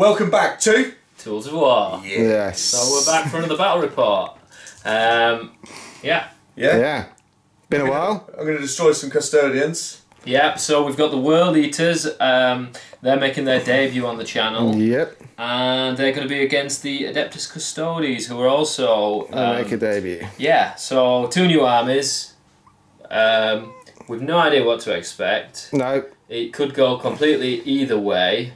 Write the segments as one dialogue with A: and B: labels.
A: Welcome back to
B: Tools of War.
C: Yes.
B: So we're back for another battle report. Yeah.
C: Been a while.
A: I'm going to destroy some custodians.
B: Yeah, so we've got the World Eaters. They're making their debut on the channel.
C: Yep.
B: And they're going to be against the Adeptus Custodes, who are also...
C: make a debut.
B: Yeah, so 2 new armies. We've no idea what to expect.
C: No.
B: It could go completely either way.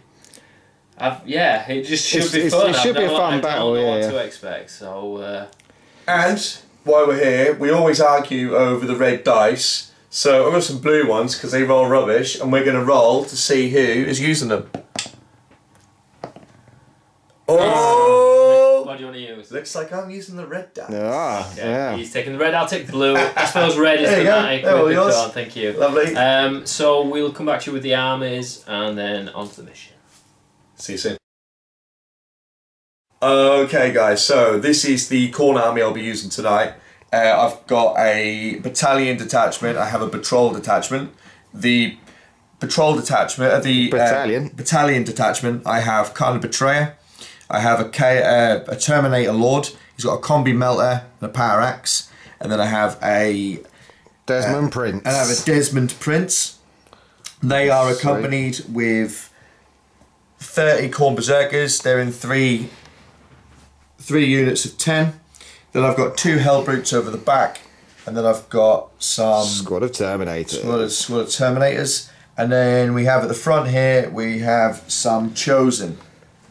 B: Yeah, it just should be fun.
C: It should be a fun battle,
B: I don't know what to expect, so...
A: And, while we're here, we always argue over the red dice. So I've got some blue ones, because they roll rubbish, and we're going to roll to see who is using them. Oh!
B: What do you want to use?
A: Looks like I'm using the red dice.
C: Okay. Yeah.
B: He's taking the red, I'll take the blue. I suppose red is thematic with the card, thank you.
A: Lovely.
B: So we'll come back to you with the armies, and then on to the mission.
A: See you soon. Okay guys, so this is the corn army I'll be using tonight. I've got a battalion detachment, I have a patrol detachment. The patrol detachment, battalion detachment, I have Carla Betrayer. I have a Terminator Lord, he's got a combi melter and a power axe. And then I have a
C: Desmond Prince.
A: And I have a Desmond Prince. They are accompanied with 30 Khorne Berserkers. They're in three units of 10. Then I've got 2 Hellbrutes over the back, and then I've got some
C: squad of Terminators.
A: Squad of Terminators, and then we have at the front here we have some Chosen.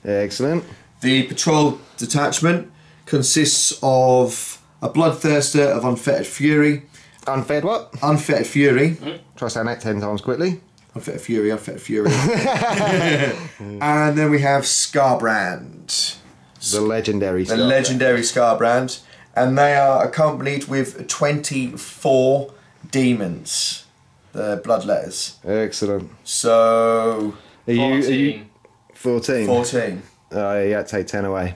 C: Excellent.
A: The patrol detachment consists of a Bloodthirster of Unfettered Fury.
C: Unfettered what?
A: Unfettered Fury.
C: Try saying that 10 times quickly.
A: Unfettered Fury, Unfettered Fury. And then we have Scarbrand.
C: The legendary Scarbrand.
A: The legendary Scarbrand. And they are accompanied with 24 demons. The bloodletters.
C: Excellent.
A: So...
C: Are you 14?
A: 14.
C: Oh, you had to take 10 away.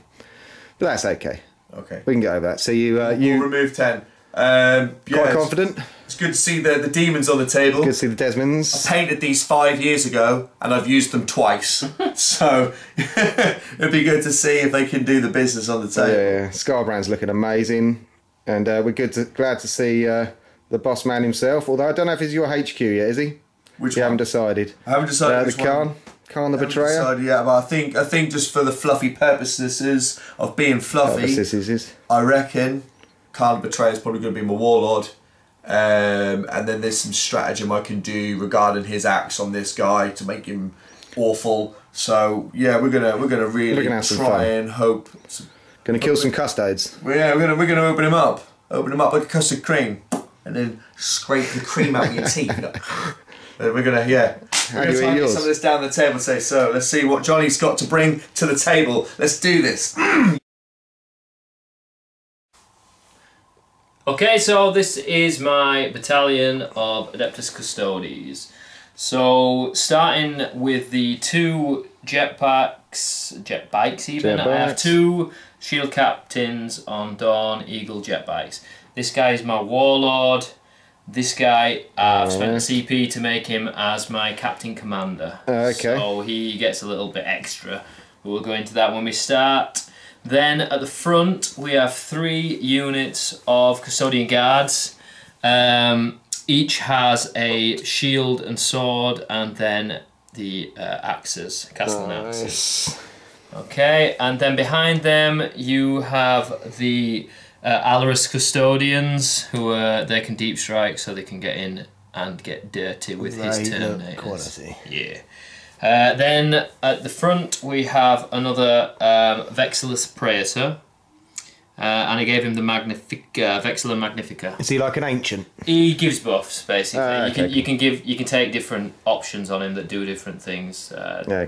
C: But that's okay.
A: Okay.
C: We can get over that. So you...
A: We'll remove 10.
C: Quite confident?
A: It's good to see the demons on the table.
C: Good to see the Desmonds.
A: I painted these 5 years ago and I've used them twice. So it'd be good to see if they can do the business on the table.
C: Yeah, Scarbrand's looking amazing. And we're glad to see the boss man himself. Although I don't know if he's your HQ yet, is he?
A: Which
C: you
A: one?
C: haven't decided.
A: I haven't decided which one.
C: Khan the Betrayer.
A: Yeah, but I think just for the fluffy purposes of being fluffy, I reckon Khan the Betrayer is probably going to be my warlord. And then there's some stratagem I can do regarding his axe on this guy to make him awful. So yeah, we're gonna really try and hope.
C: Gonna kill some custodes.
A: Yeah, we're gonna open him up like a custard cream, and then scrape the cream out of your teeth. We're gonna try and get some of this down the table and say, so let's see what Johnny's got to bring to the table. Let's do this.
B: Okay, so this is my battalion of Adeptus Custodes. So, starting with the 2 jetbikes even. I have 2 shield captains on Dawn Eagle jetbikes. This guy is my warlord. This guy, I've spent the CP to make him as my captain commander.
C: Okay.
B: So he gets a little bit extra. We'll go into that when we start. Then at the front we have 3 units of custodian guards. Each has a shield and sword, and then the axes, castle axes. Okay, and then behind them you have the Alaris custodians, who they can deep strike, so they can get in and get dirty with his Terminators.
C: Quality.
B: Yeah. Then at the front we have another Vexillus Praetor, and I gave him the Vexilla Magnifica.
C: Is he like an ancient?
B: He gives buffs basically.
C: Okay,
B: you can take different options on him that do different things.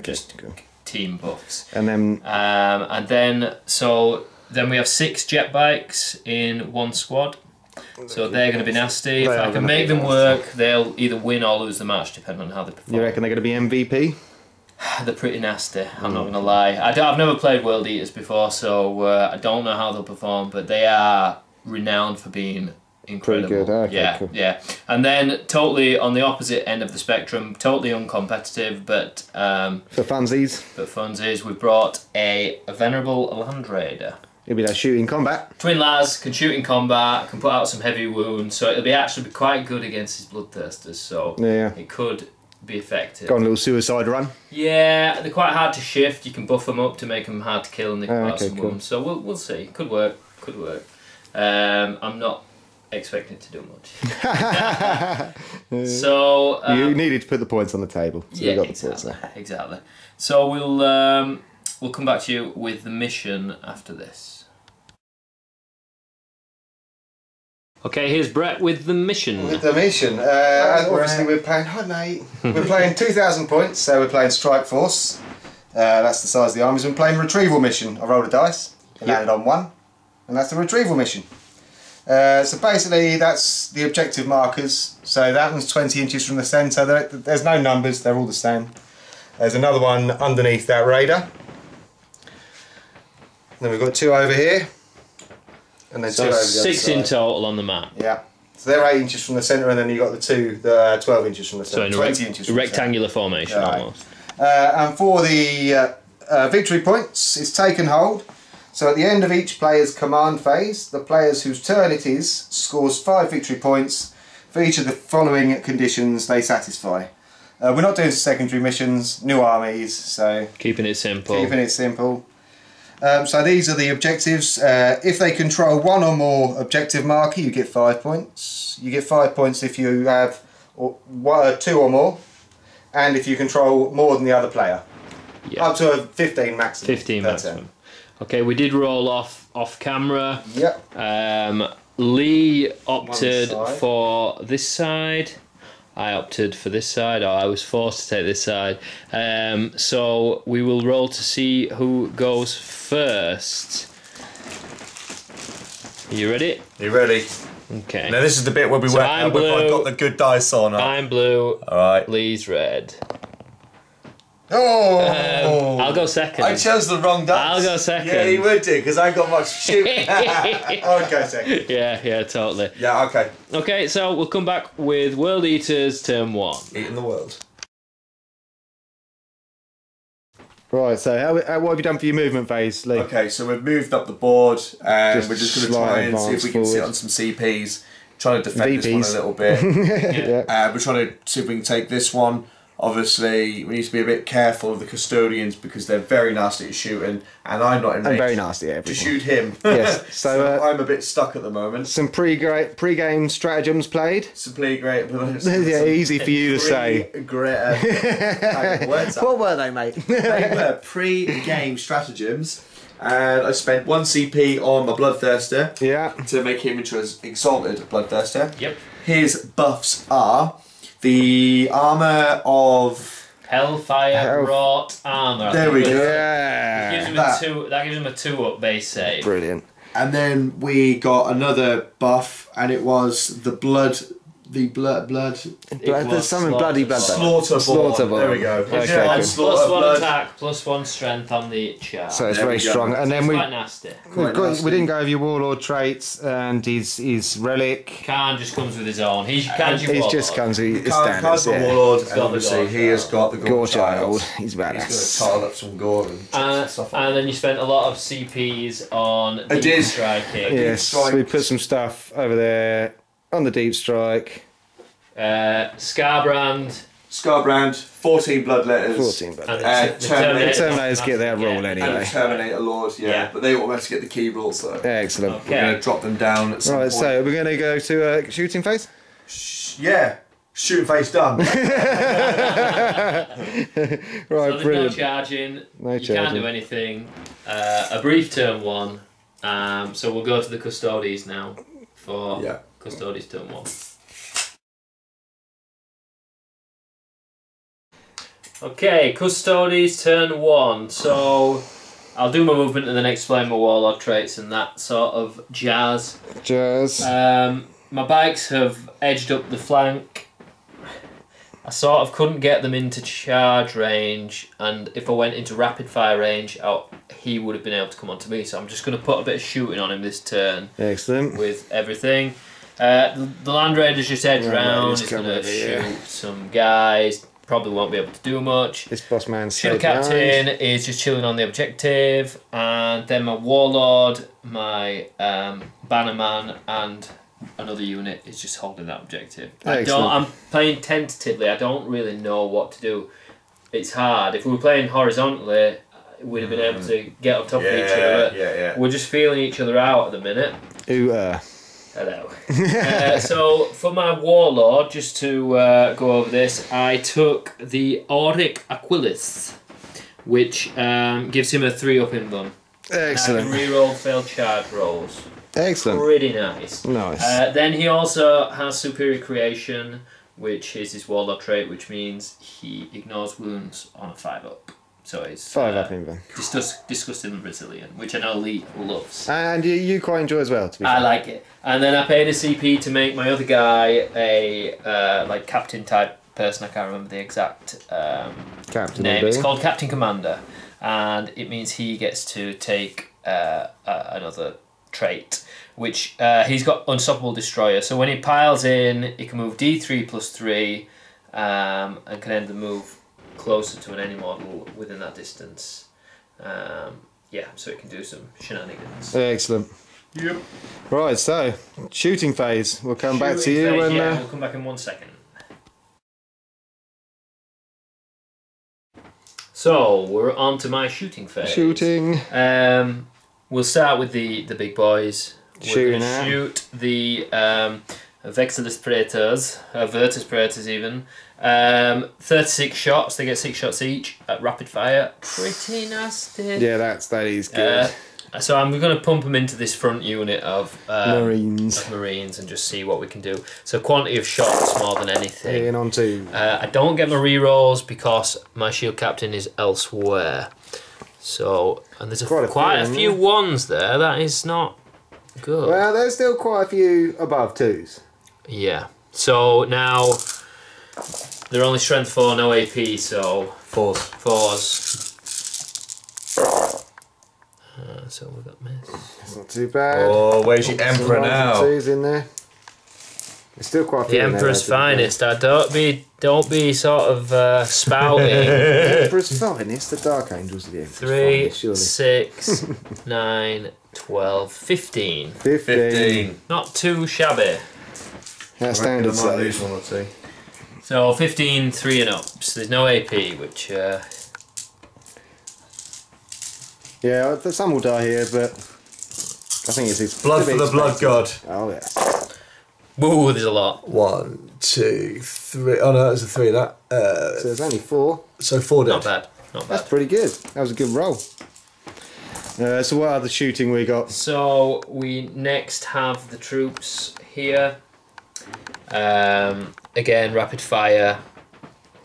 B: Just cool. Team buffs.
C: And then
B: then we have 6 jet bikes in 1 squad. So they're going to be nasty. If I can make them work, they'll either win or lose the match, depending on how they perform.
C: You reckon they're going to be MVP?
B: They're pretty nasty, I'm not going to lie. I've never played World Eaters before, so I don't know how they'll perform, but they are renowned for being incredible.
C: Pretty good. Okay,
B: yeah,
C: cool.
B: yeah. And then totally on the opposite end of the spectrum, totally uncompetitive, but
C: For funsies,
B: funsies, we've brought a venerable Land Raider.
C: it'll be that shooting combat.
B: Twin lads, can shoot in combat, can put out some heavy wounds, so it'll be actually be quite good against his bloodthirsters. So
C: Yeah.
B: it could be effective.
C: Got a little suicide run.
B: Yeah, they're quite hard to shift. You can buff them up to make them hard to kill, and they can put out some
C: cool.
B: wounds. So we'll see. Could work. Could work. I'm not expecting it to do much. So
C: You needed to put the points on the table. So
B: yeah,
C: you got the
B: exactly,
C: points there.
B: exactly. So we'll come back to you with the mission after this. Okay, here's Brett with the mission.
C: With the mission, and obviously we're playing. Hi mate. We're playing 2,000 points, so we're playing Strike Force. That's the size of the armies. We're playing Retrieval Mission. I rolled a dice, it landed on 1, and that's the Retrieval Mission. So basically, that's the objective markers. So that one's 20 inches from the centre. There's no numbers; they're all the same. There's another one underneath that raider. Then we've got 2 over here. And then 2
B: So
C: over the
B: 6
C: other
B: in
C: side.
B: total on the map.
C: Yeah. So they're 8 inches from the centre, and then you've got the 2, the 12 inches from the
B: So
C: centre.
B: in a
C: 20 inches from the
B: rectangular formation
C: Yeah, right.
B: almost.
C: and for the victory points, it's take and hold. So at the end of each player's command phase, the players whose turn it is scores 5 victory points for each of the following conditions they satisfy. We're not doing secondary missions, new armies, so
B: Keeping it simple.
C: keeping it simple. So these are the objectives. If they control 1 or more objective marker, you get 5 points. You get 5 points if you have 2 or more, and if you control more than the other player.
B: Yeah.
C: Up to a 15 maximum.
B: 15
C: per
B: maximum.
C: turn.
B: Okay, we did roll off camera.
C: Yep.
B: Lee opted
C: One side.
B: for this side. I opted for this side, or I was forced to take this side. So we will roll to see who goes first. Are you ready?
A: You ready?
B: Okay.
A: Now this is the bit where we
B: So
A: work
B: I'm
A: out whether I've
B: blue.
A: got the good dice or not.
B: I'm blue.
A: Alright.
B: Lee's red.
C: Oh!
B: I'll go second.
A: I chose the wrong dice.
B: I'll go second.
A: Yeah, you would do, because I got much shooting.
C: Okay, second.
B: Yeah, totally.
A: Yeah, okay.
B: Okay, so we'll come back with World Eaters turn 1.
A: Eating the world.
C: Right, so what have you done for your movement phase, Lee?
A: Okay, so we've moved up the board, and
C: Just
A: we're just going to
C: slight
A: try and see if
C: advance
A: we can sit
C: forward.
A: on some CPs. Trying to defend this
C: VPs.
A: one a little bit.
C: Yeah.
A: We're trying to see if we can take this one. Obviously, we need to be a bit careful of the custodians because they're very nasty at shooting, and I'm not in
C: And
A: range
C: very nasty at
A: to
C: everyone.
A: shoot him.
C: Yes, so,
A: I'm a bit stuck at the moment.
C: Some pre-game stratagems played.
A: Simply great.
C: Yeah, easy for you to say.
A: Great.
C: What were they, mate?
A: They were pre-game stratagems, and I spent 1 CP on my Bloodthirster
C: Yeah.
A: to make him into an exalted Bloodthirster.
B: Yep.
A: His buffs are the armour of...
B: Hellfire wrought armour.
A: There we go.
B: Gives
C: Yeah.
B: him
A: That.
B: that gives him a 2-up base save.
C: Brilliant.
A: And then we got another buff, and it was the blood... The blood...
C: There's something bloody blood.
A: Slaughterborn. There we go.
C: Okay,
A: Yeah,
C: cool.
A: slaughter
B: Plus 1
A: blood.
B: attack, plus 1 strength on the chart.
C: So it's
A: There
C: very
A: we go.
C: strong. And then
B: it's
C: we
B: quite nasty.
A: Quite nasty.
C: we didn't go over your warlord traits and his relic.
B: Khan just comes with his own. He's Khan's your
C: He's
B: warlord.
C: just comes with his
A: Khan's
C: standards.
A: the
C: Yeah.
A: warlord,
B: got
A: and
B: the
A: obviously
B: gore
A: he has got the
C: Gore
A: child.
C: child. He's
A: He's going to
C: badass.
A: tile up some gore and stuff like
B: And then you spent a lot of CPs on
A: I
B: deep
A: did.
B: striking.
C: Yes,
A: strike.
C: we put some stuff over there on the deep strike.
B: Scarbrand.
A: Scarbrand, 14 bloodletters.
C: 14, but
B: And
A: Terminator.
C: the Terminators get their rule
B: Yeah.
A: And
C: anyway.
A: Terminator Lord,
B: Yeah.
A: but they automatically get the key rule, so
C: Excellent.
B: Okay.
A: we're going to drop them down at some
C: Right,
A: point.
C: so we're going to go to shooting phase.
A: Yeah, shooting face done.
C: Right,
B: So there's
C: brilliant.
B: no charging.
C: No
B: you can't
C: charging.
B: do anything. A brief turn 1. So we'll go to the Custodes now for
A: Yeah.
B: Custodes turn 1. Okay, Custodes turn 1. So I'll do my movement and then explain my warlord traits and that sort of jazz.
C: Jazz.
B: My bikes have edged up the flank. I sort of couldn't get them into charge range, and if I went into rapid fire range, he would have been able to come onto me. So I'm just going to put a bit of shooting on him this turn
C: Excellent.
B: with everything. The Land Raider's just edged
D: Land
B: round.
D: Raider's
B: He's going
D: coming
B: to
D: over here.
B: shoot some guys. Probably won't be able to do much.
D: This boss man's
B: Shield
D: stayed
B: Captain
D: behind.
B: is just chilling on the objective, and then my Warlord, my Bannerman, and another unit is just holding that objective.
D: Excellent.
B: I'm playing tentatively. I don't really know what to do. It's hard. If we were playing horizontally, we'd have been able to get on top of each other.
A: Yeah.
B: We're just feeling each other out at the minute.
D: Ooh,
B: Hello. So for my Warlord, just to go over this, I took the Auric Aquilis, which gives him a 3-up in bun.
D: excellent.
B: And I can reroll failed charge rolls.
D: Excellent.
B: Pretty nice.
D: Nice.
B: Then he also has Superior Creation, which is his Warlord trait, which means he ignores wounds on a 5-up. So it's
D: 5-up in then.
B: disgusting resilient, which I know Lee loves.
D: And you quite enjoy as well, to be
B: I
D: fair.
B: like it. And then I paid a CP to make my other guy a like captain type person. I can't remember the exact
D: Captain
B: name.
D: will
B: It's
D: do.
B: called Captain Commander, and it means he gets to take another trait, which he's got Unstoppable Destroyer. So when he piles in, he can move D3 plus 3, and can end the move closer to an enemy model within that distance. Yeah, so it can do some shenanigans.
D: Excellent.
B: Yep.
D: Right, so shooting phase. We'll come back to
B: Shooting
D: you
B: phase,
D: when.
B: yeah, we'll come back in 1 second. So we're on to my shooting phase.
D: Shooting.
B: We'll start with the big boys. We're
D: Shooting
B: gonna
D: at.
B: shoot the Vexillus Praetors, Virtus Praetors even. 36 shots. They get 6 shots each at rapid fire. Pretty nasty.
D: Yeah, that is good.
B: So I'm going to pump them into this front unit of
D: Marines.
B: Marines and just see what we can do. So quantity of shots more than anything.
D: In on 2.
B: I don't get my rerolls because my shield captain is elsewhere. So, and there's quite a few ones there. That is not good.
D: Well, there's still quite a few above 2s.
B: Yeah. So now they're only strength 4, no AP. So 4s. So we've got miss.
D: That's not too bad.
A: Oh, where's your
D: Some
A: Emperor
D: 1s and
A: now?
D: 2s in there. There's still quite a few.
B: The
D: in there,
B: Emperor's
D: though, to be
B: finest. Don't be sort of spouting.
D: fair. Emperor's finest. The Dark Angels of the Emperor's
B: 3,
D: finest, surely.
B: 6, 9, 12, 15.
D: 15.
B: Not too shabby.
D: That's standard
A: I might lose
D: save.
A: 1 or 2.
B: So 15, 3 and ups. There's no AP, which
D: Yeah, some will die here, but I think it's
A: Blood for the blood god.
D: Oh yeah.
B: woo, there's a lot.
A: 1, 2, 3. Oh no, that was a 3. That.
D: So there's only 4.
A: So 4 dead.
B: Not bad. Not
D: That's
B: bad.
D: pretty good. That was a good roll. So what other shooting we got?
B: So we next have the troops here. Again, rapid fire.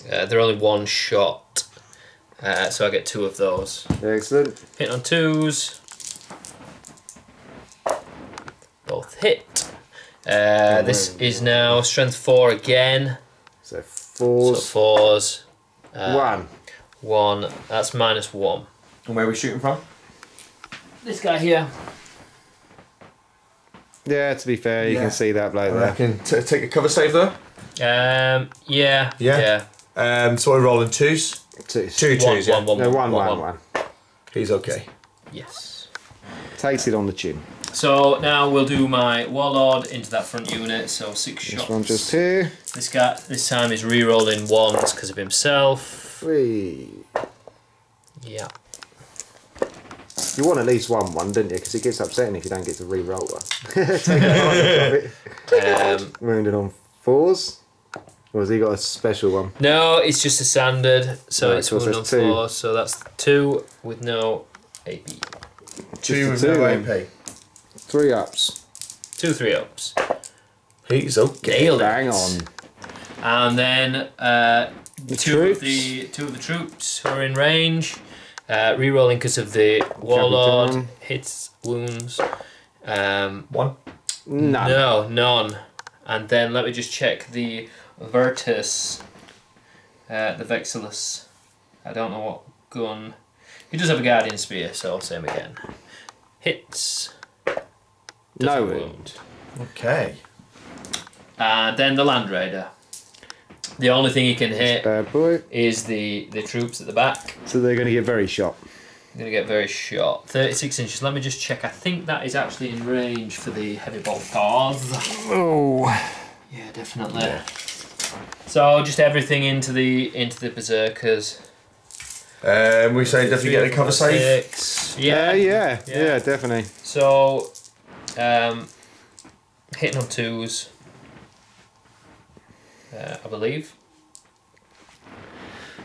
B: They're only 1 shot. So I get 2 of those.
D: Excellent.
B: Hit on 2s. Both hit. This is now strength 4 again.
D: So
B: So
D: 4s.
B: 4s.
D: 1.
B: 1. That's -1.
A: And where are we shooting from?
B: This guy here.
D: Yeah, to be fair, you
A: Yeah.
D: can see that bloke
A: I
D: there.
A: reckon take a cover save though.
B: Yeah.
A: Yeah? So we're rolling 2s.
D: 2s.
A: 2 2s, yeah.
D: No, 1.
A: He's okay.
B: Yes.
D: Takes it on the chin.
B: So now we'll do my Warlord into that front unit. So 6 shots.
D: This one just here.
B: This guy this time is re-rolling 1s because of himself.
D: 3.
B: Yeah.
D: You want at least 1, didn't you? Because it gets upsetting if you don't get to re-roll one. Take advantage of it. Wounded on 4s. Or has he got a special one?
B: No, it's just a standard. So
D: Right,
B: it's
D: so
B: 1 on
D: that's 2.
B: 4. So that's 2 with no AP.
A: 2 with
D: a 2
A: no
D: then.
A: AP.
D: 3 ups.
B: 2 3-ups.
A: He's okay.
B: Nailed it.
D: Bang on.
B: And then two
D: troops.
B: of the troops who are in range, re-rolling because of the Warlord
D: Capitan.
B: hits wounds.
A: 1.
D: None.
B: No, none. And then let me just check the Virtus, the Vexillus. I don't know what gun. He does have a Guardian Spear, so same again. Hits.
D: No
B: Doesn't
D: wound.
A: Okay.
B: And then the Land Raider. The only thing he can hit
D: Bad boy.
B: is the troops at the back.
D: So they're going to get very shot.
B: Going to get very short. 36 inches. Let me just check. I think that is actually in range for the heavy bolters.
D: Oh.
B: Yeah, definitely. Yeah. So just everything into the berserkers.
A: We say definitely get a cover safe.
D: Yeah, definitely.
B: So, hitting on 2s, I believe.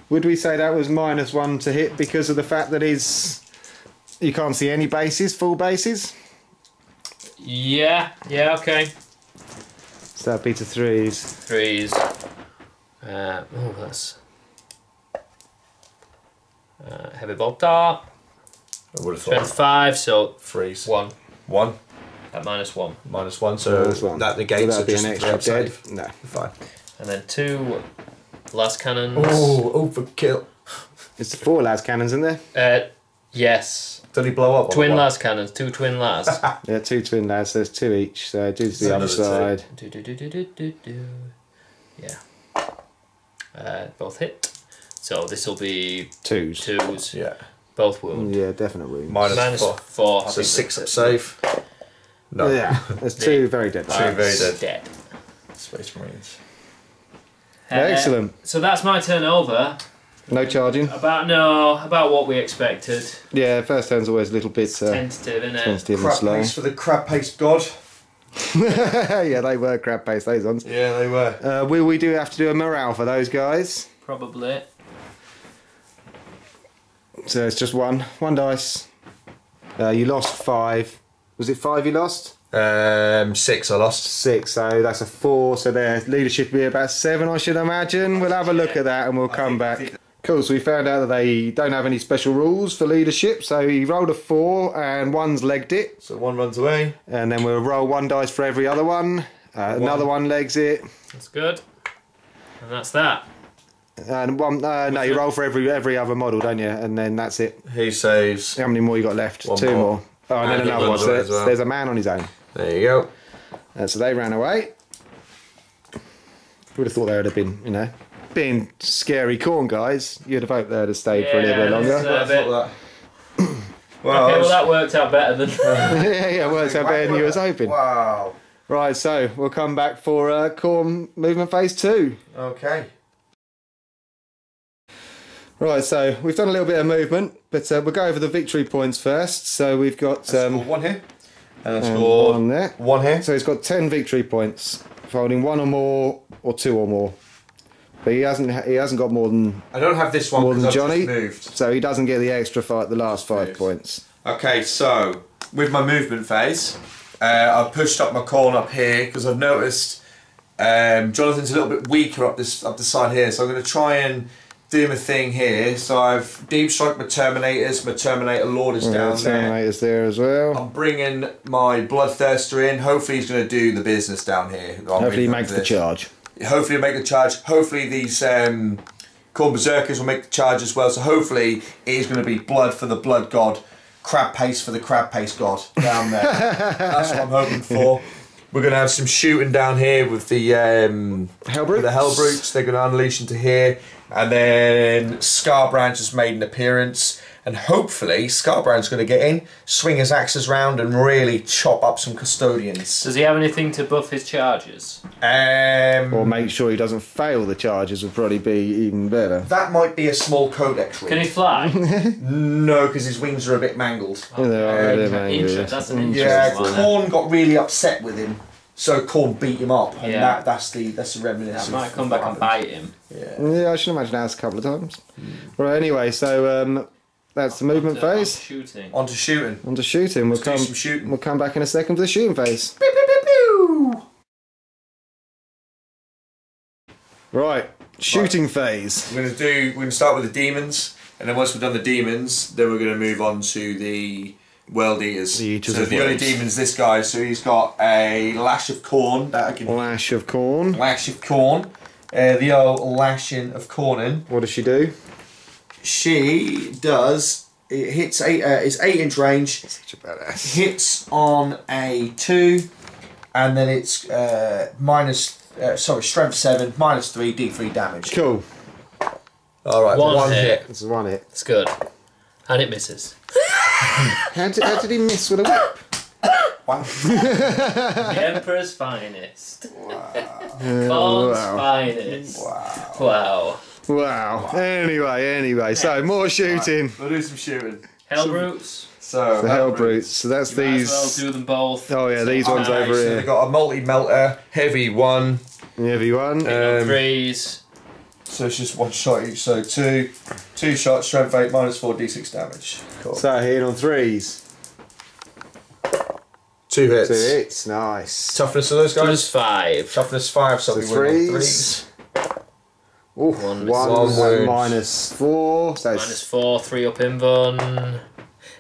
D: Would we say that was -1 to hit because of the fact that you can't see any bases, full bases?
B: Yeah, okay.
D: So that'd be to 3s.
B: 3s. That's heavy bolter.
A: I would have
B: Strength
A: thought
B: 5, so
A: 3s.
B: 1
A: 1.
B: at -1.
A: -1, so
D: -1.
A: that negates
D: Would that be
A: just
D: an extra
A: fail
D: dead?
A: safe.
D: No.
A: Fine.
B: And then 2 las cannons.
A: Oh, overkill.
D: It's 4 las cannons, isn't there?
B: Yes.
A: Did he blow up?
B: Twin las cannons, 2 twin las.
D: Yeah, 2 twin lads, there's 2 each, so do to the other side.
B: Yeah. Both hit. So this will be
D: 2s.
B: 2s.
A: Yeah.
B: Both wound.
D: Yeah, definite wounds.
B: -4.
A: So 6 up safe. No.
D: Yeah, there's 2 very dead.
A: 2 very dead.
B: Dead.
A: Space Marines.
D: Excellent.
B: So that's my turn over.
D: No charging.
B: About what we expected.
D: Yeah, first turn's always a little bit
B: Tentative, isn't it?
D: tentative and
A: Crab
D: slow.
A: paste for the crab paste god.
D: Yeah, they were crab paste, those ones.
A: Yeah, they were.
D: Will we do have to do a morale for those guys?
B: Probably.
D: So it's just one dice. You lost 5. Was it 5 you lost?
A: 6 I lost.
D: 6, so that's a 4. So their leadership will be about 7, I should imagine. We'll have a look at that and we'll come back. Cool, so we found out that they don't have any special rules for leadership. So he rolled a 4 and 1's legged it.
A: So 1 runs away.
D: And then we'll roll 1 dice for every other one. Another 1 legs it.
B: That's good. And that's that.
D: And 1, no, you roll for every other model, don't you? And then that's it.
A: He saves.
D: How many more you got left?
A: 1
D: 2 more. Oh, and then
A: And
D: another one.
A: runs
D: So
A: away as well.
D: there's a man on his own.
A: There you go.
D: So they ran away. Would have thought they would have been, being scary corn guys. You'd have hoped they'd have stayed for a little bit longer.
B: Well, that worked out better than.
D: yeah, worked out better than you was hoping.
A: Wow.
D: Right, so we'll come back for corn movement phase 2.
A: Okay.
D: Right, so we've done a little bit of movement, but we'll go over the victory points first. So we've got
A: Scored 1 here. And I
D: and
A: scored
D: 1 there.
A: 1 here.
D: So he's got 10 victory points, holding 1 or more or 2 or more. But he hasn't got more than
A: I don't have this one
D: more than
A: because I've
D: Johnny,
A: just moved.
D: so he doesn't get the extra the last 5 points.
A: Okay, so with my movement phase, I've pushed up my corn up here because I've noticed Jonathan's a little bit weaker up the side here, so I'm going to try and do my thing here. So I've deep strike my Terminators. My Terminator Lord is down there.
D: Terminator's there as well.
A: I'm bringing my Bloodthirster in. Hopefully he's going to do the business down here.
D: Hopefully he makes the charge.
A: Hopefully he'll make the charge. Hopefully these Corn Berserkers will make the charge as well. So hopefully it is going to be blood for the blood god, crab paste for the crab paste god down there. That's what I'm hoping for. We're going to have some shooting down here with the Hellbrutes. They're going to unleash into here. And then Scarbrand has made an appearance. And hopefully Scarbrand's going to get in, swing his axes round and really chop up some custodians.
B: Does he have anything to buff his charges?
D: Or make sure he doesn't fail the charges would probably be even better.
A: That might be a small codex rule.
B: Can he fly?
A: No, because his wings are a bit mangled.
B: That's an interesting
A: Yeah,
B: one.
A: Korn got really upset with him, so Korn beat him up, and
B: Yeah.
A: that's the remnants.
B: That might come back and bite him.
D: Yeah, I should imagine that's a couple of times. Right, anyway, so that's the movement phase.
B: Shooting.
A: On to shooting.
D: On to shooting.
A: Let's do some shooting.
D: We'll come back in a second for the shooting phase.
A: Pew, pew, pew, pew.
D: Right, shooting phase.
A: We're gonna start with the demons, and then once we've done the demons, then we're gonna move on to the World Eaters.
D: The Eaters
A: so
D: of
A: the only
D: Worlds.
A: demon's this guy, so he's got a Lash of Corn that I can
D: Lash of Corn.
A: Lash of Corn. The old lashing of Cornin.
D: What does she do?
A: She does. It hits it's 8-inch range.
D: Such a badass.
A: Hits on a 2, and then it's strength 7, -3, D3 damage.
D: Cool.
A: All right,
B: One hit.
D: This is one hit.
B: It's good. And it misses.
D: How did he miss with a whip?
A: Wow.
B: The Emperor's finest. Khan's finest. Wow.
D: Wow. Anyway. So more shooting.
A: We'll do some shooting.
B: Hell Brutes.
A: So
D: The Hell Brutes. So that's
B: Might
D: these.
B: as well do them both.
D: Oh yeah, these ones
A: Okay,
D: over
A: so
D: here.
A: they've got a multi-melter, heavy 1.
D: Heavy one.
B: Threes.
A: So it's just 1 shot each. So two shots, strength 8, -4, D6 damage. Cool.
D: So hitting on 3s.
A: 2 hits.
D: 2 hits. Nice.
A: Toughness of those guys?
B: Plus 5.
A: Toughness 5, so
D: So
A: we win on
D: 3s.
A: 3s.
D: Ooh,
B: One
D: one
A: wound.
D: -4. So
B: -4, 3 up invuln.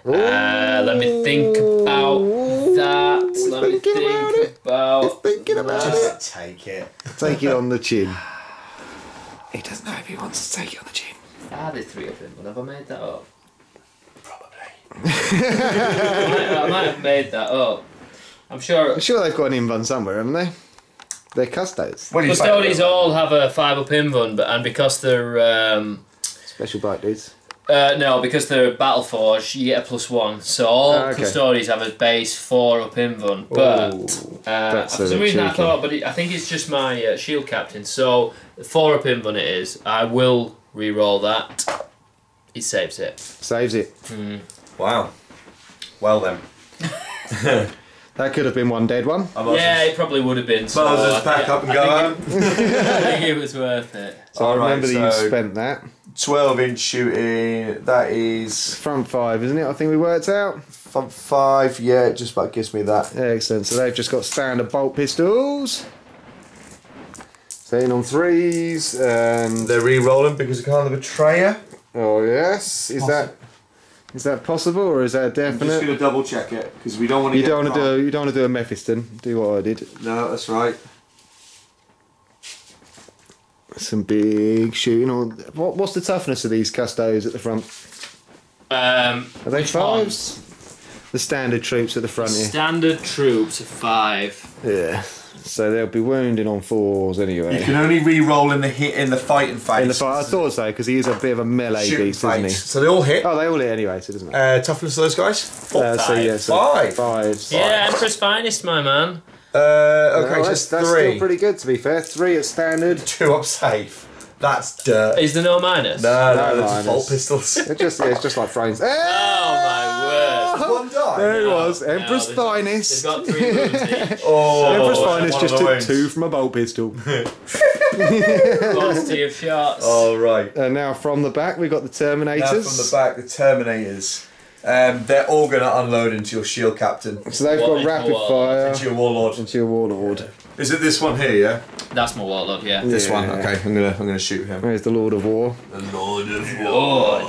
B: Let me think about that. Let me
D: thinking
B: think about
D: thinking about
B: that.
D: it.
A: Just take it.
D: Take it on the chin. He doesn't know if he wants to take it on the chin.
B: I did 3 up invuln. Have I made that up?
A: Probably.
B: I might have made that up. I'm sure.
D: I'm sure they've got an invuln somewhere, haven't they? They're custodes.
A: What do you
B: Custodians
A: think?
B: all have a 5 up invuln, and because they're
D: Special bite dudes.
B: no, because they're battle forge, you get a +1. So all
D: Okay.
B: custodians have a base 4 up invuln, but
D: That's
B: for
D: a
B: some reason I
D: cheeky.
B: thought, but I think it's just my shield captain. So 4 up invuln it is. I will re-roll that. He saves it.
D: Saves it.
A: Wow. Well then.
D: That could have been one dead one.
B: Yeah, it probably would have been. So
A: Well, just pack up and go home.
B: I think it was worth it.
D: So I
A: Alright,
D: remember that you
A: so-
D: spent that.
A: 12-inch shooting, that is
D: Front 5, isn't it? I think we worked out.
A: 5, yeah, it just about gives me that.
D: Excellent. So they've just got standard bolt pistols. Staying on 3s and
A: They're re-rolling because of kind of the betrayer.
D: oh yes, is that possible or is that
A: I'm just
D: definite?
A: going to double check it because we don't want to
D: You
A: get
D: don't want to
A: caught.
D: do a Mephiston. Do what I did.
A: No, that's right.
D: Some big shooting. Or what's the toughness of these custos at the front? Are they
B: Which
D: 5s?
B: ones?
D: The standard troops at the front here.
B: Standard troops are 5.
D: Yeah. So they'll be wounding on 4s anyway.
A: You can only re-roll in the fighting phase.
D: In the fight, I thought so because he is a bit of a melee
A: Shooting
D: beast, isn't he?
A: phase. So they all hit.
D: Oh, they all hit anyway, so it doesn't matter.
A: Toughness of those guys?
D: So yeah, so
A: 5.
D: 5.
B: Yeah, Emperor's finest, my man.
A: Okay,
D: Oh,
A: so
D: that's
A: it's 3.
D: still pretty good to be fair. 3 at standard.
A: 2 up safe. That's dirt.
B: Is there no minus?
A: No,
D: No
A: they're
D: minus.
A: just bolt pistols.
D: It's just like thrones.
B: Oh my word.
A: One die.
D: There he
B: No,
D: was,
B: no,
D: Emperor's
B: they've
D: finest.
B: Got 3 wounds each.
A: Oh,
D: Emperor's
A: one
D: finest
A: of
D: just
A: the
D: took
A: wounds.
D: 2 from a bolt pistol.
B: Quantity of shots.
A: Oh, right.
D: And now from the back, we've got the Terminators.
A: Now from the back, the Terminators. They're all going to unload into your shield captain.
D: So they've
B: What
D: got
B: is
D: rapid
B: the
D: fire
A: Into your warlord.
D: into your warlord.
A: Is it this one here, yeah?
B: That's my warlord, yeah.
A: This
D: Yeah.
A: one, okay. I'm gonna shoot him.
D: There's the Lord of War.
A: The Lord of
B: Lord.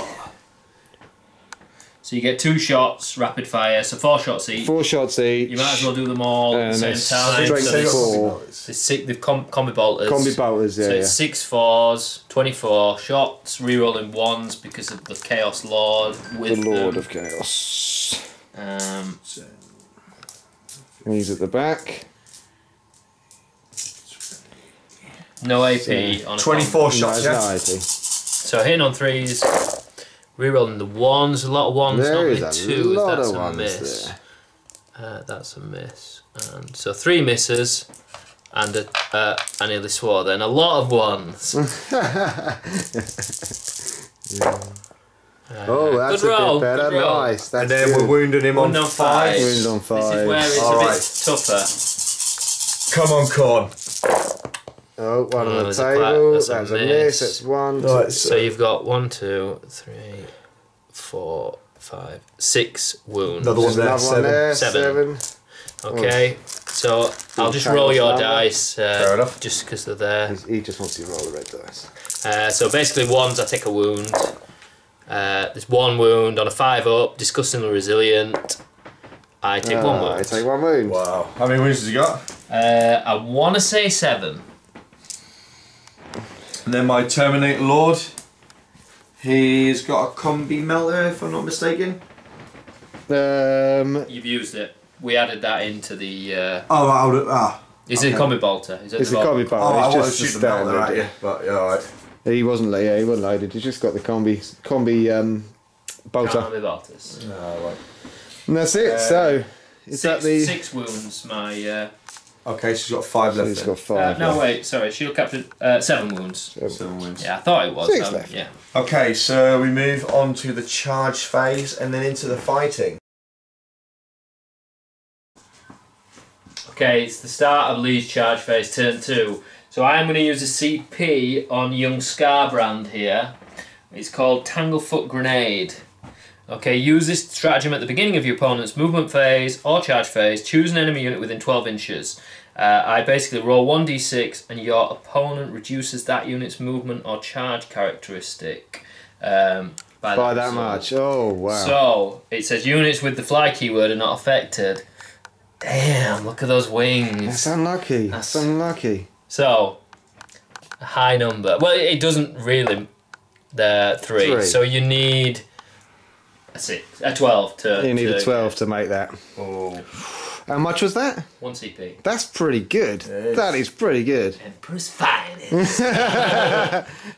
B: So you get 2 shots, rapid fire, so 4 shots each.
D: 4 shots each.
B: You might as well do them all at the
D: And
B: same
D: it's
B: time.
D: strength
B: So there's-
D: 4.
B: there's the combi bolters.
D: Combi bolters, yeah.
B: So
D: yeah.
B: it's 6 4s, 24 shots, rerolling 1s because of the Chaos Lord with
D: The Lord
B: them.
D: of Chaos. He's at the back.
B: No AP on a
A: 24
B: combi.
A: shots,
D: No,
A: yeah?
D: it's not
B: So hitting on 3s, rerolling the 1s, a lot of 1s,
D: There
B: not
D: is
B: many
D: a
B: 2s,
D: lot
B: that's
D: of
B: a
D: ones
B: miss.
D: there.
B: That's a miss. And so 3 misses, and I nearly swore then, a lot of 1s.
D: Oh, that's
B: good
D: a
B: roll,
D: bit better.
B: good roll.
D: Nice. That's
A: And then
D: good.
A: we're wounding him on
B: Wounded on
A: 5.
B: five.
D: Wounded on
B: This
D: 5.
B: is where it's
A: All
B: a
A: right.
B: bit tougher.
A: Come on, Corn.
D: Oh, one on the
B: there's a
D: table.
B: that's
D: That's
B: a
D: a miss.
B: miss.
D: That's 1.
A: Right,
B: So you've got 1, 2, 3, 4, 5, 6 wounds.
A: Another one there,
D: Another one
A: 7.
D: there.
B: Seven.
D: 7.
B: Okay, so I'll just
D: Chaos
B: roll your
D: number.
B: dice
A: Fair enough.
B: just because they're there.
D: He just wants to roll the red dice.
B: So basically 1s I take a wound. There's 1 wound on a 5 up, disgustingly resilient. I take 1 wound.
D: I take 1 wound.
A: Wow. How many wounds has he got?
B: I want to say 7.
A: And then my Terminator Lord. He's got a combi melter, if I'm not mistaken.
B: You've used it. we added that into the.
A: It's
B: a combi bolter. Is it
D: It's a combi bolter.
A: I
D: it's
A: wanted
D: just
A: to
D: the
A: shoot them out
D: standard.
A: there at you, but yeah, alright.
D: He wasn't loaded. He's just got the combi bolter.
B: Combi bolters.
A: Right.
D: And that's it. So is that the?
B: 6 wounds? My.
A: Okay, she's got 5 left.
D: He's
A: then.
D: got 5.
B: No,
D: left.
B: wait. Sorry, shield captain. 7 wounds.
A: 7 wins.
B: Yeah, I thought it was.
D: 6 left.
B: Yeah.
A: Okay, so we move on to the charge phase and then into the fighting.
B: Okay, it's the start of Lee's charge phase, turn 2. So I am going to use a CP on young Scarbrand here. It's called Tanglefoot Grenade. Okay, use this stratagem at the beginning of your opponent's movement phase or charge phase. Choose an enemy unit within 12 inches. I basically roll 1d6 and your opponent reduces that unit's movement or charge characteristic by
D: By that
B: result.
D: much. Oh wow.
B: So, it says units with the fly keyword are not affected. Damn, look at those wings.
D: That's unlucky. That's unlucky.
B: So, a high number. Well, it doesn't really. The 3.
D: 3.
B: So you need a 12 to.
D: You need a 12 to make that.
B: Oh.
D: How much was that?
B: 1 CP.
D: That's pretty good. That is pretty good.
B: Emperor's Finest.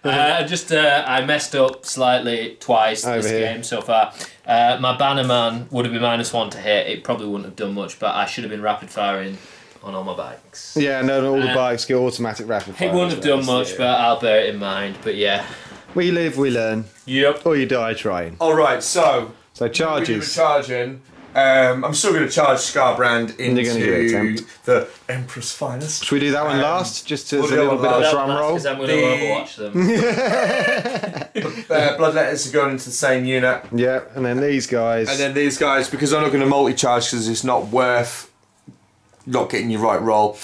B: I messed up slightly twice
D: Over
B: this
D: here.
B: game so far. My Bannerman would have been -1 to hit. It probably wouldn't have done much, but I should have been rapid firing on all my bikes.
D: Yeah, no, all the bikes get automatic rapid fire.
B: It wouldn't have
D: as well,
B: done
D: so,
B: much,
D: yeah.
B: but I'll bear it in mind. But yeah.
D: We live, we learn.
B: Yep.
D: Or you die trying.
A: Alright, so
D: So
A: we were
D: charges.
A: charging. I'm still going to charge Scarbrand
D: you're gonna give it a
A: into
D: attempt.
A: the Emperor's Finest.
D: Should we do that one last? Just as
A: we'll
D: a
A: do
D: little
A: it
D: bit of a
A: last.
D: drum roll?
B: Because I'm going to overwatch them.
A: Bloodletters are going into the same unit.
D: Yeah, and then these guys.
A: And then these guys, because I'm not going to multi-charge because it's not worth not getting your right roll.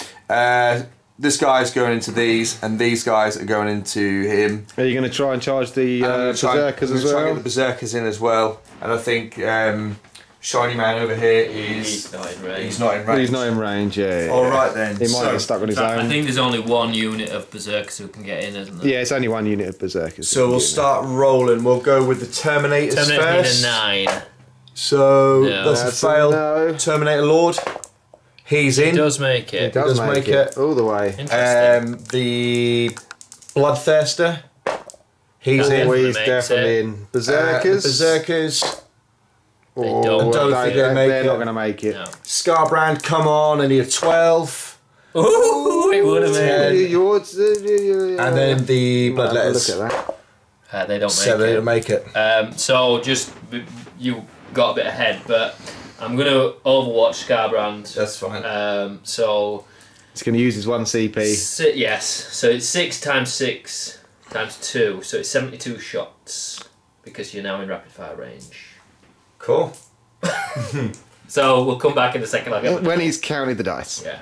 A: This guy's going into these, and these guys are going into him.
D: Are you going to try and charge the berserkers as
A: Try and
D: well?
A: get the berserkers in as well. And I think Shiny Man over here is...
B: He's not in range.
A: He's not in range.
D: He's not in range, yeah.
A: Alright then.
D: He might get stuck on his own.
B: I think there's only 1 unit of berserkers who can get in, isn't there?
D: Yeah, it's only 1 unit of berserkers.
A: So we'll start rolling. We'll go with the Terminators
B: Terminator
A: first.
B: 9.
A: So
B: No.
A: that's a
D: That's
A: fail.
D: no.
A: Terminator Lord. He's in.
B: He does make it.
D: It does make it all the way.
B: Interesting.
A: The Bloodthirster. He's
B: That
A: in.
B: definitely
D: He's
B: makes
D: definitely
B: it.
D: in. Berserkers.
A: Berserkers.
D: Oh,
B: don't
A: think they make
D: they're
A: it.
D: not going to make it.
B: No.
A: Scarbrand, come on. I need a 12.
B: Ooh, it would have
A: Ten.
B: made.
A: And then the
D: Look
A: Bloodletters.
D: at that.
B: They don't make
A: 7
B: it.
A: to make it.
B: So just you got a bit ahead, but I'm gonna Overwatch Scarbrand.
A: That's fine.
B: So
D: He's going to use his 1 CP.
B: yes, so it's 6 times 6 times 2, so it's 72 shots because you're now in rapid fire range.
A: Cool.
B: So we'll come back in a second. I'll get
D: When he's counted the dice.
B: yeah.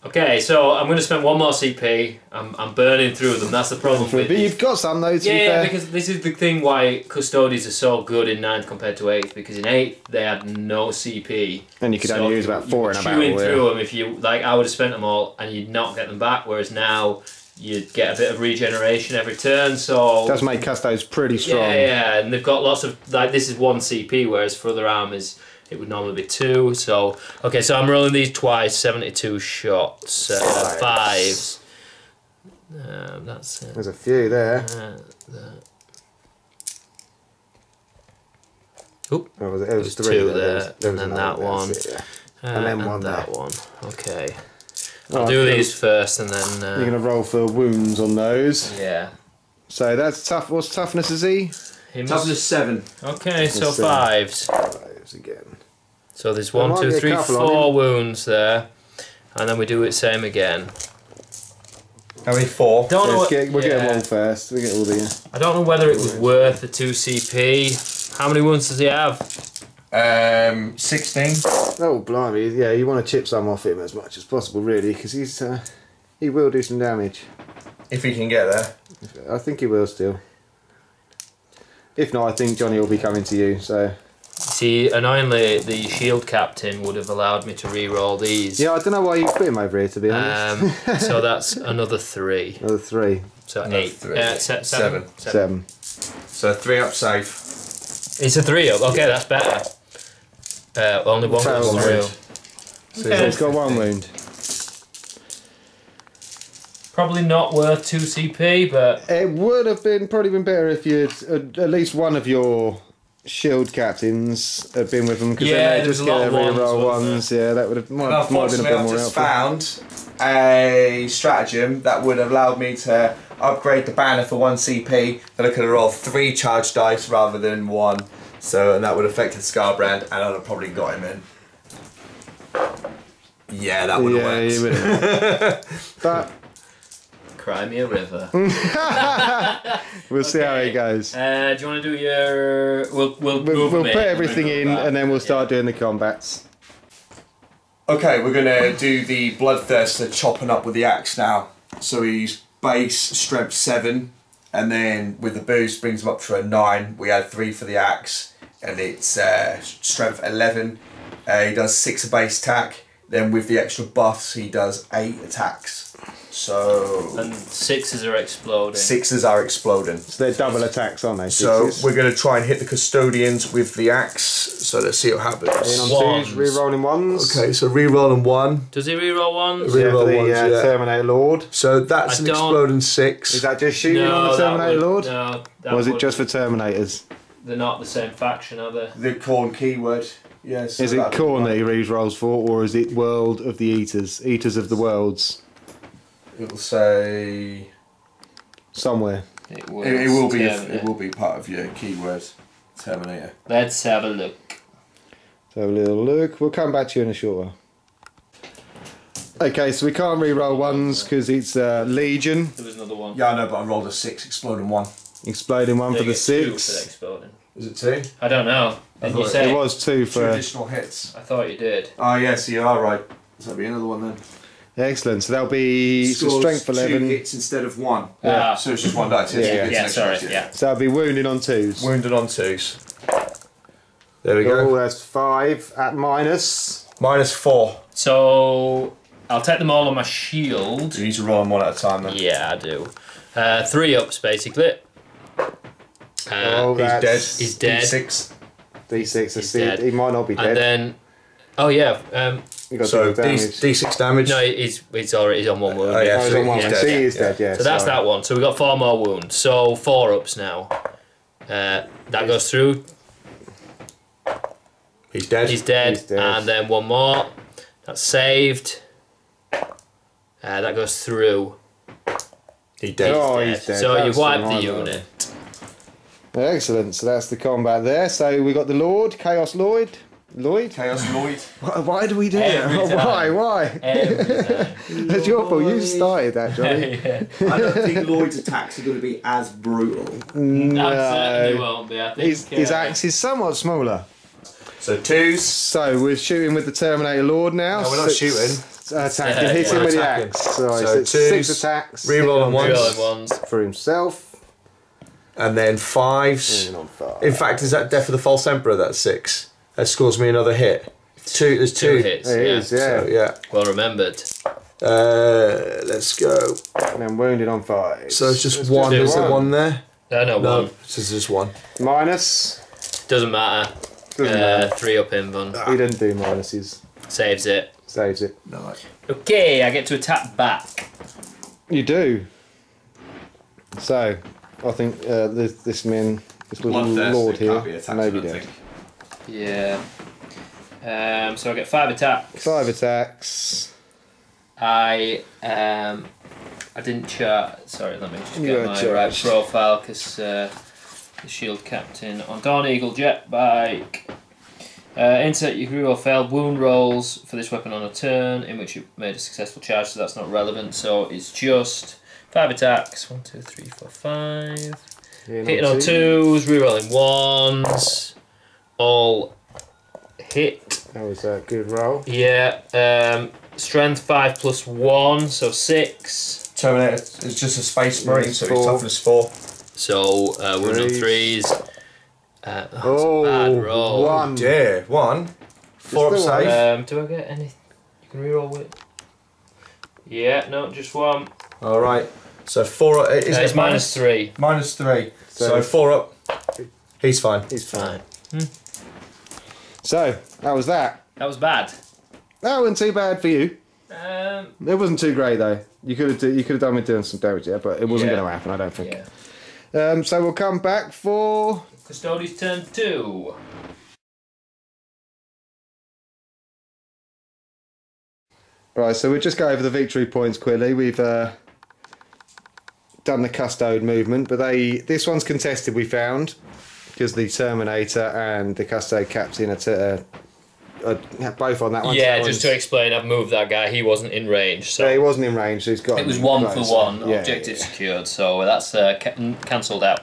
B: Okay, so I'm going to spend 1 more CP. I'm burning through them. That's the problem
D: But
B: with
D: you've got some though, to be
B: yeah,
D: fair.
B: because this is the thing why Custodies are so good in 9th compared to 8th, because in 8th they had no CP.
D: And you could only use about 4 in a battle.
B: Chewing
D: Yeah.
B: through them, if you like, I would have spent them all and you'd not get them back, whereas now you'd get a bit of regeneration every turn, so...
D: Does make Custos pretty strong.
B: Yeah, and they've got lots of, like, this is 1 CP, whereas for other armies it would normally be 2, so... Okay, so I'm rolling these twice, 72 shots, 5s. That's it.
D: There's a few there.
B: Oop.
D: Oh, was it? It was
B: There's
D: 3
B: 2
D: there.
B: there,
D: There was
B: and then
D: another
B: that one.
D: that's it, yeah. And then one
B: that
D: there.
B: one. Okay.
D: All
B: I'll
D: right,
B: do
D: cool.
B: these first and then...
D: You're going to roll for wounds on those.
B: yeah.
D: So that's tough. What's toughness is he?
B: He must-
A: Toughness 7.
B: Okay, so
D: Let's see.
B: 5s.
D: 5s again.
B: So there's
D: There
B: 1,
D: might
B: 2,
D: be a
B: 3,
D: couple on
B: 4 wounds there. And then we do it same again.
A: How many? 4.
B: Don't know
D: We'll
B: what,
D: get them
B: yeah.
D: all first. We get all the.
B: I don't know whether it was worth the 2 CP. How many wounds does he have?
A: 16.
D: Oh blimey! Yeah, you want to chip some off him as much as possible, really, because he will do some damage.
A: If he can get there.
D: I think he will still. If not, I think Johnny will be coming to you. So
B: See, annoyingly, the shield captain would have allowed me to re-roll these.
D: yeah, I don't know why you put him over here, to be honest.
B: So that's another 3.
D: Another 3,
B: So
A: Another
B: 8.
A: 3.
B: 7.
D: 7.
A: So 3 up safe.
B: It's a 3 up. Okay, that's better. Only one
D: Failed
B: goes
D: wound.
B: through.
D: So it's got 1 wound.
B: Probably not worth 2 CP, but
D: It would have probably been better if you'd at least one of your shield captains had been with them, because
B: Yeah,
D: then they
B: there's
D: just
B: a lot
D: get
B: of
D: their
B: ones,
D: reroll
B: wasn't
D: ones. Yeah, that would have might have been a
A: Unfortunately,
D: bit
A: I've
D: more
A: just
D: helpful.
A: found a stratagem that would have allowed me to upgrade the banner for 1 CP, that I could have rolled 3 charge dice rather than 1. So, and that would have affected Scarbrand, and I'd have probably got him in. Yeah, that would have
D: Yeah,
A: worked.
D: you would have. But
B: cry me a river.
D: we'll see how it goes.
B: Do you want to do your? We'll
D: We'll
B: move
D: put everything in, and then we'll start doing the combats.
A: Okay, we're gonna do the Bloodthirster chopping up with the axe now. So he's base strength 7, and then with the boost brings him up to a 9. We add 3 for the axe, and it's strength 11. He does 6 base attack. Then with the extra buffs, he does 8 attacks. So
B: And 6s are exploding.
A: 6s are exploding.
D: So they're double attacks, aren't they?
A: So
D: Sixes?
A: we're gonna try and hit the custodians with the axe. So let's see what
D: In
A: happens.
D: on
B: Ones.
D: 2s, re-rolling 1s.
A: Okay, so re-rolling 1.
B: Does he reroll ones?
A: Re-
D: Yeah, for
A: Reroll
D: the
A: ones, yeah.
D: Terminator Lord.
A: So that's
B: I
A: an
B: don't-
A: exploding 6.
D: Is that just shooting
B: No,
D: on the
B: that
D: Terminator
B: would-
D: Lord?
B: No, that
D: Or is it
B: would-
D: just for Terminators?
B: They're not the same faction, are they?
A: The corn keyword. Yes.
D: Is it Khorne that he re-rolls for, or is it World of the Eaters? Eaters of the Worlds?
A: It will say.
D: Somewhere.
A: It will be.
B: Terminator.
A: It will be part of your keyword. Terminator.
B: Let's have a look.
D: So have a little look. We'll come back to you in a short while. Okay, so we can't re-roll 1s because it's Legion.
B: There was another one.
A: Yeah, I know, but I rolled a 6, exploding 1.
D: Exploding 1
B: They
D: for the
B: get 2 for
D: 6.
B: exploding.
A: Is it 2?
B: I don't know. Didn't you
A: thought
B: say?
D: It was 2
A: 2
D: for...
A: additional hits.
B: I thought you did.
A: Oh yes, you are right. So that'll be another one then.
D: Excellent. So that'll be so
A: Scores
D: strength
A: 2
D: 11.
A: hits instead of 1.
B: Ah.
A: So it's just 1 dice.
D: Yeah,
A: Yes,
D: yeah.
A: it's
B: Yeah,
A: an
B: sorry.
A: extra,
B: Yeah.
D: So that'll be wounded on 2s.
A: Wounded on 2s. There we
D: Oh,
A: go.
D: that's 5 at minus.
A: -4.
B: So I'll take them all on my shield.
A: You need to roll them 1 at a time then.
B: Yeah, I do. 3 ups basically.
D: Oh,
A: He's dead.
D: that's
B: He's dead.
A: D6.
D: D6.
B: He's dead.
D: He might not be dead.
B: And then, oh yeah,
D: You got
A: So
D: to damage.
A: D6 damage.
B: no, he's already he's on 1 wound.
A: Oh, yeah,
D: Oh, he's
A: so
D: on 1.
A: he's
D: So
A: dead.
D: he is dead, yeah.
B: So that's
D: sorry.
B: that one. So we got 4 more wounds. So 4 ups now. That goes through.
A: He's dead.
B: He's dead.
D: He's dead.
B: And then 1 more. That's saved. That goes through.
A: He's dead.
D: Oh,
B: Dead.
D: he's dead.
B: So you've
D: That's
B: wiped the
D: right.
B: unit.
D: Excellent. So that's the combat there. So we got the Lord, Chaos Lloyd. Lloyd?
A: Chaos Lloyd.
D: Why do we do
B: Every
D: it?
B: time.
D: Why?
B: Every time.
D: That's your fault. You started that, Johnny.
B: Yeah.
A: I don't think Lloyd's attacks are going to be as brutal.
B: Absolutely won't be. I think
D: His axe is somewhat smaller.
A: So 2s.
D: So we're shooting with the Terminator Lord now.
A: No, we're not
D: 6
A: shooting.
D: Attacking, hitting
A: We're
D: with the
A: attacking.
D: axe. Sorry,
A: So
D: so it's 6
A: twos,
D: attacks.
A: re-rolling ones.
B: Reloading ones.
D: For himself.
A: And then 5s.
D: And on 5.
A: In fact, is that Death of the False Emperor? That's 6. That scores me another hit. 2. There's 2.
B: 2 hits.
D: It
B: Yeah.
D: is, yeah.
A: So, yeah.
B: Well remembered.
A: Let's go.
D: And then wounded on 5.
A: So it's just
D: Let's
A: 1.
D: do
A: Is there 1 there?
B: No,
A: No,
B: 1.
A: so it's just 1.
D: Minus.
B: Doesn't matter.
D: Doesn't matter.
B: 3 up invuln.
D: He didn't do minuses.
B: Saves it.
D: Saves it.
A: No.
B: Okay, I get to attack back.
D: You do. So, I think this man, this was Lord here, maybe dead.
B: Yeah. So I get 5 attacks.
D: 5 attacks.
B: I didn't chart. Sorry, let me just
D: You
B: get
D: got
B: my
D: charged.
B: right profile because the shield captain on Dawn Eagle jet bike. Insert your hero failed wound rolls for this weapon on a turn in which you made a successful charge, so that's not relevant. So it's just 5 attacks. 1, 2, 3, 4, 5. Hitting on 2s, rerolling 1s. All hit.
D: That was a good roll.
B: Yeah. Strength 5 plus 1, so 6.
A: Terminator is just a space marine, so
D: Four.
A: his toughness 4.
B: So wound on 3s. That's a bad roll.
D: 1.
A: Dear. 1. 4 up
D: Just the one.
A: save.
B: Do I get any? You can reroll with. Yeah, no, just 1.
A: Alright. So 4 up. Is
B: It's
A: it
B: minus 3.
A: -3.
D: So-
A: So 4 up. He's fine.
D: He's fine. So, that was that.
B: That was bad.
D: That wasn't too bad for you.
B: Um,
D: It wasn't too great though. You could have done with doing some damage there, but it wasn't
B: Yeah.
D: going to happen, I don't think.
B: yeah.
D: So we'll come back for...
B: Custodes turn 2.
D: Right, so we'll just go over the victory points quickly. We've done the Custode movement, but this one's contested, we found, because the Terminator and the Custode Captain are both on that one.
B: Yeah,
D: So
B: just to explain, I've moved that guy. He wasn't in range, so
D: yeah, he wasn't in range, so he's got...
B: it was 1 for
D: close.
B: 1.
D: Yeah,
B: Objective
D: yeah.
B: secured, so that's cancelled out.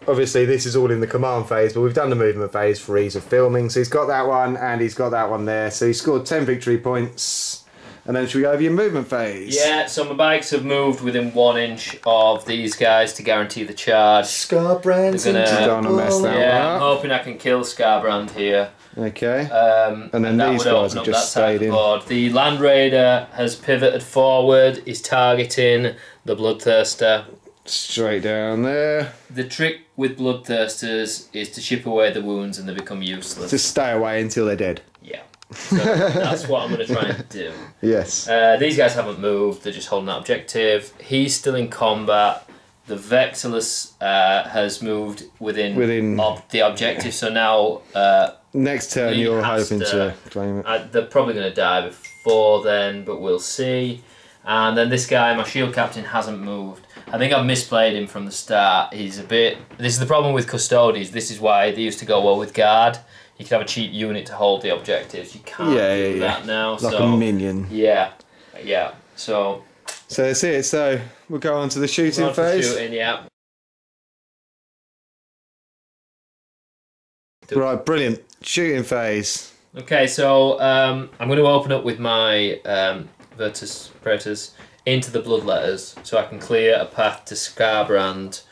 D: Obviously, this is all in the command phase, but we've done the movement phase for ease of filming. So he's got that one, and he's got that one there. So he scored 10 victory points. And then should we go over your movement phase?
B: Yeah, so my bikes have moved within 1 inch of these guys to guarantee the charge.
A: Scarbrands
B: They're gonna-
D: Don't wanna mess that
B: Yeah, I'm
D: one up.
B: hoping I can kill Scarbrand here.
D: Okay.
B: And
D: then
B: that
D: these
B: would
D: guys
B: open
D: have
B: up
D: just
B: that side of
D: stayed
B: the
D: in.
B: board. The Land Raider has pivoted forward, is targeting the Bloodthirster.
D: Straight down there.
B: The trick with Bloodthirsters is to chip away the wounds and they become useless.
D: Just stay away until they're dead.
B: Yeah. So that's what I'm going to try and do.
D: Yes.
B: These guys haven't moved, they're just holding that objective. He's still in combat. The Vexillus has moved within the objective, so now
D: Next turn,
B: he
D: you're
B: has
D: hoping to claim it.
B: they're probably going to die before then, but we'll see. And then this guy, my shield captain, hasn't moved. I think I've misplayed him from the start. He's a bit... This is the problem with Custodes. This is why they used to go well with guard. You could have a cheap unit to hold the objectives. You can't do that now.
D: Like a minion.
B: Yeah. So
D: that's it. So we'll go on to the shooting
B: on for
D: phase.
B: shooting, yeah.
D: Right, brilliant. Shooting phase.
B: Okay, so I'm going to open up with my Virtus Predators into the Bloodletters so I can clear a path to Scarbrand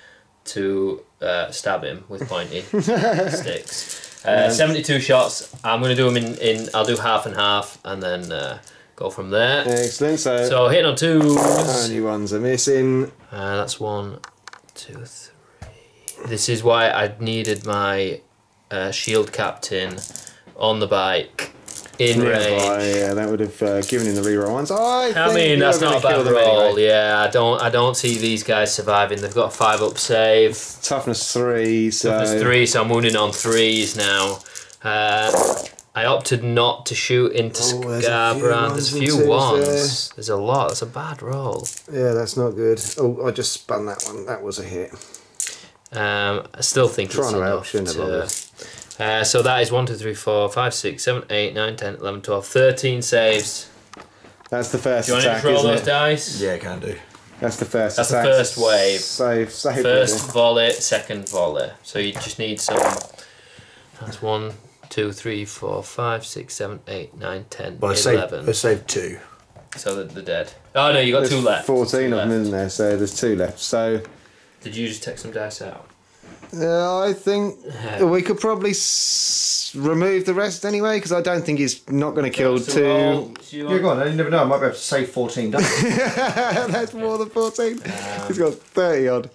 B: to stab him with pointy sticks. 72 shots. I'm going to do them in I'll do half and half and then go from there.
D: Excellent.
B: So hitting on 2s.
D: Only ones are missing.
B: That's 1, 2, 3. This is why I needed my shield captain on the bike in range.
D: Yeah, that would have given him the reroll ones.
B: I mean, that's not a bad roll. Yeah, I don't see these guys surviving. They've got a 5-up save.
D: Toughness 3. So
B: Toughness 3, so I'm wounding on 3s now. I opted not to shoot into Scarbrand. There's a few ones. There's a lot. That's a bad roll.
D: Yeah, that's not good. Oh, I just spun that one. That was a hit.
B: I still think
D: Trying
B: it's
D: to help,
B: enough
D: shouldn't
B: to...
D: have
B: so that is 1, 2, 3, 4, 5, 6, 7, 8, 9, 10, 11, 12, 13 saves.
D: That's the first
B: Do you want to
D: attack,
B: just roll
D: isn't
B: those
D: it?
B: dice?
A: Yeah, can do.
D: That's the first
B: That's the
D: attack.
B: first wave.
D: Save
B: First volley, second volley. So you just need some. That's 1, 2, 3, 4, 5, 6, 7, 8, 9, 10,
A: Well,
B: 11.
A: I saved 2.
B: So they're dead. Oh no, you got
D: There's
B: 2 left.
D: 14
B: 2
D: of them,
B: left.
D: isn't there? So there's 2 left. So
B: Did you just take some dice out?
D: I think we could probably remove the rest anyway, because I don't think he's not going to kill 2.
A: Yeah, go on. You never know. I might be able to save 14 dice.
D: That's more than 14. He's got 30 odd.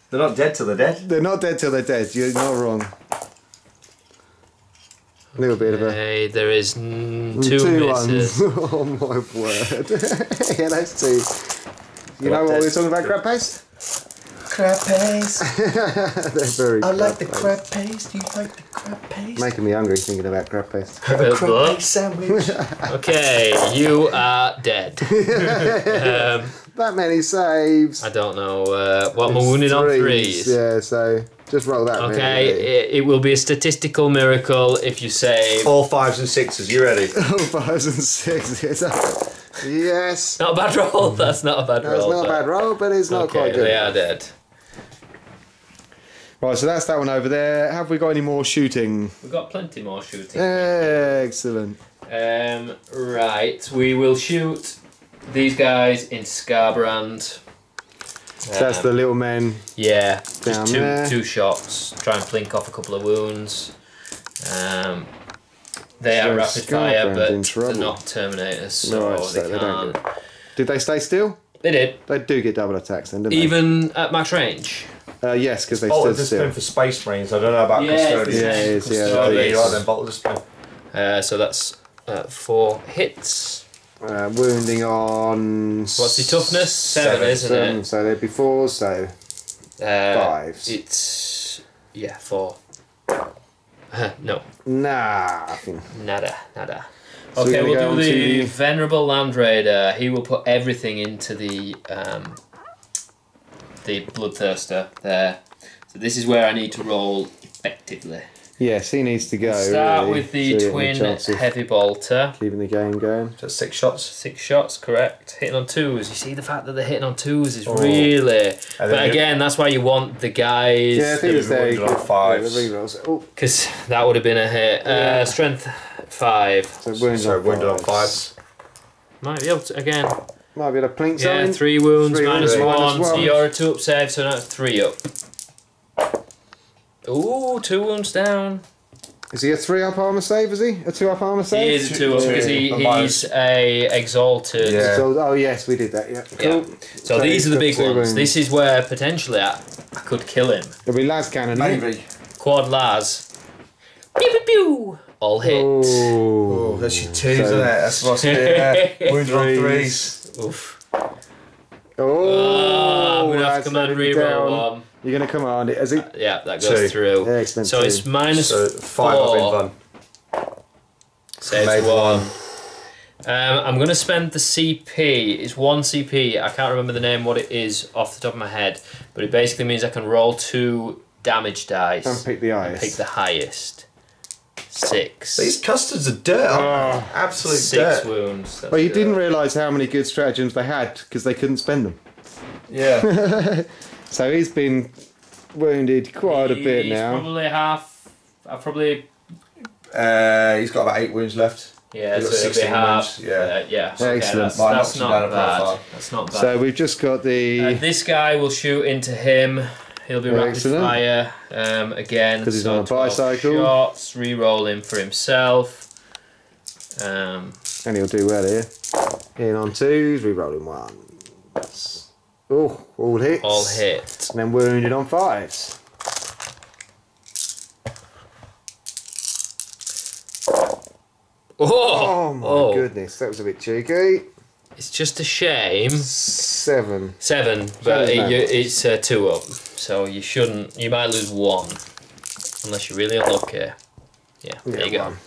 A: They're not dead till they're dead.
D: They're not dead till they're dead. You're not wrong. A little bit of a...
B: Hey, there is 2
D: 2
B: misses.
D: ones. Oh my word. Yeah, that's 2. You know what we were talking about, crab paste?
A: Crab paste.
D: They're very
A: I like the
D: crab paste.
A: crab paste. You like the crab paste?
D: Making me hungry thinking about crab paste.
A: Have a crab
B: Look.
A: paste sandwich.
B: Okay, you are dead.
D: That many saves.
B: I don't know what am I wounded on 3s.
D: Yeah, so just roll that.
B: Okay,
D: Really.
B: it will be a statistical miracle if you save.
A: All 5s and 6s. You ready?
D: Oh, 5s and 6s. Yes.
B: Not a bad roll. That's not a bad
D: That's
B: roll.
D: not a bad roll, but it's not
B: Okay,
D: quite good.
B: they are dead.
D: Right, so that's that one over there. Have we got any more shooting?
B: We've got plenty more shooting.
D: Excellent.
B: Right, we will shoot these guys in Scarbrand.
D: So that's the little men.
B: Yeah,
D: Down
B: just
D: there.
B: 2 shots. Try and plink off a couple of wounds. They
D: So
B: are rapid fire,
D: Scarbrand's
B: but
D: in trouble.
B: they're not Terminators, so
D: Right, so
B: they
D: they don't
B: can't.
D: Did they stay still?
B: They did.
D: They do get double attacks then, don't
B: Even at max range.
D: they? Yes, because they
A: Bolt
D: stood
A: of
D: still.
A: Discipline for Space Marines. I don't know about
B: Yeah,
A: custodians.
D: Yeah, it is, yeah.
A: Oh, there you are
B: Custodians.
A: then. Bolt of Discipline.
B: So that's 4 hits.
D: Wounding on.
B: What's the toughness? 7, isn't it?
D: So there'd be 4, so 5s.
B: It's 4. No.
D: Nah, I think.
B: Nada.
D: So
B: Okay,
D: we're
B: we'll
D: gonna
B: do
D: go
B: the
D: on to-
B: Venerable Land Raider. He will put everything into the Bloodthirster there. So this is where I need to roll effectively.
D: Yes, he needs to go.
B: Start
D: really,
B: with the
D: so you get
B: twin
D: a chance of
B: heavy bolter.
D: keeping the game going.
A: So 6 shots.
B: 6 shots, correct. Hitting on 2s. You see the fact that they're hitting on 2s is really. But again, that's why you want the guys.
D: Yeah, I think it's there.
A: wounded on 5s.
D: The rerolls. Oh,
B: Because that would have been a hit. Strength 5.
D: so wounded
A: So
D: on
A: wounded on
D: 5s.
A: 5s.
B: Might be able to again.
D: Might be able to plink
B: Yeah,
D: something.
B: 3 wounds,
D: Three
B: minus
D: wounds,
B: one.
D: minus
B: So
D: one.
B: you're a 2 up save, so now it's 3 up. Ooh, 2 wounds down.
D: Is he a 3 up armor save? Is he a 2 up armor save?
B: He is a 2 up because he's a exalted.
A: Yeah.
D: So, oh yes, we did that. Yeah. Cool.
B: Yeah. So these are the big
D: Two
B: ones.
D: wounds.
B: This is where potentially I could kill him.
D: It'll be las cannon. isn't it?
A: Maybe.
B: Quad las. Pew pew pew. All hit.
A: Oh, that's your 2s, isn't it? That's what's good. Wounded on 3s.
B: Oof.
D: Oh,
B: I'm gonna have
D: that's
B: to command
D: letting me
B: reroll
D: down.
B: one.
D: You're gonna command it, is it?
B: Yeah, that
A: 2.
B: goes through.
D: Excellent.
B: So it's minus
A: So 5
B: 4.
A: of Invuln.
B: Saves
A: Made
B: 1. I'm going to spend the CP. It's 1 CP. I can't remember the name, what it is off the top of my head. But it basically means I can roll 2 damage dice.
D: And pick the highest.
B: Pick the highest. 6.
A: These custards are dirt. aren't they? Absolute
B: 6
A: dirt.
B: wounds. That's
D: Well, you
B: good.
D: didn't realise how many good stratagems they had because they couldn't spend them.
A: Yeah.
D: So he's been wounded quite a bit
B: He's
D: now.
B: probably half. I probably.
A: He's got about 8 wounds left.
B: Yeah,
A: He's
B: so
A: got
B: it'll be
A: 16
B: half.
A: wounds, yeah.
B: Yeah. Okay,
D: Excellent.
A: Might
B: that's
A: knock him down
B: not
A: a
B: bad.
A: profile.
B: That's not bad.
D: So we've just got the
B: This guy will shoot into him. He'll be rapid
D: Excellent.
B: fire again.
D: 'Cause he's
B: so
D: on a
B: 12
D: bicycle.
B: Shots, re-roll him for himself.
D: and he'll do well here. In on 2s, re-rolling 1s. Oh, all hits.
B: All hit.
D: And then wounded on 5s. Oh my goodness, that was a bit cheeky.
B: It's just a shame.
D: 7.
B: 7, but
D: Seven.
B: it's 2 up. So you shouldn't. You might lose 1. Unless you're really unlucky. Yeah, there you go.
D: one.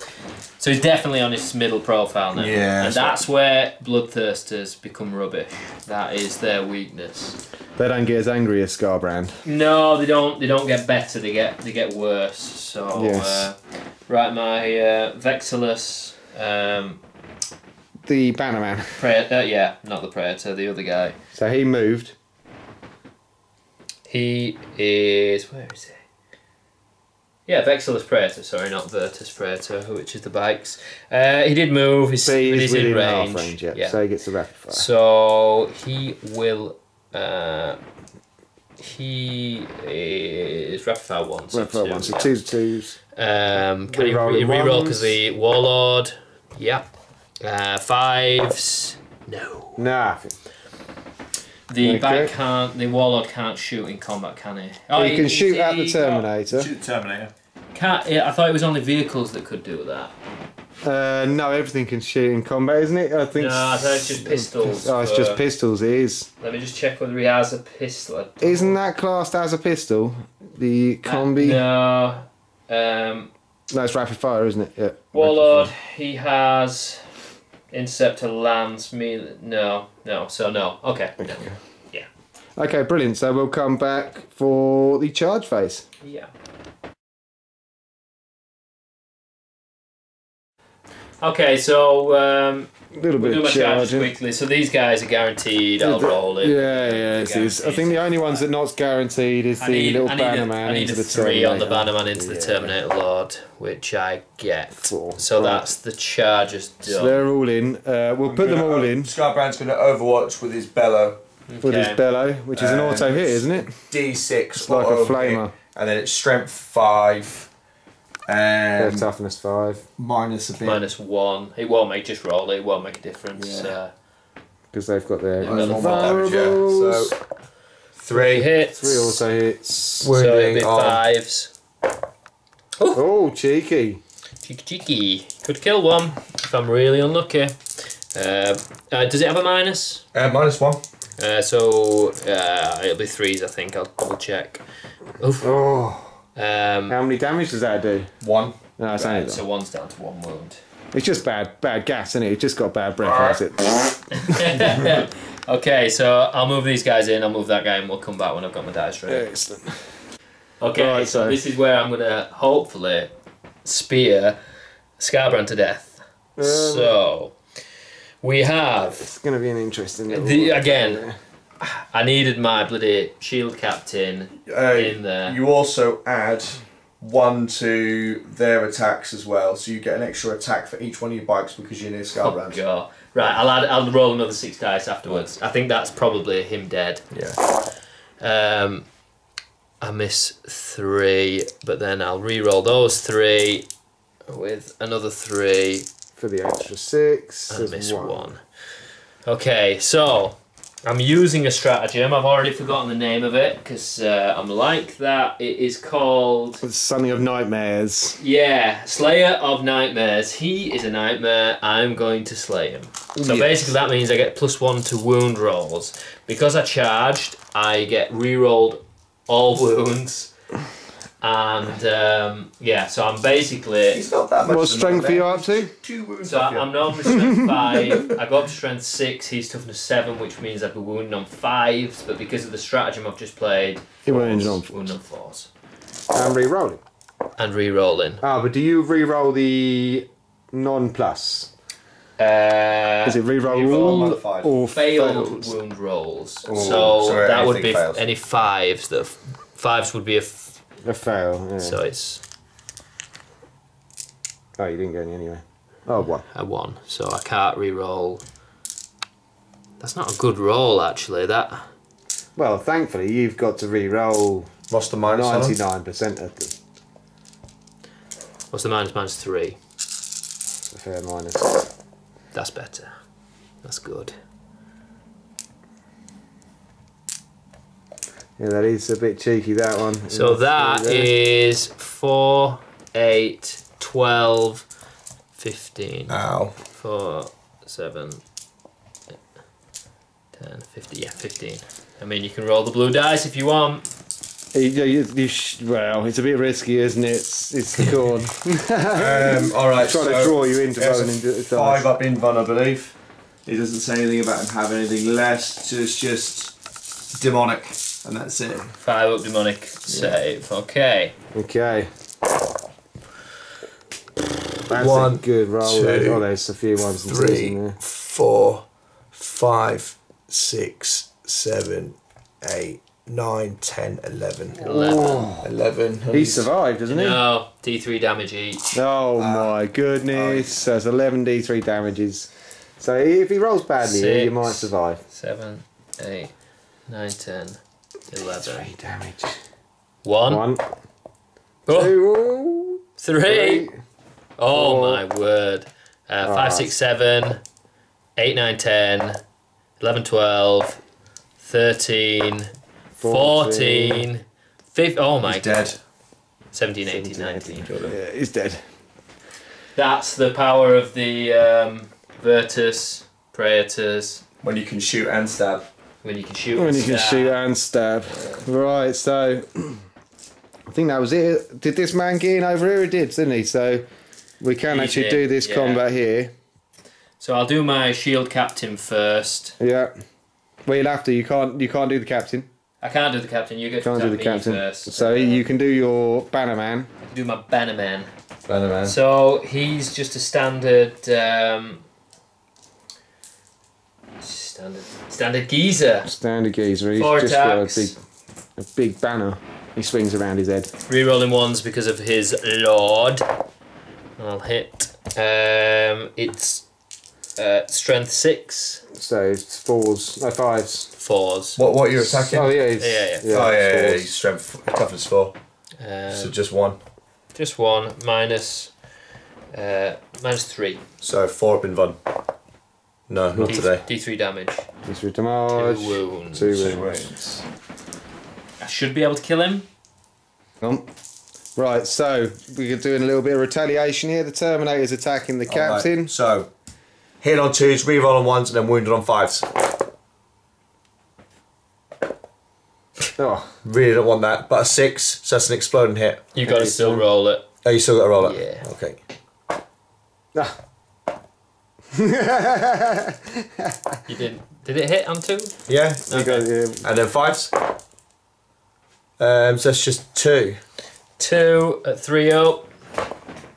B: So he's definitely on his middle profile now.
A: Yeah,
B: And that's where Bloodthirsters become rubbish. That is their weakness.
D: They don't get as angry as Scarbrand.
B: No, they don't. They don't get better. They get worse. So
D: Yes.
B: right, my Vexillus,
D: The Bannerman.
B: yeah, not the Praetor, the other guy.
D: So he moved.
B: He is where is he? Yeah, Vexillus Praetor. Sorry, not Virtus Praetor, which is the bikes. He did move. He's,
D: So he's
B: he's in
D: within
B: range.
D: half range, yeah.
B: Yeah.
D: So he gets the rapid fire.
B: So he will. He is rapid fire 1. So
D: Rapid fire
B: 2,
D: 1, so
B: yeah.
D: 2s, 2s.
B: Can he
D: Reroll
B: reroll
D: ones.
B: because the Warlord? Yeah. 5s. No.
D: Nah.
B: The
D: Okay.
B: bike can't. The Warlord can't shoot in combat, can he? Oh,
D: You can shoot at the
B: he-
D: Terminator.
A: Shoot the Terminator.
B: Can't. Yeah, I thought it was only vehicles that could do that.
D: No, everything can shoot in combat, isn't it? I think.
B: No, I thought it's just pistols.
D: Oh, it's just pistols. It is.
B: Let me just check whether he has a pistol.
D: Isn't that classed as a pistol? The combi.
B: No.
D: No, it's rapid fire, isn't it? Yeah.
B: Warlord. He has interceptor lance. No. So no. Okay. No. Yeah.
D: Okay, brilliant. So we'll come back for the charge phase.
B: Yeah. Okay, so
D: A little
B: we'll
D: bit
B: do
D: of
B: my charges
D: charging.
B: quickly. So these guys are guaranteed. I'll roll it.
D: Yeah, it is. I think the only ones that not guaranteed is the little Bannerman
B: I need
D: into
B: a
D: the
B: 3 on the
D: Terminator.
B: Bannerman into the
D: Yeah.
B: Terminator Lord, which I get.
D: 4.
B: So
D: Right.
B: that's the charges done.
D: So they're all in. We'll put them all in
A: Scarbrand's going to overwatch with his bellow.
D: with his
B: Okay.
D: bellow, which is an auto hit, isn't it?
A: D6.
D: It's like a
A: auto
D: flamer.
A: hit, and then it's strength 5.
D: Their toughness 5
A: Minus a bit.
B: -1. It won't make, just roll it, it won't make a difference.
A: Yeah.
D: because they've got their
B: Yeah,
A: Minus 1 more damage, yeah.
D: vulnerables.
A: So 3
B: hits.
D: 3 auto hits.
B: So it'd be
A: wounding on
B: 5s.
D: Oh, cheeky.
B: Cheeky cheeky. Could kill one if I'm really unlucky. Does it have a minus?
A: -1.
B: So it'll be 3s, I think. I'll double check. Oof.
D: Oh.
B: How
D: many damage does that do?
A: 1.
D: No, it's
B: Right,
D: only
B: so 1's down to 1 wound.
D: It's just bad gas, isn't it? It's just got bad breath, has it?
B: Okay, so I'll move these guys in, I'll move that guy, and we'll come back when I've got my dice ready.
D: Excellent.
B: Okay,
D: Right,
B: so
D: so-
B: this is where I'm going to hopefully spear Scarbrand to death. So, we have...
D: It's going to be an interesting little
B: again, I needed my bloody shield captain in there.
A: You also add 1 to their attacks as well, so you get an extra attack for each one of your bikes because you're near
B: Oh,
A: Scarbrand.
B: God. Right, I'll roll another 6 dice afterwards. I think that's probably him dead.
A: Yeah.
B: I miss 3, but then I'll re-roll those 3 with another 3.
D: for the extra 6.
B: I
D: There's
B: miss
D: 1.
B: 1. Okay, so I'm using a stratagem. I've already forgotten the name of it because I'm like that. It is called...
D: It's Sonny of Nightmares.
B: Yeah, Slayer of Nightmares. He is a nightmare. I'm going to slay him. So
D: Yes.
B: basically that means I get +1 to wound rolls. Because I charged, I get re-rolled all wounds. And yeah, so I'm basically...
A: He's not that much.
D: What
A: of a
D: strength are you
A: nightmare.
D: up to?
A: 2 wounds
B: So
A: off you.
B: I'm normally strength 5, I go up to strength 6, he's toughness 7, which means I'd be wounded on 5s, but because of the stratagem I've just played,
D: You wounded on
B: wounded on 4s.
D: And re-rolling.
B: And re-rolling.
D: Ah, but do you re-roll the non-plus? Is it re-roll
B: re-roll
D: all
A: modified.
D: or
B: Failed
D: failed?
B: wound rolls.
A: Oh,
B: so
A: sorry,
B: that would
A: anything
B: be
A: fails.
B: any 5s. The 5s would be a...
D: A fail, yeah.
B: So it's
D: Oh, you didn't get any anyway. Oh, 1.
B: a 1. So I can't re-roll. That's not a good roll, actually. That...
D: Well, thankfully, you've got to re-roll
A: What's the minus on him?
D: 99% of them.
B: What's the minus? Minus 3.
D: It's a fair minus.
B: That's better. That's good.
D: Yeah, that is a bit cheeky, that one.
B: So that
D: there.
B: is 4, 8, 12, 15.
A: Ow.
B: 4, 7, 10, 15. Yeah, 15. I mean, you can roll the blue dice if you want.
D: Well, it's a bit risky, isn't it? It's the corn.
A: Alright,
D: Trying to draw you into
A: there's
D: rolling
A: a
D: into the
A: 5
D: dice.
A: up invuln, I believe. It doesn't say anything about him having anything less, it's just demonic, and that's it.
B: 5 up demonic save. Okay.
D: Okay. That's
A: One,
D: a good roll.
A: two,
D: Oh, there's a few ones and twos in there.
A: 4, 5, 6, 7, 8, 9, 10, 11. 11.
D: He survived, doesn't he?
B: No, D3 damage each.
D: Oh my goodness. So it's 11 D3 damages. So if he rolls badly here, you
B: 6,
D: might survive.
B: 7, 8, 9, 10, 11.
D: 3 damage.
B: 1.
D: 1,
B: Oh,
D: 2,
B: 3.
D: 3.
B: Oh
D: 4.
B: my word. 5, 6, 7, 8, 9, 10, 11, 12, 13, 14, 15. Oh my
A: He's
B: god.
A: dead.
B: 17, 18, 19.
D: Yeah, he's dead.
B: That's the power of the Virtus Praetors
A: When you can shoot and stab.
B: when you can shoot.
D: When
B: and
D: you can
B: stab.
D: shoot and stab. Right, so I think that was it. Did this man get in over here? He did, didn't he? So we can
B: He
D: actually
B: did,
D: do this
B: yeah.
D: combat here.
B: So I'll do my shield captain first.
D: Yeah. Well, you'll have to. You can't do the captain.
B: I can't do the captain. You get to
D: Can't do
B: attack
D: the
B: me
D: captain.
B: first.
D: So you can do your banner man.
B: do my bannerman.
A: Bannerman.
B: So he's just a standard, standard geezer.
D: Standard geezer. He's
B: 4
D: just
B: attacks.
D: got a big banner. He swings around his head.
B: Rerolling ones because of his lord. I'll hit. It's strength 6,
D: So it's 4s, no 5s.
B: 4s.
A: What you're attacking?
D: Oh yeah, it's,
B: Yeah.
A: Oh yeah,
D: 4s.
A: he's strength, toughness 4. So just 1.
B: Just 1 minus 3.
A: So 4 up in Vun. No, not today.
B: D3 damage.
D: Just with damage.
B: 2 wounds.
D: 2
A: 2
D: wounds.
A: wounds.
B: I should be able to kill him.
D: Now Right, so we're doing a little bit of retaliation here. The Terminator's attacking the captain.
A: Right, so, hit on 2s, reroll on 1s, and then wounded on 5s.
D: Oh,
A: Really don't want that, but a 6, so that's an exploding hit.
B: You got to still roll it.
A: Oh, you still got to roll it?
B: Yeah.
A: Okay.
D: ah.
B: You didn't. Did it hit on 2?
A: Yeah.
D: You got,
A: And then 5s? So that's just 2.
B: 2 at 3 up.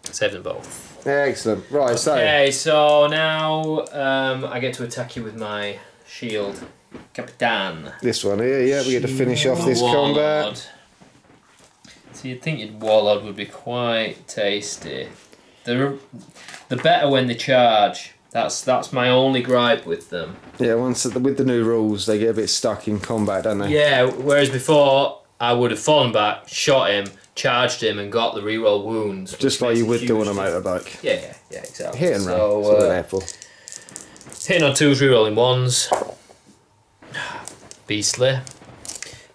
B: Saved them both.
D: excellent. Right,
B: Okay, so now I get to attack you with my shield. Capitan.
D: so this one here, yeah, we get to finish off this
B: Warlord.
D: combat.
B: So you'd think your Warlord would be quite tasty. They're better when they charge. That's my only gripe with them.
D: Yeah, once with the new rules, they get a bit stuck in combat, don't they?
B: Yeah, whereas before I would have fallen back, shot him, charged him, and got the reroll wounds.
D: Just
B: which
D: like you
B: makes
D: would do on a
B: huge
D: motorbike.
B: Yeah, exactly.
D: Hit and run.
B: So,
D: That's what they're there for.
B: hitting on 2s, rerolling 1s. Beastly.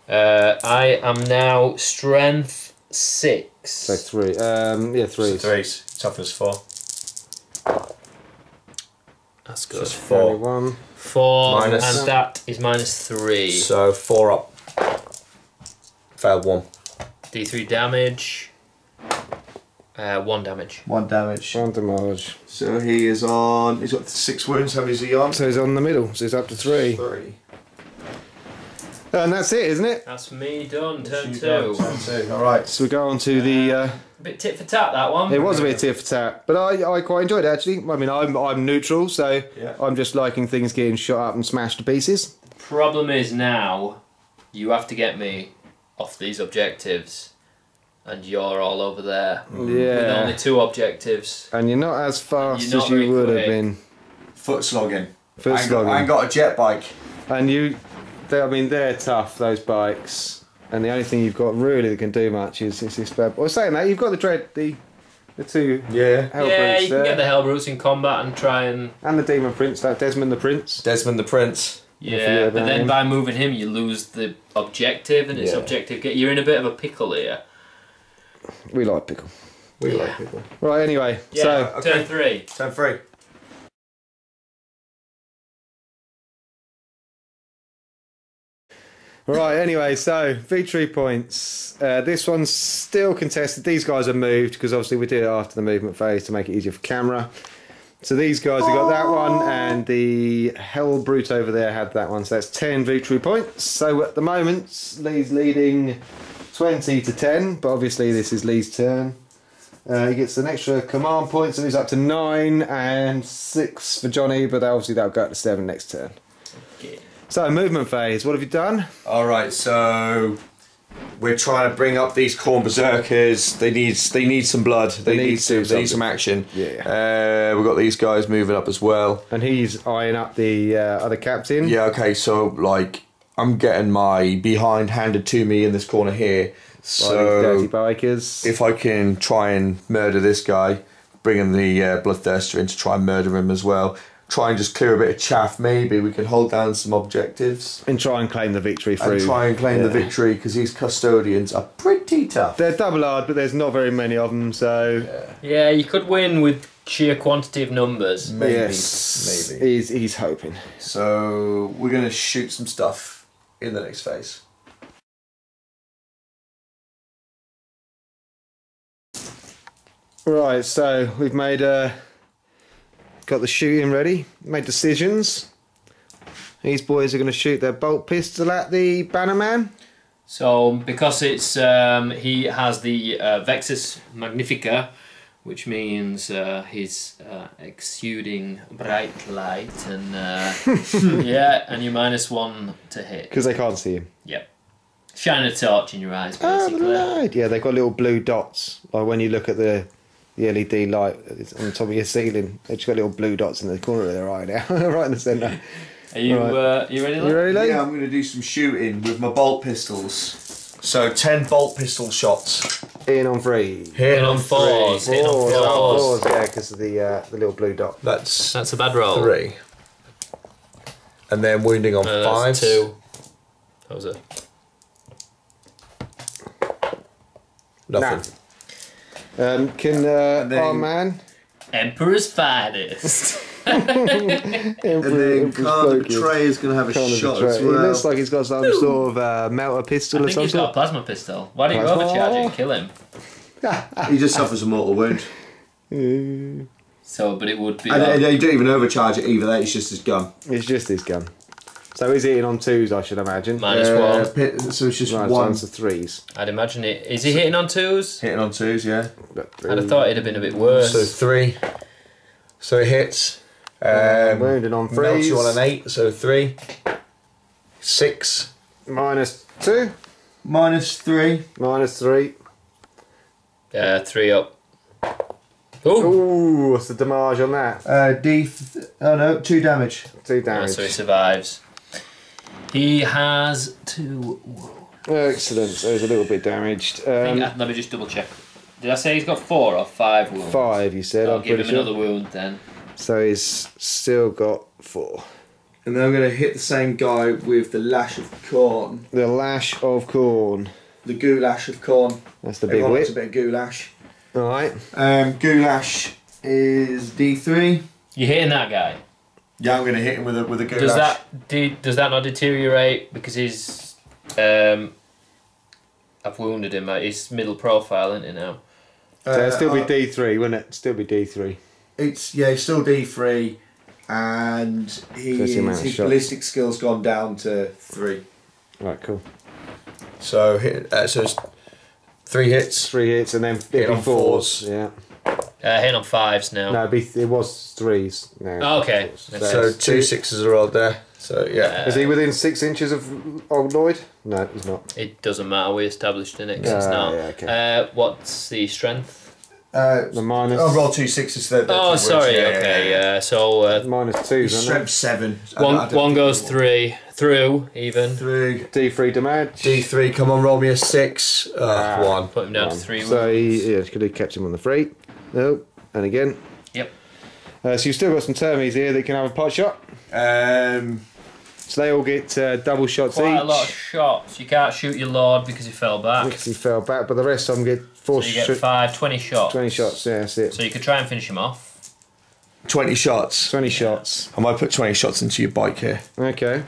B: I am now strength 6.
D: So 3. Yeah, 3.
A: 3s. Toughness 4.
B: That's good.
A: Just 4.
D: 1.
B: 4,
A: Minus-
B: and that is -3.
A: So 4 up. Failed 1.
B: D3 damage. 1 damage.
A: 1 damage.
D: 1 damage.
A: So he is on. He's got 6 wounds. How many is he on?
D: So he's on the middle, so he's up to 3.
A: 3.
D: And that's it, isn't it?
B: That's me done. Turn
A: You
B: 2.
A: go, turn 2. Alright.
D: So we go on to the.
B: A bit tit for tat, that one.
D: It was a bit tit for tat, but I quite enjoyed it actually. I mean, I'm neutral, so
A: Yeah.
D: I'm just liking things getting shot up and smashed to pieces.
B: Problem is now, you have to get me off these objectives, and you're all over there. With
D: Yeah.
B: only 2 objectives.
D: And you're not as fast
B: You're not
D: as you
B: very
D: would have
B: quick.
D: been.
A: Foot slogging.
D: Foot
A: I ain't
D: slogging.
A: got a jet bike.
D: And they're tough, those bikes. And the only thing you've got really that can do much is this bad. Well, saying that, you've got the 2
A: Yeah.
D: Hell
B: Yeah,
D: Brutes
B: you can
D: there.
B: get the Hellbrutes in combat and try and...
D: And the Demon Prince, that Desmond the Prince.
A: Desmond the Prince.
B: Yeah, but then
D: him.
B: by moving him, you lose the objective, and it's
A: Yeah.
B: objective. You're in a bit of a pickle here.
D: We like pickle.
A: We like people.
D: Right, anyway,
B: Yeah,
D: so
A: okay.
B: turn 3.
A: Turn 3.
D: victory points. This one's still contested. These guys are moved because obviously we did it after the movement phase to make it easier for camera. So these guys have got that one, and the Hell Brute over there had that one. So that's 10 victory points. So at the moment, Lee's leading 20 to 10, but obviously this is Lee's turn. He gets an extra command point, so he's up to 9 and 6 for Johnny, but obviously that'll go up to 7 next turn.
B: Okay.
D: So movement phase, what have you done?
A: Alright, so we're trying to bring up these Khorne Berserkers. They need some blood. They need some action.
D: Yeah.
A: We've got these guys moving up as well.
D: And he's eyeing up the other captain.
A: Yeah, okay, so like I'm getting my behind handed to me in this corner here. So
D: dirty bikers.
A: if I can try and murder this guy, bring in the Bloodthirster in to try and murder him as well. Try and just clear a bit of chaff. Maybe we can hold down some objectives
D: And try and claim the victory through.
A: and try and claim the
D: Yeah.
A: victory because these custodians are pretty tough.
D: They're double hard, but there's not very many of them, so
B: Yeah, you could win with sheer quantity of numbers.
A: Maybe,
D: yes,
A: maybe.
D: He's hoping.
A: So we're gonna shoot some stuff in the next phase.
D: Right, so we've made got the shooting ready. Made decisions. These boys are going to shoot their bolt pistol at the Bannerman.
B: So because it's he has the Vexus Magnifica, which means he's exuding bright light, and yeah, and you're -1 to hit.
D: Because they can't see him.
B: Yep. Shine a torch in your eyes,
D: Oh, the
B: basically.
D: light. Yeah, they've got little blue dots. Like when you look at the LED light on top of your ceiling, they've just got little blue dots in the corner of their eye now, right in the centre.
B: Are you
D: Right.
B: you ready?
D: You
B: Lou?
D: ready, Lee?
A: Yeah, I'm going to do some shooting with my bolt pistols. So 10 bolt pistol shots.
D: In on 3.
B: Hitting on 4s. Hitting on 4s.
D: Yeah, because of the little blue dot.
A: That's
B: That's a bad roll.
A: 3. And then wounding on
B: That's
A: 5s.
B: 2. That was a
A: Nothing.
D: Can
A: then-
D: our man...
B: Emperor's finest.
A: And then Khan the Betrayer is going to have a shot as
D: He
A: well.
D: looks like he's got some sort of melter pistol
B: I
D: or
B: think he's got a
D: something.
B: plasma pistol. Why don't you
D: Plasma?
B: overcharge it and kill him?
A: He just suffers a mortal wound.
B: So, but it would be.
A: And you don't even overcharge it either, that is just his gun.
D: It's just his gun. So he's hitting on 2s, I should imagine.
B: Minus one.
A: So it's just
D: Right,
A: one.
D: ones to 3s.
B: I'd imagine it. Is he hitting on 2s?
A: Hitting on 2s, yeah.
B: I'd have thought it'd have been a bit worse.
A: So 3. So it hits.
D: Wounded on
A: Melts you on
D: 3s.
A: an 8, so 3. 6.
D: Minus 2.
A: Minus 3.
D: Minus 3.
B: 3 up. Oh,
D: Ooh, what's the damage on that?
A: 2 damage.
D: 2 damage.
B: so he survives. He has 2.
D: Excellent. So he's a little bit damaged.
B: Let me just double check. Did I say he's got 4 or 5 wounds?
D: 5, you said.
B: I'll
D: I'm
B: give
D: pretty
B: him
D: sure.
B: another wound then.
D: So he's still got 4.
A: And then I'm going to hit the same guy with the Lash of Corn.
D: The Lash of Corn.
A: The Goulash of Corn.
D: That's the big
A: Everyone likes
D: whip.
A: a bit of Goulash.
D: Alright.
A: Goulash is D3.
B: You're hitting that guy.
A: Yeah, I'm going to hit him with a Goulash.
B: Does that not deteriorate because he's I've wounded him. He's middle profile, isn't he now?
D: So it'd still be D3, wouldn't it? Still be D3.
A: It's still D3, and
D: That's the amount of
A: his
D: shots.
A: ballistic skill's gone down to 3.
D: Right, cool.
A: So so it's 3 hits.
D: 3 hits and then
A: Hit
D: it'd be
A: on
D: 4s. Yeah.
B: Hitting on 5s now.
D: No, it was 3s. No.
B: Oh, okay.
A: So 2 6s are rolled there. So yeah.
D: Is he within 6 inches of old Lloyd? No, he's not.
B: It doesn't matter. We established in it 'cause it's
D: Ah,
B: not.
D: yeah, okay.
B: What's the strength?
D: The minus.
A: I'll roll 2 6s.
B: Oh, sorry. Okay. Yeah. So
D: Minus 2s,
A: His
D: isn't it?
A: strength 7.
B: one goes 3 through even.
A: 3.
D: D3 damage.
A: D3. Come on, roll me a 6. 1.
B: Put him down to
D: One.
B: 3
D: So
B: wounds.
D: he could have kept him on the 3. Nope. And again.
B: Yep.
D: So you've still got some termies here that can have a pot shot. So they all get double shots
B: Quite
D: each.
B: a lot of shots. You can't shoot your lord because he fell back.
D: Because he fell back, but the rest of them get 4
B: So you get 20 shots.
D: 20 shots, yeah, that's it.
B: So you could try and finish him off.
A: 20 shots.
D: 20 shots.
A: I might put 20 shots into your bike here.
D: Okay.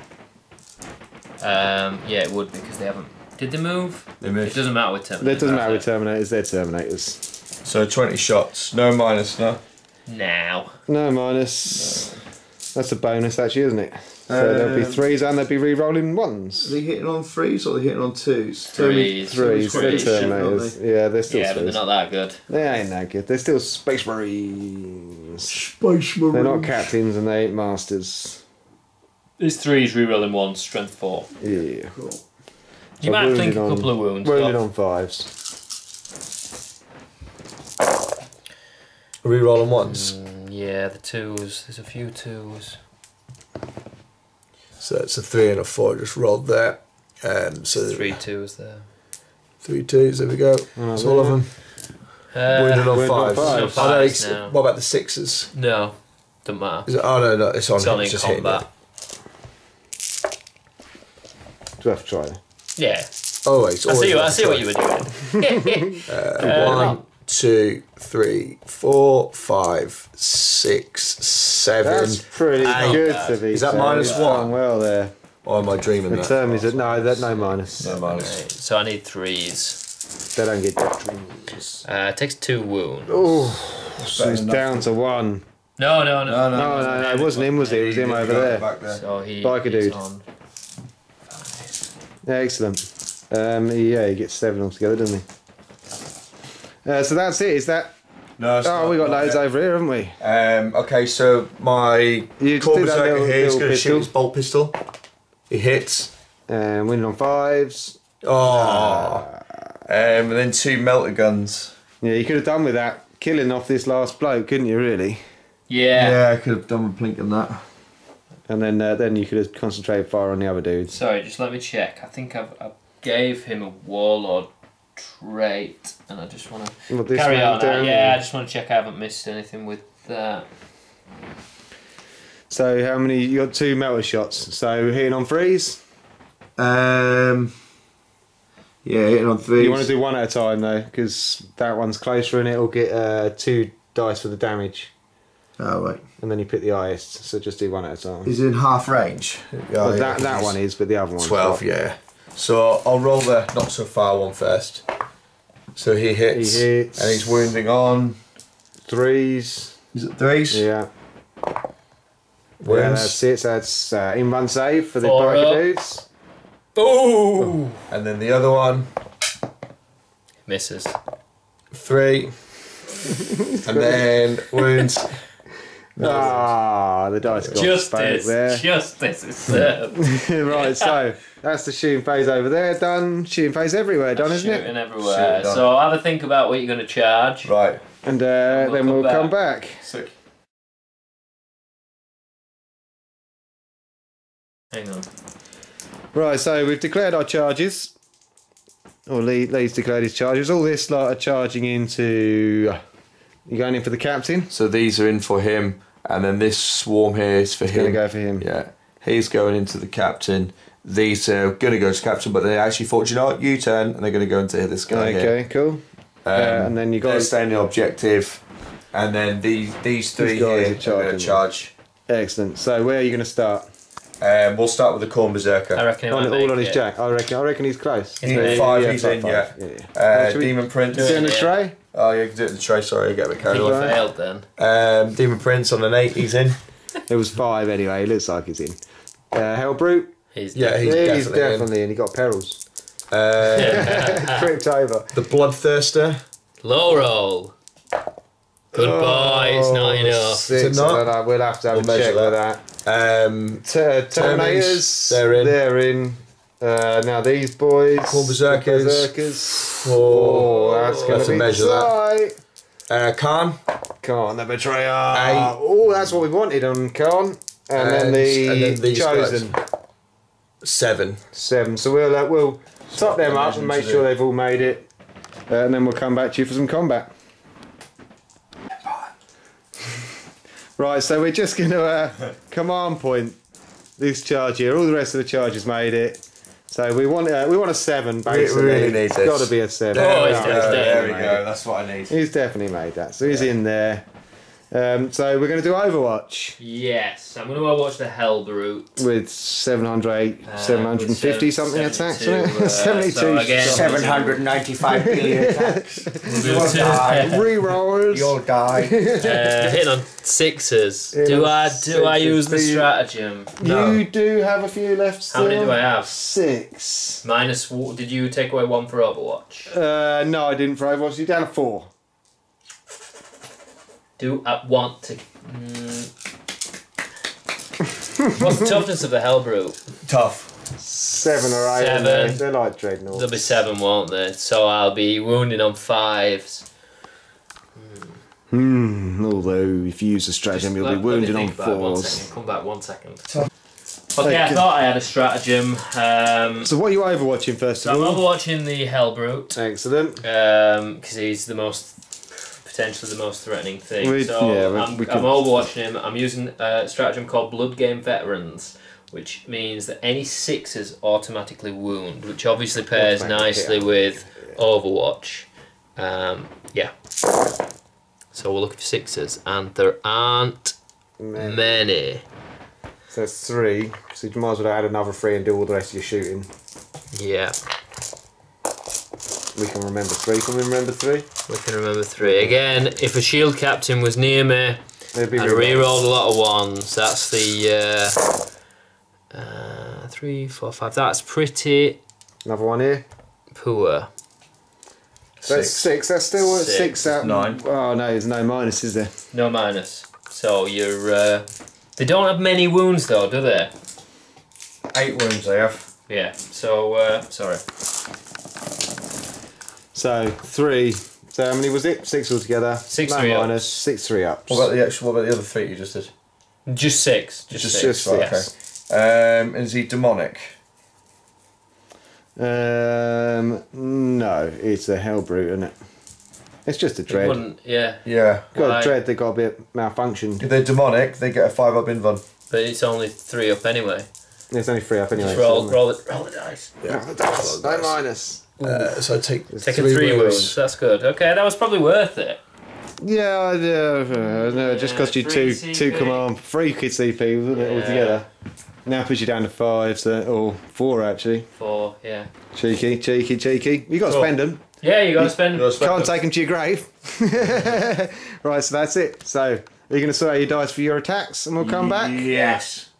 B: Yeah, it would because they haven't. Did they move?
A: They moved.
B: It doesn't matter with Terminators.
D: That doesn't matter with
B: does
D: Terminators, they're Terminators.
A: So 20 shots. No minus, no.
B: it? Now.
D: No minus. That's a bonus, actually, isn't it? So there'll be 3s and they'll be re-rolling 1s.
A: Are they hitting on 3s or are they hitting on 2s?
B: 3s.
D: 3s, they're
B: Threes.
D: Terminators. Yeah, they're still
B: Yeah, but they're
D: 3s.
B: not that good.
D: They ain't that good. They're still Space Marines.
A: Space Marines.
D: They're not captains and they ain't masters.
B: There's 3s rerolling 1, strength 4.
D: Yeah.
A: Cool.
B: You might
D: wounded
B: think a
D: on-
B: couple of wounds.
D: Wounded
B: but
D: on 5s.
A: Rerolling ones.
B: yeah, the 2s. There's a few 2s.
A: So that's a 3 and a 4 just rolled there. So
B: 3 2s there.
A: 3 2s, there we go. That's all of them. Wounded on
D: wounded on
A: 5s.
D: fives.
A: Oh, no,
B: Fives now.
A: what about the 6s?
B: No, doesn't matter.
A: Is it, oh no, it's on.
B: It's only in
A: just hitting
B: combat.
D: Do I have to try it?
B: Yeah.
A: it. Always.
B: I see
A: always
B: what you were doing.
A: 1, 2, 3, 4, 5, 6, 7.
D: That's pretty
A: eight.
D: good to be
A: Is that
D: fair.
A: minus
D: You've
A: one?
D: done well there.
A: Or am I dreaming
D: The
A: that?
D: term is that no minus.
A: No minus.
B: Right, so I need 3s.
D: They don't get dreams.
B: Takes 2 wounds.
D: Oh, so he's
A: enough.
D: down to 1.
B: No.
D: No, it wasn't him, was it? It was him over there.
A: Back there.
B: So he
D: Biker
B: is
D: dude.
B: on 5.
D: Yeah, excellent. Yeah, he gets 7 altogether, doesn't he? So that's it. Is that?
A: No, it's
D: Oh,
A: not,
D: we got
A: not
D: loads
A: yet.
D: over here, haven't we?
A: Okay, so my
D: You
A: core
D: do that
A: berserker
D: little-
A: here is
D: little
A: going to
D: pistol.
A: shoot his bolt pistol. He hits.
D: Winning on 5s.
A: Oh. And then 2 melter guns.
D: Yeah, you could have done with that. Killing off this last bloke, couldn't you? Really?
B: Yeah.
A: Yeah, I could have done with plinking that.
D: And then you could have concentrated fire on the other dudes.
B: Sorry, just let me check. I think I gave him a warlord trait, and I just want to
D: What, this
B: carry
D: man
B: on.
D: down?
B: Yeah, I just want to check I haven't missed anything with that.
D: So how many? You got 2 melter shots. So hitting on 3s.
A: Yeah, hitting on 3s.
D: You want to do one at a time though, because that one's closer and it'll get 2 dice for the damage.
A: Oh, right.
D: And then you pick the highest, so just do one at a time.
A: Is it in half range?
D: Well, that one is, but the other one's
A: 12,
D: not.
A: yeah. So I'll roll the not so far one first. So he hits.
D: He hits.
A: And he's wounding on.
D: 3s.
A: Is it 3s?
D: Yeah.
A: Wounds.
D: Yeah, that's it. So that's in-run save for the
B: 4
D: biker
B: up.
D: dudes.
B: Oh!
A: And then the other one,
B: Misses.
A: 3. And then wounds.
D: Ah, the dice got spoke there.
B: Justice is served.
D: Right, so that's the shooting phase over there done. Shooting phase everywhere done, isn't
B: Shooting
D: it?
B: everywhere.
A: Shooting done.
B: So have a think about what you're going to charge.
A: Right.
D: And then we'll come back.
A: Sick.
B: Hang on.
D: Right, so we've declared our charges. Or Lee's declared his charges. All this lot are charging into... You're going in for the captain?
A: So these are in for him, and then this swarm here is for him.
D: Going to go for him.
A: Yeah. He's going into the captain. These are going to go to captain, but they actually thought, you know what, U-turn, and they're going to go into this guy here.
D: Okay, cool. And then you
A: They're
D: got...
A: staying the objective, and then these 3
D: guys are
A: here are going
D: charging.
A: to charge.
D: Excellent. So where are you going to start?
A: We'll start with the Corn Berserker.
B: I reckon it might
D: All
B: make
D: on his
B: it.
D: jack. I reckon he's close.
B: He's in.
A: 5, he's in,
D: five.
A: yeah.
D: Should we
A: Demon Prince.
B: do it?
D: Is it in the
B: Yeah.
D: tray?
A: Oh, yeah, you can do it in the tray, sorry, I get a bit carried
B: He
A: away.
B: failed then.
A: Demon Prince on an 8, he's in.
D: It was 5 anyway. It looks like he's in. Hellbrute.
B: He's
A: Yeah, he's
D: He's
A: definitely in.
D: definitely in. He got perils.
A: Uh,
D: Tripped over.
A: the Bloodthirster.
B: low roll. Good boy, it's not enough.
D: 6.
A: Is it not?
D: I don't know, we'll have to have
A: We'll
D: a check
A: measure
D: with that. Terminators.
A: They're in.
D: Now these boys.
A: Corn Berserkers.
D: Oh, that's
A: We'll
D: going
A: have
D: to
A: to
D: be
A: measure that.
D: tight.
A: Khan.
D: Khan, the betrayer.
A: 8.
D: Oh, that's what we wanted on Khan. And then the
A: these
D: chosen.
A: guys. 7.
D: 7. So we'll top them up and make
A: to
D: sure
A: do.
D: they've all made it. And then we'll come back to you for some combat. Right, so we're just going to command point this charge here. All the rest of the charges made it. So we want a 7 basically.
A: We really need
D: It's
A: this.
D: got to be a 7.
B: Oh,
A: There we
B: he's
A: go,
B: definitely
A: there we
D: made
A: go,
D: it.
A: that's what I need.
D: He's definitely made that. So he's in there. So we're going to do Overwatch
B: Yes, I'm going to watch the Hellbrute.
D: with 750
B: with
D: something attacks on
B: 72,
D: it. 72.
B: so again-
C: 795 billion attacks.
B: We'll do
D: Rerollers.
C: You'll die.
B: hitting on 6s. Do I use the
D: Do you-
B: stratagem?
D: You do have a few left still.
B: How many do I have?
D: 6.
B: Minus. Did you take away 1 for Overwatch?
D: No, I didn't for Overwatch. You're down to 4.
B: Do I want to? What's the toughness of the Hellbrute?
A: Tough.
D: 7 or 8.
B: 7.
D: They're like dreadnoughts.
B: There'll be 7, won't there? So I'll be wounding on 5s.
D: Although if you use a stratagem, you'll be wounded on 4s.
B: Come back 1 second. Okay, I thought I had a stratagem.
D: So what are you overwatching first
B: So
D: of
B: I'm
D: all?
B: overwatching the Hellbrute.
D: Excellent.
B: Because he's potentially the most threatening thing.
D: We
B: I'm
D: could-
B: overwatching him. I'm using a stratagem called Blood Game Veterans, which means that any 6s automatically wound, which obviously pairs
D: Automatically,
B: nicely with Overwatch. Yeah. So we're looking for 6s, and there aren't many.
D: So that's 3. So you might as well add another 3 and do all the rest of your shooting.
B: Yeah,
D: We can remember 3. Can we remember 3?
B: we can remember 3. Again, if a shield captain was near me,
D: It'd be
B: I'd re-rolled a lot of 1s. That's the 3, 4, 5. That's pretty
D: Another one here.
B: poor.
D: So that's 6. That's still 6 out.
A: 9.
D: Oh no, there's no minus, is there?
B: No minus. So you're. They don't have many wounds though, do they?
A: 8 wounds they have.
B: Yeah. So sorry.
D: So 3. So how many was it? 6 altogether.
B: 6
D: no
B: 3 ups.
D: minus. 6 3 ups.
A: What about the other feat you just did?
B: Just 6. Just 6.
A: Right,
B: Yes.
A: okay. Is he demonic?
D: No, it's a Hellbrute, isn't it? It's just a
B: It
D: dread.
B: wouldn't. Yeah.
A: Yeah.
D: Got
B: Why?
D: a dread that got a bit malfunctioned.
A: If they're demonic, they get a 5-up invuln.
B: But it's only 3 up anyway.
D: There's only 3 up anyway.
B: Just roll
D: so-
B: the dice.
A: Yeah.
D: No minus.
A: So I take
B: Taking 3 wounds. That's good. Okay, that was probably worth it.
D: Yeah, no, it just cost you 2
B: 3
D: command, 3 kid CP, wasn't it, altogether? Now puts you down to 5, so, or 4 actually.
B: 4, yeah.
D: Cheeky. You got to spend them.
B: Yeah, you got to spend.
D: Can't take them to your grave. Right, so that's it. So, are you going to sort out your dice for your attacks and we'll come back?
A: Yes.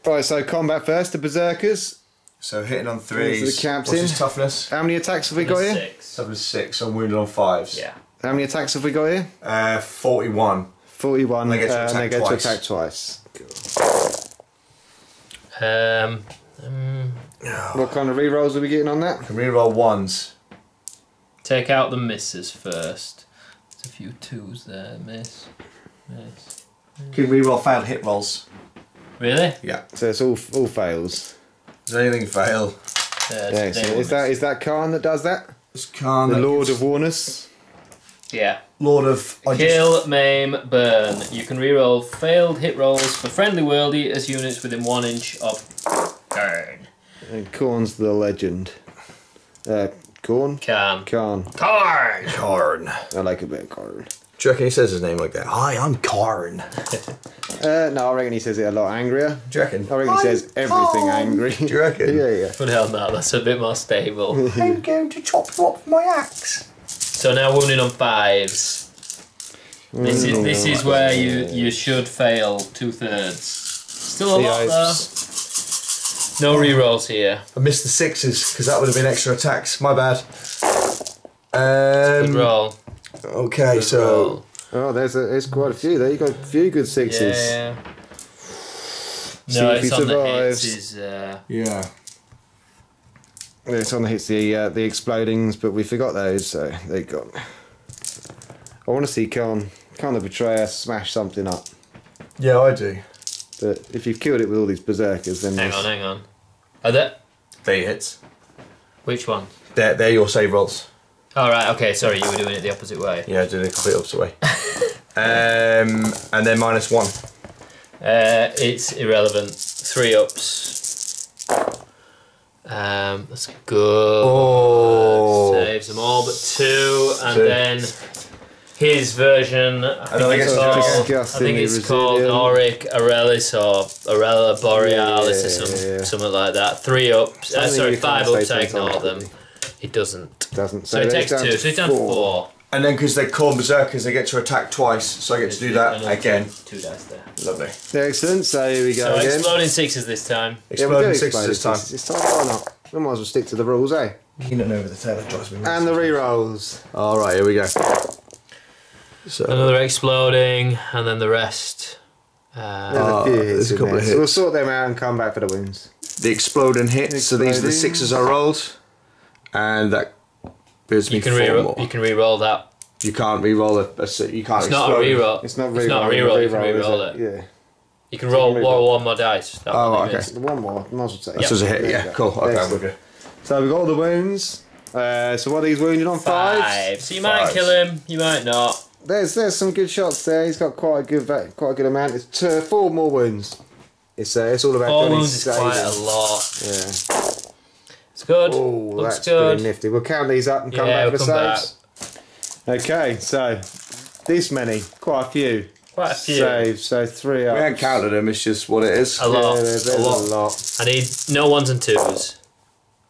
D: Right, so combat first, the Berserkers.
A: So hitting on
D: There's
A: 3s.
D: the captain.
A: What's his toughness?
D: How many attacks have we got here?
B: 6.
A: Toughness 6. I'm wounded on 5s.
B: Yeah.
D: How many attacks have we got here?
A: 41.
D: 41,
A: And they get to
D: and they
A: attack
D: get to
A: twice.
D: attack twice. What kind of rerolls are we getting on that?
A: Can reroll 1s.
B: Take out the misses first. There's a few 2s there. Miss.
A: Can reroll failed hit rolls.
B: Really?
A: Yeah.
D: So it's all fails.
A: Does anything fail?
D: Yeah, so is that Khan that does that?
A: It's Khan.
D: The Lord of Warness?
B: Yeah.
A: Lord of...
B: Kill, maim, burn. You can reroll failed hit rolls for friendly worldly as units within 1 inch of Karn.
D: And Khorne's the legend. Khorne?
B: Karn.
D: Khan.
B: Karn!
A: Karn.
D: I like a bit of Karn.
A: Do you reckon he says his name like that? Hi, I'm Karn.
D: No, I reckon he says it a lot angrier.
A: Do you reckon?
D: I reckon he says everything angry.
A: Do you reckon?
D: Yeah.
B: Put hell no, that's a bit more stable.
A: I'm going to chop you up with my axe.
B: So now wounding on 5s. This is where you should fail 2/3. Still a lot though. No rerolls here.
A: I missed the 6s because that would have been extra attacks. My bad.
B: Good roll.
A: Okay,
B: Good
A: so...
B: roll.
D: Oh, there's quite a few there. You got a few good 6s.
B: Yeah.
D: See
B: No,
D: if he
B: it's on the
D: survives.
B: hits.
A: Yeah.
D: It's on the hits, the explodings, but we forgot those, so they got. I want to see Khan the Betrayer smash something up.
A: Yeah, I do.
D: But if you've killed it with all these berserkers, then
B: Hang on. Are there?
A: They hits.
B: Which one?
A: They're your save rolls.
B: Oh right, okay, sorry, you were doing it the opposite way.
A: Yeah, I did it complete opposite way. And then -1.
B: It's irrelevant. 3 ups. That's good.
A: Oh.
B: Saves them all but 2, and
A: 2.
B: then his version. I think it's called Auric Aurelis or Aurela Borealis or something like that. 3 ups. Sorry, 5 ups. I ignore them. It doesn't. So it takes 2. So it's down to 4.
A: And then because they're Khorne berserkers, they get to attack twice. So I get to do that again.
B: 2 dice there.
A: Lovely.
D: Excellent. So here we go
B: So
D: again.
B: exploding 6s this time.
A: Exploding 6s this time.
D: This time, why not? We might as well stick to the rules, eh?
A: Keenan over the tail, that drives me mad.
D: And the rerolls.
A: Alright, here we go. So
B: Another exploding, and then the rest.
D: There's a few hits.
A: there's a couple of
D: So we'll
A: hits.
D: sort them out and come back for the wounds.
A: the exploding hits. So these are the
D: Exploding.
A: 6s I rolled. And that gives me
B: You can
A: 4
B: re-roll.
A: more.
B: You can re-roll that.
A: You can't re-roll you can't
B: It's
A: explode.
B: not a re-roll.
D: It's not
B: It's not a
D: re-roll.
B: re-roll. You can
D: Re-roll, is
B: re-roll
D: it?
B: it.
D: Yeah.
B: You can roll
D: re-roll.
B: one more dice. That
A: Oh,
B: one you
A: okay.
B: missed.
D: One more. Might as well take
A: This was a hit,
D: There
A: yeah.
D: you go.
A: Cool. Okay,
D: Excellent.
A: we're good.
D: So we've got all the wounds. So what are these wounded on? 5?
B: 5. So you might
A: 5s.
B: kill him. You might not.
D: There's some good shots there. He's got quite a good amount. It's 4 more wounds. It's all about
B: 4
D: doing
B: wounds is quite a
D: saving.
B: lot.
D: Yeah.
B: It's good.
D: Oh,
B: Looks
D: that's pretty
B: good.
D: nifty. We'll count these up and come
B: Yeah,
D: back for
B: we'll
D: the
B: come
D: saves. Okay, so this many, quite a few.
B: Quite a few.
D: Saves, so 3 up.
A: We haven't counted them, it's just what it is.
B: A lot.
D: Yeah, there's
B: a
D: a
B: lot.
D: lot.
B: I need no 1s and 2s.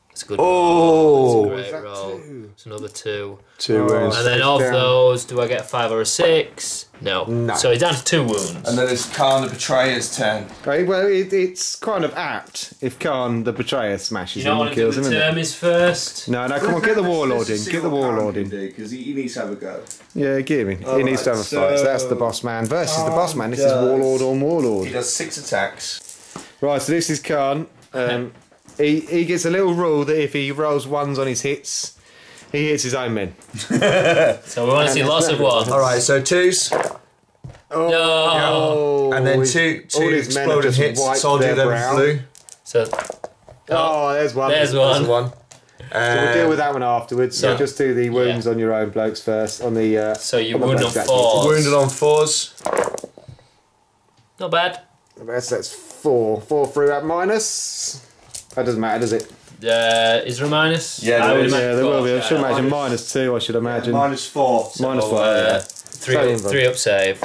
B: That's a good.
A: Oh!
B: roll. That's a
D: Is that
B: great roll.
D: 2?
B: It's another 2.
A: 2 wounds.
B: And then of
D: down.
B: those, do I get a 5 or a 6? No.
D: No.
B: So he's down to 2 wounds.
A: And then it's Khan the Betrayer's turn.
D: Right, well, it's kind of apt if Khan the Betrayer smashes
B: You
D: him
B: don't
D: and
B: want to do
D: kills
B: the
D: him. innit?
B: term is first.
D: No, come on, get the Warlord in. Get the Warlord in.
A: Because he needs to have a go.
D: Yeah, get him in. He needs to have a fight. So that's the boss man versus the boss man. This is
A: does.
D: Warlord on
A: He
D: Warlord.
A: does 6 attacks.
D: Right, so this is Khan. He gets a little rule that if he rolls 1s on his hits, he hits his own men.
B: So we want to see lots of 1s.
A: Alright, so 2s.
B: No.
D: Oh,
A: And then
D: his-
A: 2
D: all his men have
A: exploding
D: just
A: hits.
D: wiped
A: So I'll do
D: their
A: them
D: brow.
A: in blue.
B: So
D: Oh, there's one.
B: there's
A: That's
B: one.
A: the one.
D: So we'll deal with that one afterwards. So
A: yeah.
D: just do the wounds on your own blokes first. On the
B: So you
D: on the
B: wound on
D: blokes, actually.
B: 4.
A: Wounded on 4s.
B: Not bad.
D: That's 4. 4 through at minus. That doesn't matter, does it?
B: Is there a minus?
A: Yeah,
B: I
A: there
B: would
A: is.
B: imagine
D: Yeah, there will be. I
B: four,
D: should imagine
B: minus-
D: -2, I should imagine.
A: -4.
D: Minus
B: So,
D: 5. Yeah.
B: three up save.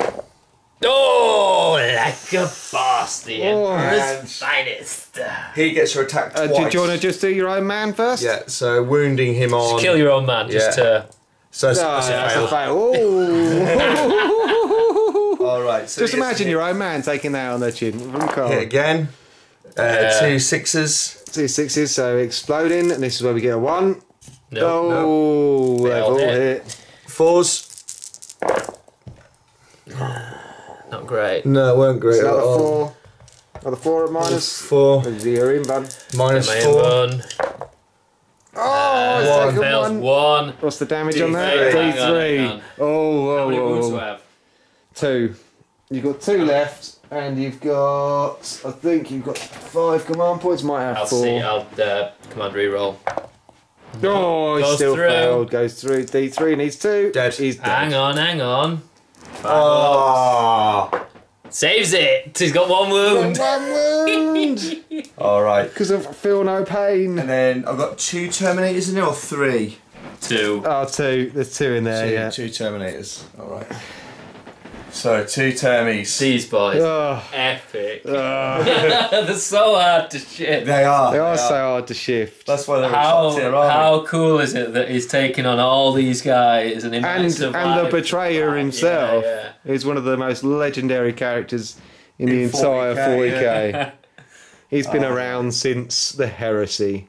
B: Oh, like a boss, the Emperor's finest.
A: He gets her attacked
D: Do
A: twice.
D: you want to just do your own man first?
A: Yeah, so wounding him on.
B: Just kill your own man, just to...
A: So
D: Oh, that's a fail. Ooh.
A: All right. So
D: Just
A: he gets
D: imagine
A: to
D: your own man taking that on the chin from
A: hit
D: Carl.
A: again. 2 6s.
D: 2 6s, so exploding, and this is where we get a 1.
B: No.
D: Oh,
B: They
D: they've
B: all
D: all
B: hit.
D: hit.
A: 4s.
B: Not great.
A: No, it weren't great at
D: Another
A: all.
D: 4. Another 4 at minus.
A: 4.
D: You're in, bun.
A: Minus
B: Get my
A: 4.
B: inbun.
D: Oh, it's
A: One.
D: taken
B: Fails
D: 1.
B: 1.
D: What's the damage on
A: D3.
D: that?
B: Hang on,
D: D3.
B: hang on.
D: Oh,
B: How many wounds do I
D: oh,
B: have?
D: 2. You've got 2 left, and you've got, I think you've got 5 command points, might have
B: I'll
D: 4.
B: see. I'll command reroll.
D: Oh, he
B: Goes
D: still
B: through.
D: failed. Goes through. D3 needs 2.
A: Dead.
D: He's dead.
B: Hang on.
A: Oh.
B: Saves it. He's got 1 wound.
D: 1 wound!
A: All right.
D: Because of feel no pain.
A: And then I've got 2 Terminators in there, or 3?
B: 2.
D: Oh, 2. There's 2 in there, yeah.
A: 2 Terminators. All right. So 2 Termies.
B: These boys.
D: Oh,
B: Epic.
D: oh.
B: They're so hard to shit.
A: They are.
D: They are so hard to shift.
A: That's why they're
B: How,
A: top tier, aren't
B: how cool is it that he's taking on all these guys and
D: And the betrayer himself
B: Yeah,
D: is one of the most legendary characters in the
A: In
D: entire
A: 40K,
D: 40k.
B: yeah.
D: He's been around since the heresy.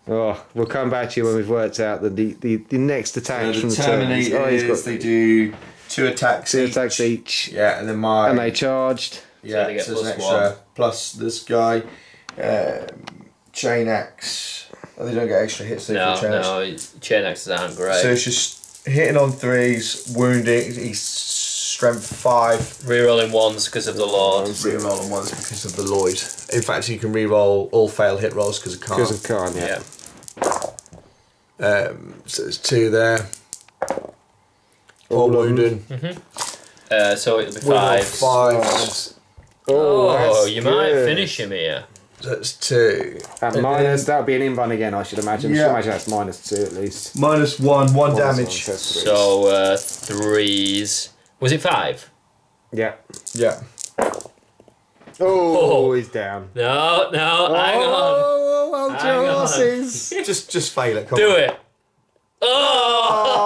D: Oh, we'll come back to you when we've worked out the next
A: So
D: attacks from
A: the
D: the Terminators. Oh, he's
A: Terminators,
D: got
A: they do 2 attacks
D: 2
A: each.
D: attacks each.
A: Yeah, and then my...
D: And they charged.
A: Yeah,
B: they get
A: so there's an
B: plus
A: extra.
B: 1.
A: Plus this guy. Chain Axe. Oh, they don't get extra hits, though, for chain axe.
B: No, chain axes aren't great.
A: So it's just hitting on 3s, wounding. He's strength 5.
B: Rerolling 1s because of the Lord.
A: Rerolling 1s because of the Lloyd. In fact, you can reroll all fail hit rolls because of Khan.
D: Because of Khan, yeah.
A: So there's 2 there. 4
D: All of them.
A: wounding.
B: So it'll be
A: With all
B: 5s.
A: 5s.
B: Oh,
D: that's
B: you might
D: good.
B: finish him here.
A: That's 2.
D: At minus, that would be an inbun again, I should imagine. I
A: Yeah.
D: should imagine that's -2 at least.
A: -1, 1
D: Minus
A: damage.
D: one, that's 3.
B: So 3s. Was it 5?
D: Yeah.
A: Yeah.
D: Oh, he's down.
B: No, hang on.
D: Oh,
B: Hang on.
D: horses.
A: Just fail it. Come
B: Do
A: on.
B: it. Oh!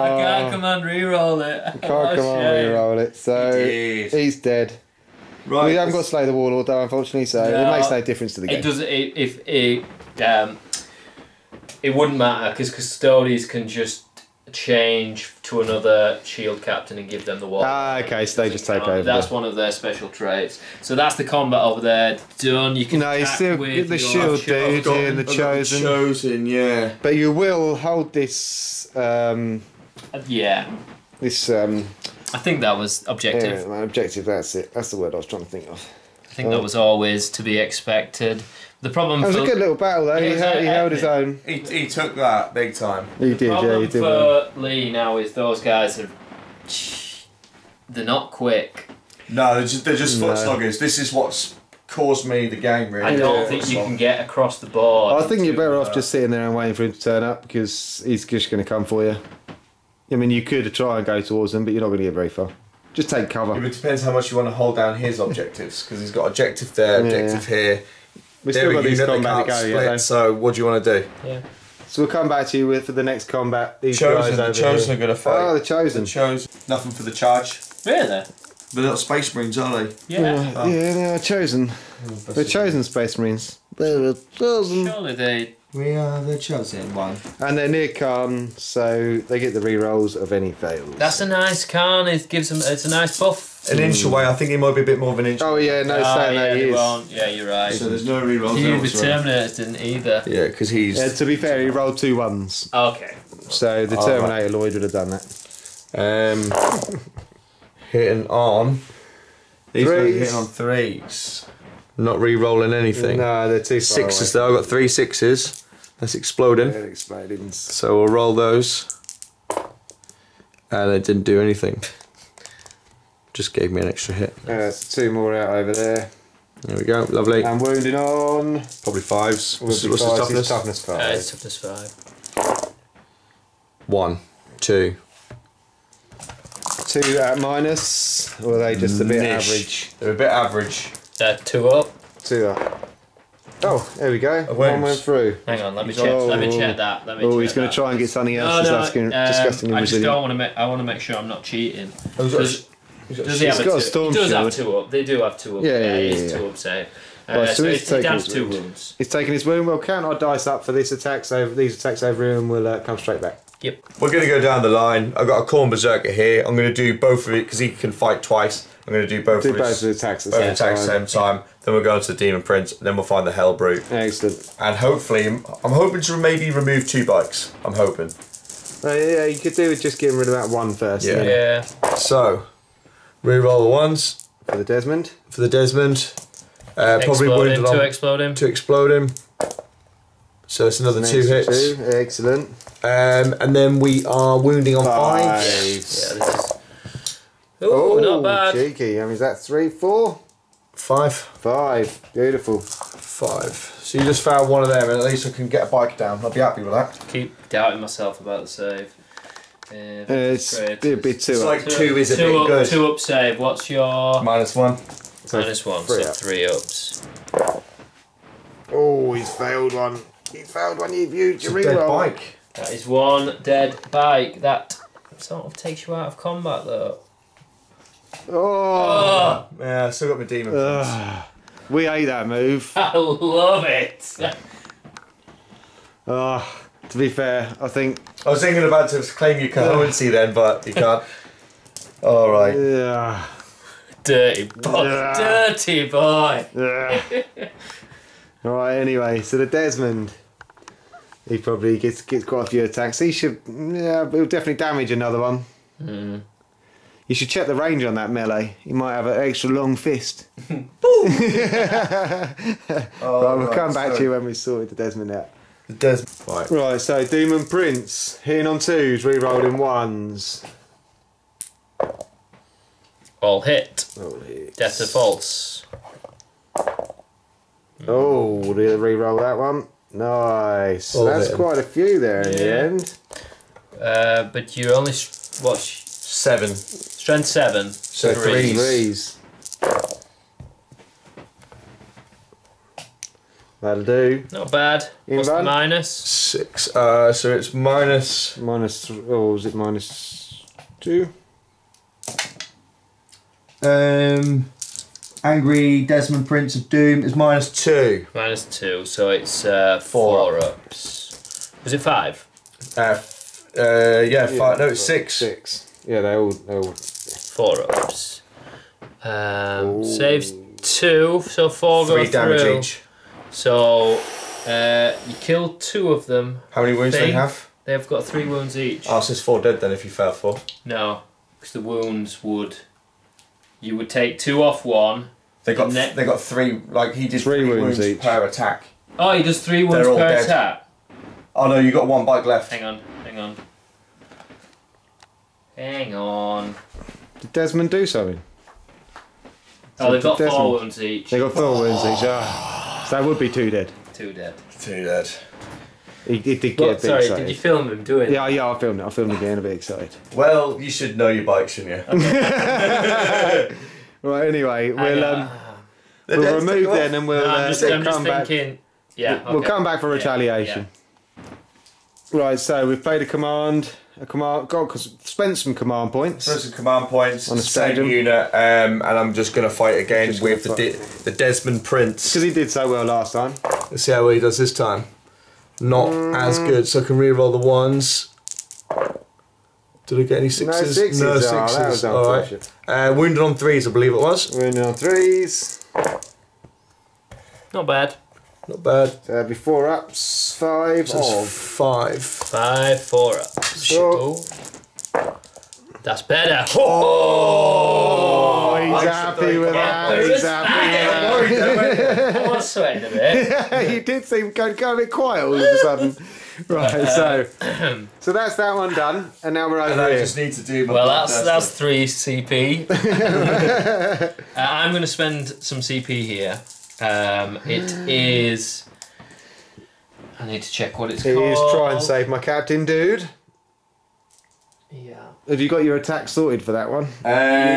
B: I can't
D: Oh.
B: command reroll it.
D: Can't come on, reroll it. So
A: He did.
D: he's dead.
A: Right.
D: We haven't got to slay the warlord though, unfortunately, so
B: No.
D: it makes no difference to the game.
B: It doesn't. It wouldn't matter because custodians can just change to another shield captain and give them the wall.
D: Ah, okay, so they just take over.
B: That's one of their special traits. So that's the combat over there done. You can
D: No, he's
B: attack
D: still
B: with
D: the
B: your
D: shield dude
A: Got-
D: and the
A: I've got
D: chosen.
A: Chosen, yeah.
D: But you will hold this
B: Yeah,
D: this
B: I think that was objective.
D: objective. That's it. That's the word I was trying to think of.
B: I think that was always to be expected. The problem
D: That was
B: for
D: a good little battle though.
B: Yeah,
D: He held his own.
A: He took that big time.
D: He did, yeah,
B: problem
D: he did.
B: for Lee now is those guys are they're not quick.
A: No, they're just
D: No.
A: foot sloggers. This is what's caused me the game, really.
B: I don't
D: Yeah.
B: think you can get across the board.
D: I think you're better off
A: that.
D: just sitting there and waiting for him to turn up because he's just going to come for you. I mean, you could try and go towards him, but you're not going to get very far. Just take cover.
A: It depends how much you want to hold down his objectives, because he's got objective there, objective here.
D: We've
A: They're
D: still
A: a
D: got these
A: unit, they
D: combat to
A: can't
D: go
A: split,
D: yet. though.
A: so what do you want to do?
B: Yeah.
D: So we'll come back to you with for the next combat. These
A: Chosen,
D: guys
A: the
D: over
A: Chosen
D: here.
A: are going to fight.
D: Oh, the chosen.
A: The Chosen. Nothing for the charge.
B: Really?
A: The little space marines, aren't they?
B: Yeah.
D: Yeah, they're chosen. They're chosen space marines. They're chosen.
B: Surely they.
A: We are the Chosen one.
D: And they're near Khan, so they get the re-rolls of any fails.
B: That's a nice Khan. It gives them. It's a nice buff.
A: An inch away, I think he might be a bit more of an inch.
D: Oh yeah, no,
B: Ah,
D: saying
B: yeah,
D: that he
B: they
D: is.
B: won't. Yeah, you're right.
A: So there's no rerolls.
B: You,
A: there
B: the
A: whatsoever.
B: Terminators didn't either.
A: Yeah, because he's
D: To be fair, he rolled 2 1s,
B: Okay.
D: so the
A: Oh,
D: Terminator Lloyd would have done that.
A: hitting on. These are
D: Threes.
A: hitting on 3s. Not re-rolling anything.
D: No, they're too far
A: 6s though. I've got 3 6s. That's exploding.
D: They're exploding.
A: So we'll roll those. And it didn't do anything. Just gave me an extra hit.
D: There's 2 more out over there.
A: There we go, lovely.
D: And wounding on.
A: Probably 5s. What's
D: Would
A: the
D: be fives,
A: toughness?
D: it's toughness 5.
B: It's toughness 5.
A: 1, 2.
D: 2 at minus, or are they just a bit
A: Niche.
D: average?
A: They're a bit average.
B: 2 up.
D: 2 up. Oh, there we go.
A: wound.
D: One went through.
B: Hang on, let me check. Let me check that.
D: Oh, he's going to try and get something else. Disgusting
B: I just
D: resilient.
B: don't want to make. I want to make sure I'm not cheating.
A: Does
B: Does he have
D: He's got a
B: a 2?
D: storm
B: He does have
D: shield.
B: 2 up. They do have 2 up.
D: Yeah,
B: It's
D: yeah.
B: 2 up save.
D: Right, so
B: so
D: he's
B: he
D: taking
B: has
D: his
B: 2
D: wound.
B: wounds.
D: He's taking his wound. We'll count our dice up for these attacks over and we'll come straight back.
B: Yep.
A: We're going to go down the line. I've got a Khorne Berserker here. I'm going to do both of it because he can fight twice. I'm going to do both of
D: both
A: his
D: of the attacks at
A: both
D: the
A: attacks at the same time. Then we'll go into the Demon Prince. And then we'll find the Hell Brute.
D: Excellent.
A: And hopefully, I'm hoping to maybe remove 2 bikes. I'm hoping.
D: Yeah, you could do with just getting rid of that one first.
A: Yeah.
B: Yeah.
A: So, reroll the 1s
D: For the Desmond.
A: for the Desmond. Probably
B: Explode
A: wounded
B: him
A: on
B: to explode him.
A: to explode him. So it's another 2
D: Next
A: hits.
D: 2. Excellent.
A: And then we are wounding on 5.
B: Yeah, this is. Oh, not bad.
D: Cheeky. I mean, is that 3, 4?
A: 5.
D: 5. Beautiful.
A: 5. So you just found one of them, and at least I can get a bike down. I'll be happy with that.
B: Keep doubting myself about the save.
D: It's a bit too
A: It's
D: up.
A: like 2 is a
B: two
A: bit
B: up,
A: good.
B: 2 up save. What's your
A: -1.
B: minus 1?
D: three
B: So
D: up.
B: 3 ups.
D: Oh, he's failed one. He's failed one. You've used
A: It's
D: your
A: a dead
D: reroll.
A: bike.
B: That is 1 dead bike. That sort of takes you out of combat though.
D: Oh,
A: Yeah, I still got my Demon Prince.
D: we ate that move.
B: I love it.
D: To be fair, I think.
A: I was thinking about to claim your coherency then, but you can't. Alright.
D: Yeah.
B: Dirty boy.
D: Yeah.
B: Dirty boy.
D: All right. Anyway, so the Desmond, he probably gets quite a few attacks. He should. Yeah, he'll definitely damage another one. You should check the range on that melee. He might have an extra long fist. Right, we'll come back to you when we've sorted the Desmond out.
A: The Desmond. Right.
D: Right, so Demon Prince, hitting on 2s, re-rolled in 1s.
B: All hit.
D: Oh, hits.
B: Death to false.
D: Oh, did I re-roll that one? Nice.
A: All
D: That's
A: hit.
D: quite a few there in the
B: Yeah.
D: end.
B: But you're only what?
A: 7.
B: Strength 7.
A: So
B: Three.
A: threes.
D: 3s. That'll do.
B: Not bad. What's the
D: Invan?
B: minus?
A: 6. So it's minus.
D: Minus, oh, was it -2?
A: Angry Desmond Prince of Doom is -2.
B: Minus 2, so it's 4 ups. Was it 5?
A: Yeah, 5. No, it's 6.
D: 6. Yeah, they all
B: 4 ups. Saves 2, so 4 go
A: 3 damage
B: through.
A: each.
B: So you killed 2 of them.
A: How many wounds do they
B: Thing.
A: have?
B: They've got 3 wounds each.
A: Oh, so it's 4 dead then if you fail 4.
B: No, because the wounds would. You would take 2 off one.
A: They got
B: And then-
A: they got 3. Like he did
D: 3
A: 3
D: wounds
A: wounds
D: each.
A: per attack.
B: Oh, he does 3 wounds
A: They're all
B: per
A: dead.
B: attack.
A: Oh no, you got 1 bike left.
B: Hang on. Hang on.
D: Did Desmond do something?
B: Oh, they've got 4
D: Desmond.
B: wounds each.
D: They got 4 wounds each. So that would be 2 dead.
B: 2 dead.
A: 2 dead.
D: He did get a
B: What?
D: bit
B: Sorry,
D: excited.
B: did you film him doing
D: Yeah, I filmed it. I filmed it getting a bit excited.
A: Well, you should know your bike, shouldn't you?
D: Right, anyway, we'll
A: They're
D: we'll
A: dead,
D: remove
A: take them
D: then and we'll
B: I'm just
D: come back.
B: thinking. Yeah,
D: We'll
B: okay.
D: come back for
B: Yeah,
D: retaliation. Right, so we've played a command. Spent some command points.
A: So some command points,
D: On the
A: same
D: stadium.
A: unit, and I'm just going to fight again
D: Just
A: with
D: gonna
A: the Desmond Prince.
D: Because he did so well last time.
A: Let's see how well he does this time. Not as good, so I can re-roll the 1s. Did I get any 6s?
D: No 6s.
A: No
D: Oh, that
A: 6s.
D: was
A: All right.
D: unfortunate.
A: Wounded on 3s, I believe it was.
D: We're in on 3s.
B: Not bad.
A: Not bad.
D: So that'd be 4 ups, 5
A: So it's
D: of.
A: 5.
B: 5, 4 ups.
D: So-
B: That's better.
D: Oh, he's happy with that.
B: Yeah,
D: He's happy with
B: I was sweating a bit.
D: that. You did seem go a bit quiet all of a sudden. Right, so that's that one done, and now we're over
A: And I
D: here.
A: just need to do my
B: Well,
A: blood
B: that's
A: test.
B: 3 CP. I'm going to spend some CP here. It is. I need to check what it's
D: It
B: called.
D: is try and save my captain, dude.
B: Yeah.
D: Have you got your attack sorted for that one?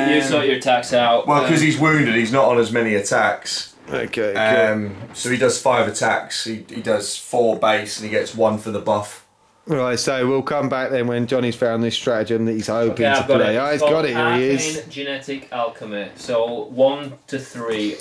B: You sort your attacks out.
A: Well, because he's wounded, he's not on as many attacks.
D: Okay, cool.
A: So he does 5 attacks. He does 4 base, and he gets 1 for the buff.
D: Right, so we'll come back then when Johnny's found this stratagem that he's hoping
B: Okay,
D: to
B: I've got
D: play.
B: it.
D: Oh, he's
B: It's
D: got it,
B: called
D: here he is.
B: Arcane Genetic Alchemy. So 1 to 3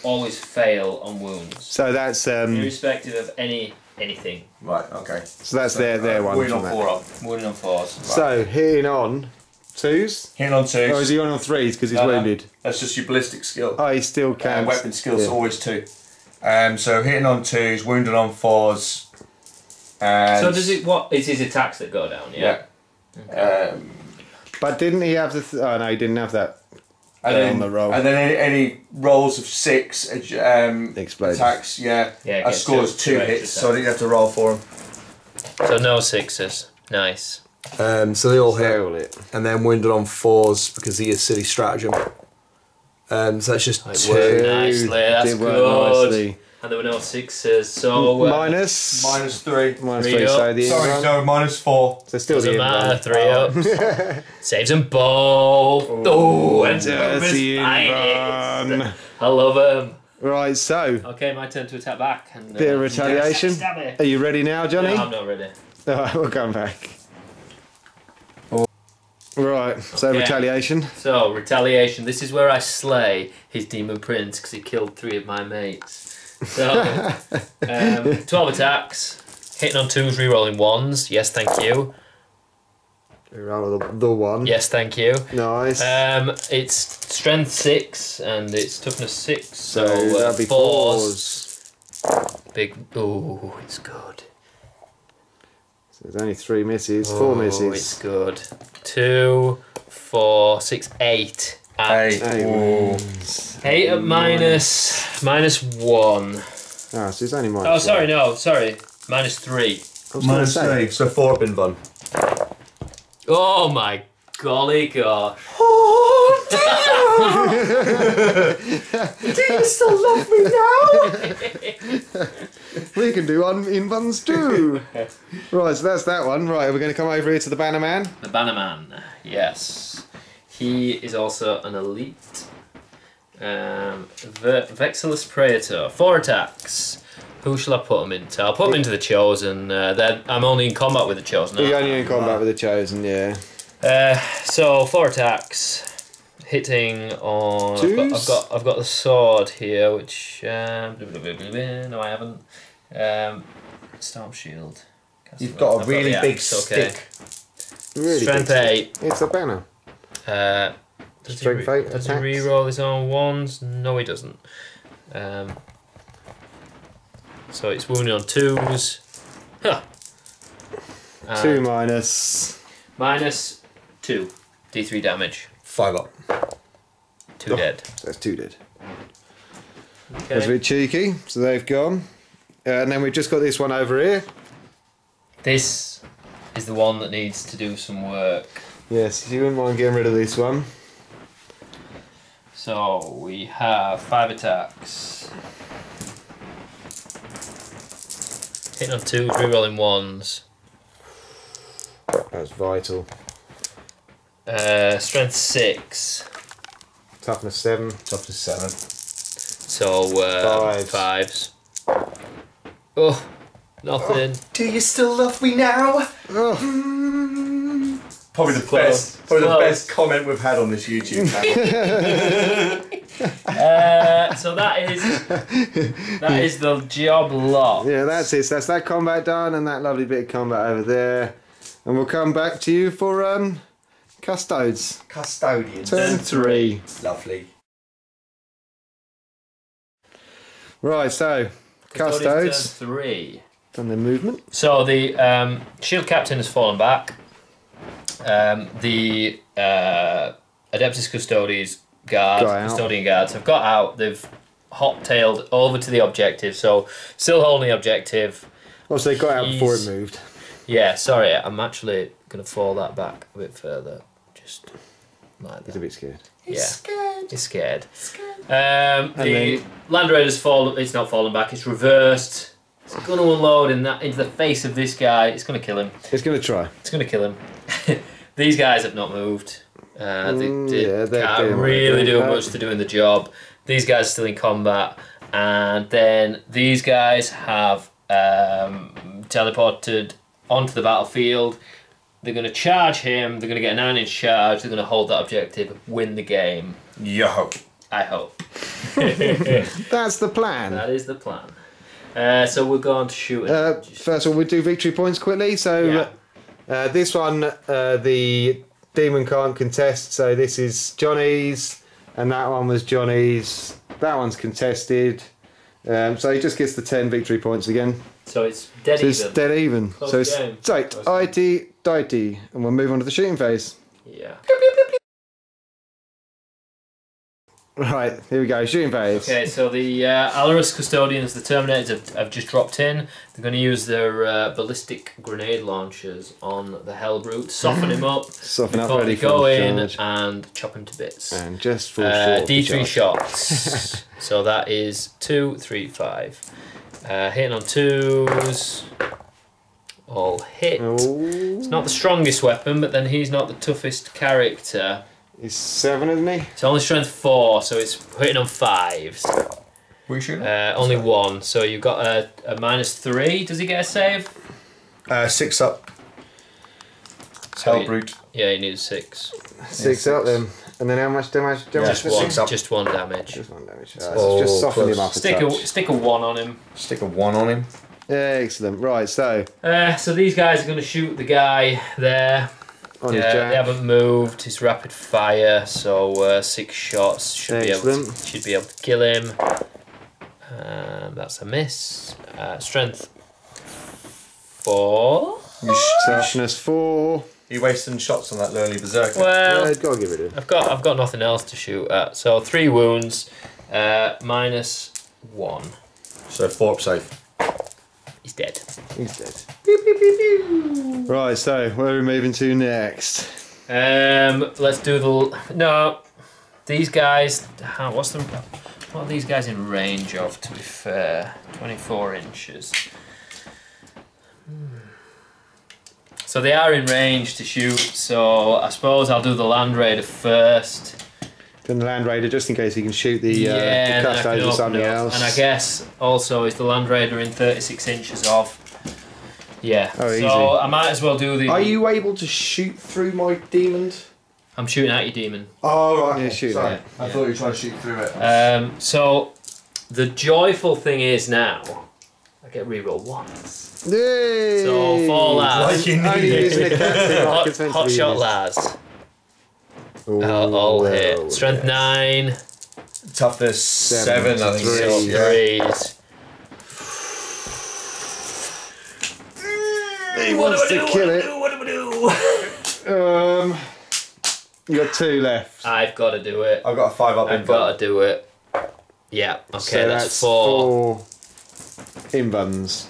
B: always fail on wounds,
D: So that's
B: irrespective of anything.
A: Right. Okay.
D: so that's their one.
A: Wounded
D: from
A: on
D: that.
A: 4 up.
B: Wounded on 4s.
D: So hitting on 2s?
A: Hitting on 2s.
D: Or is he on 3s because he's
A: No, no.
D: wounded?
A: That's just your ballistic skill.
D: Oh, he still can.
A: Weapon skill's
D: yeah.
A: always 2. So hitting on 2s, wounded on 4s, and
B: So does it? What? It's his attacks that go down. Yeah.
D: But didn't he have the? Oh no, he didn't have that.
A: And
D: on
A: then,
D: the roll.
A: and then any rolls of 6
D: Explosives.
A: attacks,
B: Yeah,
A: I
B: get
A: scores
B: two
A: 2
B: extra
A: hits, so I didn't have to roll for them.
B: So no 6s. Nice.
E: So they all hit,
D: Fail it.
E: and then wounded on 4s because he is silly stratagem. So that's just
B: It
E: 2.
B: worked nicely. That's
D: Did work
B: good.
D: nicely.
B: And there were no 6s. So
D: Minus.
A: Minus 3.
D: Minus
B: 3
D: 3. So
B: up.
D: the
A: Sorry,
D: end
A: no, minus 4.
D: So still
B: doesn't
D: the
B: matter.
D: end
B: 3 ups. Saves them both. Oh, and
D: Dirty
B: finest.
D: run.
B: I love him.
D: Right, so
B: Okay, my turn to attack back. And,
D: bit of retaliation.
B: Stab it.
D: Are you ready now, Johnny?
B: No, I'm not ready.
D: Alright, we'll come back. Right, so
B: Okay.
D: retaliation.
B: So, retaliation. This is where I slay his demon prince because he killed 3 of my mates. So, 12 attacks. Hitting on 2s, rerolling 1s. Yes, thank you.
D: Roll the 1.
B: Yes, thank you.
D: Nice.
B: It's strength 6 and it's toughness 6. So,
D: that'd be
B: 4s. Big. Ooh, it's good.
D: So there's only 3 misses. 4
B: Oh,
D: misses.
B: it's good. 2, 4, 6, 8. At 8 at minus 1.
D: Ah, so it's only minus
B: Oh, sorry,
D: one.
B: no, sorry. Minus 3.
D: I was gonna say.
E: So 4 have been done.
B: Oh my golly gosh.
D: Do you still love me now? We can do one in ones too. Right, so that's that one. Right, we're going to come over here to the Banner Man.
B: The Bannerman, yes. He is also an elite. Vexillus Praetor, 4 attacks. Who shall I put him into? I'll put him into the Chosen. I'm only in combat with the Chosen.
D: You're
B: aren't
D: only in combat with the Chosen, yeah.
B: I? So 4 attacks. Hitting on.
D: Twos?
B: I've got the sword here, which no, I haven't. Storm Shield.
A: You've got a
B: I've
A: really
B: the
A: big
B: axe, okay.
A: stick.
D: Really
B: Strength
D: big.
B: 8.
D: It's a Banner.
B: Does
D: Strength
B: he,
D: 8
B: does he
D: attacks.
B: re-roll his own 1s? No, he doesn't. So it's wounded on 2s. Huh.
D: 2 minus.
B: Minus 2. D3 damage.
E: 5 up.
B: 2 dead.
D: So that's 2 dead.
B: Okay.
D: That's a bit cheeky. So they've gone. And then we've just got this one over here.
B: This is the one that needs to do some work.
D: Yes, you wouldn't mind getting rid of this one.
B: So we have 5 attacks. Hitting on 2s, rerolling 1s.
D: That's vital.
B: Strength 6.
D: Toughness 7.
A: Toughness 7.
B: So
D: Fives.
B: 5s. Oh, nothing.
A: Do you still love me now? Probably the
B: Close.
A: best. Probably the
B: Close.
A: best comment we've had on this YouTube channel.
B: So that is the job lot.
D: Yeah, that's it. That's that combat done and that lovely bit of combat over there. And we'll come back to you for Custodes.
A: Custodian.
D: Turn 3.
A: Lovely.
D: Right, so
B: Custodian's
D: Custodes.
B: turn 3.
D: Done the movement.
B: So the shield captain has fallen back. The Adeptus Custodes
D: Got out.
B: custodian guards have got out. They've hot-tailed over to the objective. So still holding the objective.
D: Oh, so they got out before it
B: He's-
D: moved.
B: Yeah, sorry, I'm actually going to fall that back a bit further. Just like
D: He's
B: that.
D: a bit scared.
B: He's scared. The
D: then-
B: Land Raider's fallen. It's not fallen back. It's reversed. It's going to unload into the face of this guy. It's going to kill him.
D: It's going to try.
B: It's going to kill him. These guys have not moved. They
D: yeah, they're
B: can't
D: doing what
B: really
D: they're
B: do
D: doing.
B: much to doing the job. These guys are still in combat, and then these guys have teleported onto the battlefield. They're going to charge him. They're going to get a 9-inch charge. They're going to hold that objective, win the game.
A: Yo.
B: I hope.
D: That's the plan.
B: That is the plan. So we're going to shoot him.
D: First of all, we'll do victory points quickly. So this one, the demon can't contest. So this is Johnny's, and that one was Johnny's. That one's contested. So he just gets the 10 victory points again.
B: So it's dead
D: So it's
B: even.
D: dead even.
B: Close
D: So it's
B: game.
D: tight, IT, dighty, and we'll move on to the shooting phase.
B: Yeah.
D: Right, here we go, shooting phase.
B: Okay, so the Alarus Custodians, the Terminators, have just dropped in. They're going to use their ballistic grenade launchers on the Hellbrute, soften him up
D: Soften up,
B: before
D: ready
B: they
D: for
B: go
D: the
B: in
D: charge.
B: and chop him to bits.
D: And just fall short of the
B: D3
D: charge.
B: shots. So that is 2, 3, 5. Hitting on 2s. All hit.
D: Oh,
B: It's not the strongest weapon, but then he's not the toughest character.
D: he's 7, isn't he?
B: It's only strength 4, so it's hitting on 5s.
A: We shooting?
B: Only 1, so you've got a -3. Does he get a save?
A: 6 up.
B: So
A: Hellbrute.
B: Yeah, he needs 6.
D: 6 up then. And then how much damage?
A: Just
B: One,
A: Six up.
B: just 1 damage.
D: Just 1 damage.
A: Oh,
D: just soften
A: close.
D: him up a
B: Stick
D: touch.
B: stick a 1 on him.
A: Stick a 1 on him.
D: Excellent. Right, so
B: So these guys are going to shoot the guy there.
D: on his
B: They
D: jack.
B: haven't moved. It's rapid fire, so 6 shots should be
D: Excellent.
B: able to kill him. That's a miss. Strength 4.
D: Toughness 4.
A: You wasting shots on that lonely berserker.
B: Well,
D: Gotta give it a.
B: I've got nothing else to shoot at. So 3 wounds, -1.
A: So 4 up safe.
B: He's dead.
D: He's dead. Right, so where are we moving to next?
B: Let's do no. These guys. What are these guys in range of? To be fair, 24 inches. So they are in range to shoot. So I suppose I'll do the Land Raider first.
D: Then the Land Raider, just in case he can shoot the
B: and then I can
D: Custodes or
B: open
D: something
B: it up.
D: else.
B: And I guess also is the Land Raider in 36 inches of. Yeah.
D: Oh,
B: so
D: easy.
B: I might as well do the.
E: Are you able to shoot through my demon?
B: I'm shooting at you, demon.
A: Oh, right.
D: Yeah, shoot
A: Sorry.
D: it.
A: I thought you were trying to shoot through it.
B: So the joyful thing is now I get reroll once.
D: Yay!
B: So 4 Laz.
A: Like you need
D: Only
A: it.
D: using a captain like
B: Hot,
D: it's meant to
B: hot
D: be
B: shot
D: used.
B: Laz.
D: Ooh,
B: All
D: well,
B: hit. Strength
D: yes.
B: 9.
A: Toughness 7, I think.
D: Three.
A: it is,
B: So
A: yeah.
B: 3s.
D: He wants to kill it.
B: What do I do?
D: You got 2 left.
B: I've got to do it.
A: I've got a 5 up in
B: I've got to do it. Yeah. Okay,
D: So
B: that's 4.
D: 4 invuns.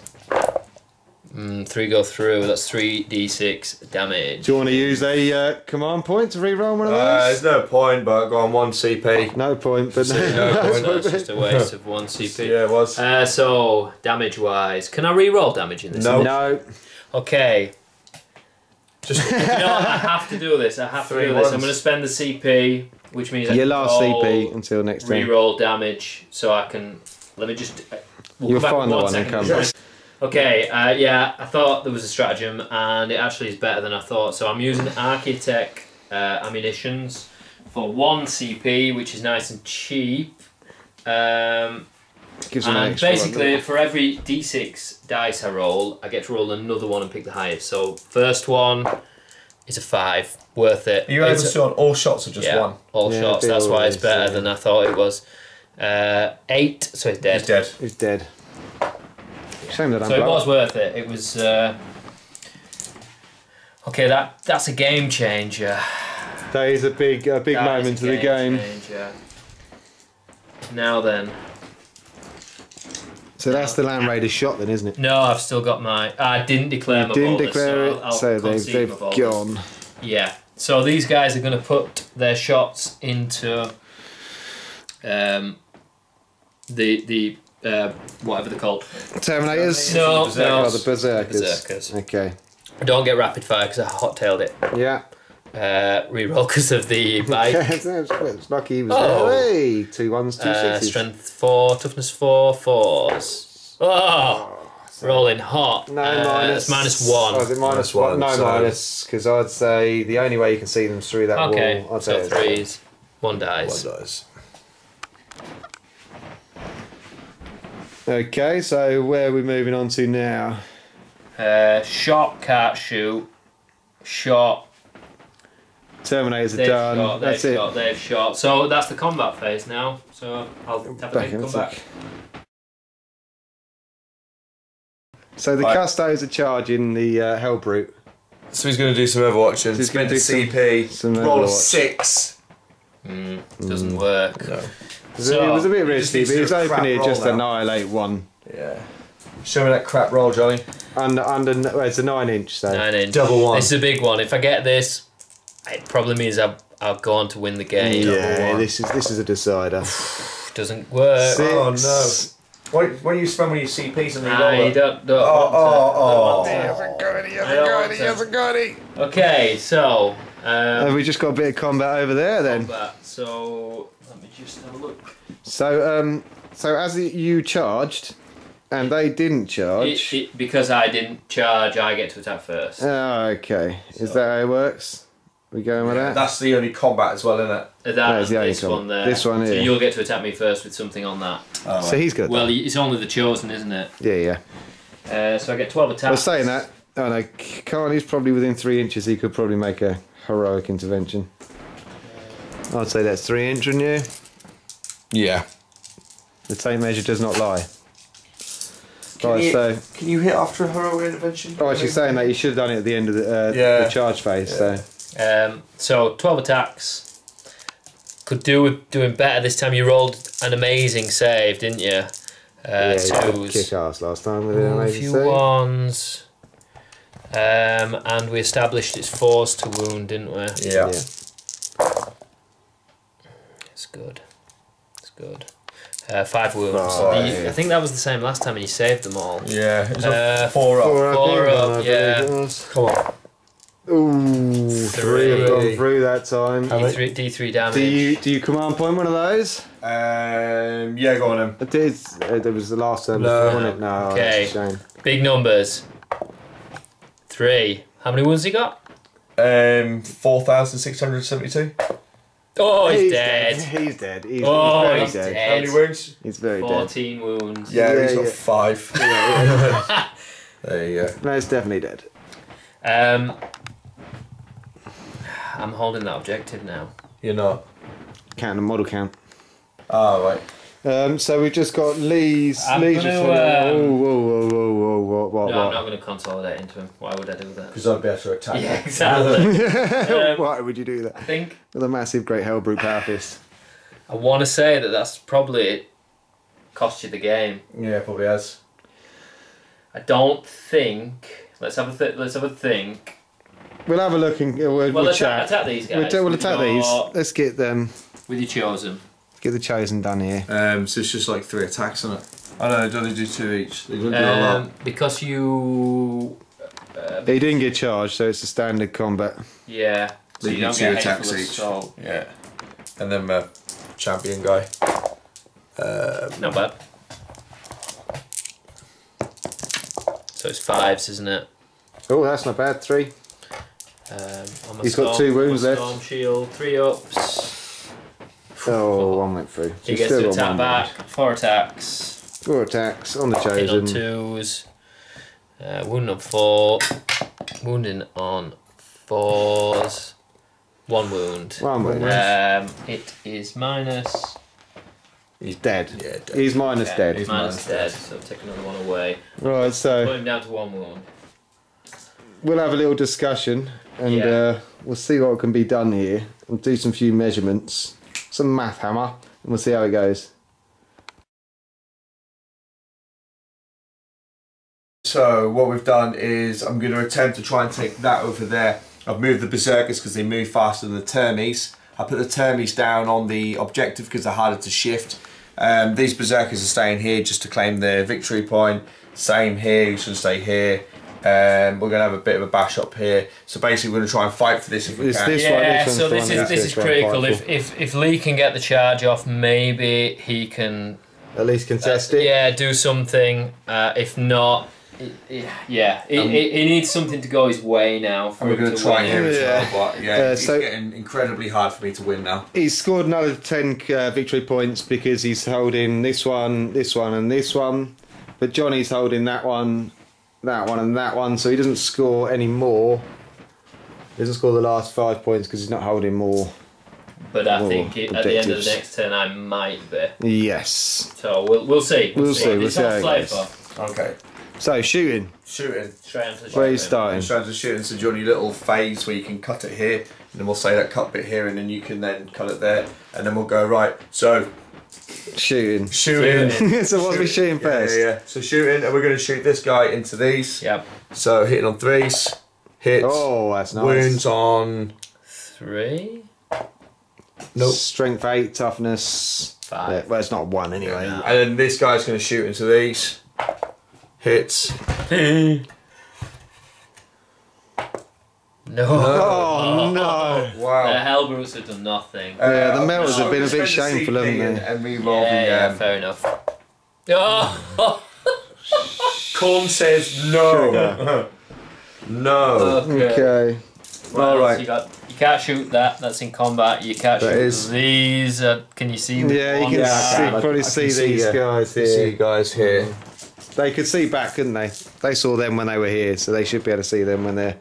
B: 3 go through. That's 3d6 damage.
D: Do you want to use a command point to re-roll one of
A: There's
D: those?
A: no point, but go on 1 CP.
D: No point, but
A: No point.
B: That's just a waste of 1 CP.
A: Yeah, it was.
B: So damage wise, can I re-roll damage in this?
A: No.
D: No.
B: Okay.
A: Just
B: You know, I have to do this. I have to
A: Three
B: do this. I'm
A: ones.
B: going to spend the CP, which means I
D: Your
B: can
D: last
B: roll,
D: CP until next time.
B: re-roll damage, so I can. Let me just. We'll
D: You'll
B: come back
D: find
B: with
D: the
B: 1
D: one and
B: second.
D: come back.
B: Okay, yeah, I thought there was a stratagem, and it actually is better than I thought. So I'm using Architect ammunitions for 1 CP, which is nice and cheap.
D: Gives him an
B: And
D: extra
B: basically,
D: one.
B: for every d6 dice I roll, I get to roll another one and pick the highest. So first one is a 5, worth it.
A: Are you able
B: It's-
A: to on all shots or just
B: yeah,
A: one?
B: all
D: Yeah,
B: shots.
D: they
B: That's why it's
D: always,
B: better than I thought it was. 8, so it's dead.
A: He's dead.
D: He's dead. Shame that I'm
B: So it
D: back.
B: was worth it. It was. Okay, that's a game changer.
D: That is a big
B: That is
D: moment
B: a
D: of the game.
B: changer. Now then,
D: So that's the Land Raider shot then, isn't it?
B: No, I've still got my. I didn't declare my
D: Didn't
B: boulders,
D: declare
B: so
D: it,
B: I'll
D: so
B: concede
D: they've
B: my boulders.
D: gone.
B: Yeah. So these guys are going to put their shots into the whatever they're called.
D: Terminators?
B: No,
D: Oh, the Berserkers.
B: Berserkers.
D: Okay.
B: Don't get rapid fire because I hot-tailed it.
D: Yeah.
B: Reroll because of the bike.
D: It's lucky he was
B: Oh.
D: there. Hey, 2 1s, 2 6s.
B: Strength 4, toughness 4, 4s. Oh! Rolling hot.
D: No minus.
B: It's -1.
D: Oh, is it minus
E: -1,
D: one? No
E: so-
D: minus, because I'd say the only way you can see them is through that
B: Okay,
D: wall. I'd
B: so
D: say it's
B: 3s. 1 dies.
E: One dies.
D: Okay, so where are we moving on to now?
B: Shot, can't shoot. Shot.
D: Terminators are
B: They've
D: done.
B: shot.
D: That's
B: They've
D: it.
B: shot. They've shot. So that's the combat phase now. So I'll have to
D: Back
B: make
D: in
B: a
D: a
B: comeback.
D: sec. So the
A: Right.
D: custos are charging the Hellbrute.
A: So he's going to do some overwatching.
D: He's gonna
A: Spend
D: do
A: a CP.
D: some
A: roll a
D: Overwatch.
A: 6.
B: Doesn't work.
A: No.
B: So,
D: it was a bit
A: you just
D: risky,
A: need
D: but
A: to
D: he's
A: do a
D: hoping
A: crap
D: he'd
A: roll
D: just
A: now.
D: annihilate one.
A: Yeah. Show me that crap roll, Johnny.
D: Well, it's a 9-inch, so
B: 9-inch.
A: Double 1.
B: This is a big one. If I get this, it probably means I'll go on to win the game.
D: yeah, this is a decider.
B: Doesn't work.
A: Oh no. Why don't you spend one of your CPs and
B: Nah,
A: re-roll
B: you
A: it?
B: don't
A: Oh.
B: want to.
D: hasn't got any,
B: hasn't
D: got any.
B: Okay, so
D: Have we just got a bit of combat over there then?
B: combat. So let me just have a look.
D: So as you charged, and they didn't charge.
B: Because I didn't charge, I get to attack first.
D: Oh, okay. Is that how it works? We going with that?
A: That's the only combat as well, isn't it?
B: That
D: is the only
B: this
D: combat.
B: one there.
D: This one
B: So
D: here.
B: you'll get to attack me first with something on that.
A: Oh,
D: So he's good.
B: Well, it's only the chosen, isn't it?
D: Yeah.
B: So I get 12 attacks.
D: Well, saying that, oh no, Carney's probably within 3 inches. He could probably make a heroic intervention. I'd say that's 3 inch, wouldn't you?
E: Yeah.
D: The tape measure does not lie.
A: Can you hit after a heroic intervention?
D: Oh, actually saying that you should have done it at the end of the
A: Yeah.
D: charge phase.
B: So 12 attacks. Could do with doing better this time. You rolled an amazing save, didn't you? Twos.
D: Kick ass last time with an
B: A
D: amazing
B: few
D: save.
B: ones. And we established it's 4s to wound, didn't we?
A: Yeah.
B: It's good. It's good. 5 wounds.
D: Oh,
B: I think that was the same last time and you saved them all.
A: Yeah. It was
B: Uh,
A: a 4 up.
B: Four up,
D: I
B: yeah.
D: believe it was.
A: Come on.
D: Ooh, 3 have gone
A: Three.
D: through that time.
B: D3 damage.
D: Do you command point one of those?
A: Yeah, go on then.
D: I did. There was the last time.
A: No.
D: Wasn't it? No,
B: Okay.
D: that's a shame.
B: Big numbers. 3. How many wounds he got?
A: 4,672.
B: Oh, he's dead.
D: He's dead. He's
B: Oh,
D: very
B: he's
D: dead.
B: dead.
A: How many wounds?
D: He's very
B: 14 wounds.
A: Yeah,
D: Yeah,
A: he's got
D: yeah.
A: 5. There you go.
D: dead. No, he's definitely dead.
B: I'm holding that objective now.
A: You're not.
D: Count the model count.
A: Oh, right.
D: So we've just got Lee's.
B: I'm
D: Lee's
B: gonna,
D: just whoa, what?
B: No, I'm not going to consolidate into him. Why would I do that?
A: Because I'd be able to attack.
B: Yeah, exactly.
D: Why would you do that?
B: I think
D: With a massive, great Hellbrute power fist.
B: I want to say that's probably cost you the game.
A: Yeah, probably has.
B: I don't think. Let's have a think.
D: We'll have a look and we'll chat.
B: Attack these guys.
D: We'll
B: with
D: attack
B: your-
D: these. Let's get them.
B: with your chosen.
D: Get the chosen done here.
A: So it's just like 3 attacks, isn't it? I know, don't they do 2 each? They don't do a lot.
B: Because you.
D: He didn't get charged, so it's a standard combat.
B: Yeah. So
A: They
B: you
A: do
B: don't
A: 2
B: get
A: attacks
B: hateful
A: each.
B: assault.
A: Yeah. And then champion guy.
B: Not bad. So it's 5s, isn't it?
D: Oh, that's not bad. 3.
B: On my
D: He's got 2 wounds
B: my
D: left.
B: Storm shield, 3 ups.
D: Oh, 1 went through.
B: He
D: He's
B: gets
D: still
B: to
D: got
B: attack
D: 1
B: back.
D: wound.
B: 4 attacks.
D: 4 attacks on the
B: Hit on
D: chosen.
B: 2s. Wounding on 4. Wounding on 4s. 1 wound.
D: 1 wound.
B: It is minus.
D: He's dead.
A: Yeah, dead.
D: He's minus
B: Yeah,
D: dead.
A: He's
B: minus
A: minus
B: dead. So take another 1 away.
D: Right,
B: Put
D: so
B: him down to 1 wound.
D: we'll have a little discussion and
B: Yeah.
D: we'll see what can be done here and do some few measurements, some math hammer, and we'll see how it goes.
A: So what we've done is I'm going to attempt to try and take that over there. I've moved the Berserkers because they move faster than the Termies. I put the Termies down on the objective because they're harder to shift. These Berserkers are staying here just to claim their victory point. Same here, you should stay here. We're going to have a bit of a bash up here. So basically we're going to try and fight for this if we can.
B: This is critical. If Lee can get the charge off, maybe he can...
D: At least contest it.
B: Yeah, do something. If not... he needs something to go his way now.
A: And we're going to try here as well, but it's
D: so
A: getting incredibly hard for me to win now.
D: He's scored another 10 victory points because he's holding this one, and this one. But Johnny's holding that one, and that one, so he doesn't score any more. He doesn't score the last 5 points because he's not holding more.
B: But I think at the end of the next turn I might be.
D: Yes.
B: So we'll see.
D: We'll see.
B: It's not flavor.
A: Okay.
D: So shooting.
B: Straight into
D: Where are you starting?
A: Straight into shooting. So Johnny, little phase where you can cut it here, and then we'll say that cut bit here, and then you can then cut it there, and then we'll go right. So
D: shooting.
A: So
D: what are we shooting first?
A: Yeah. So shooting, and we're going to shoot this guy into these.
B: Yep.
A: So hitting on 3s, hits.
D: Oh, that's nice.
A: Wounds on
B: 3.
A: Nope.
D: Strength 8, toughness
B: 5.
D: Yeah, well, it's not 1 anyway.
A: And then this guy's going to shoot into these. Hits.
B: No.
D: Oh no!
A: Wow.
B: The Hellbrutes have done nothing.
D: Yeah, the melters have been a bit shameful, haven't they?
A: And re-roll
B: Fair enough. Oh!
A: Corn says no. No.
D: Okay.
B: Well,
A: All right.
B: So you can't shoot that. That's in combat. You can't shoot these. Can you see?
D: Yeah, you can probably see these guys here.
A: See you guys here.
D: They could see back, couldn't they? They saw them when they were here, so they should be able to see them when they're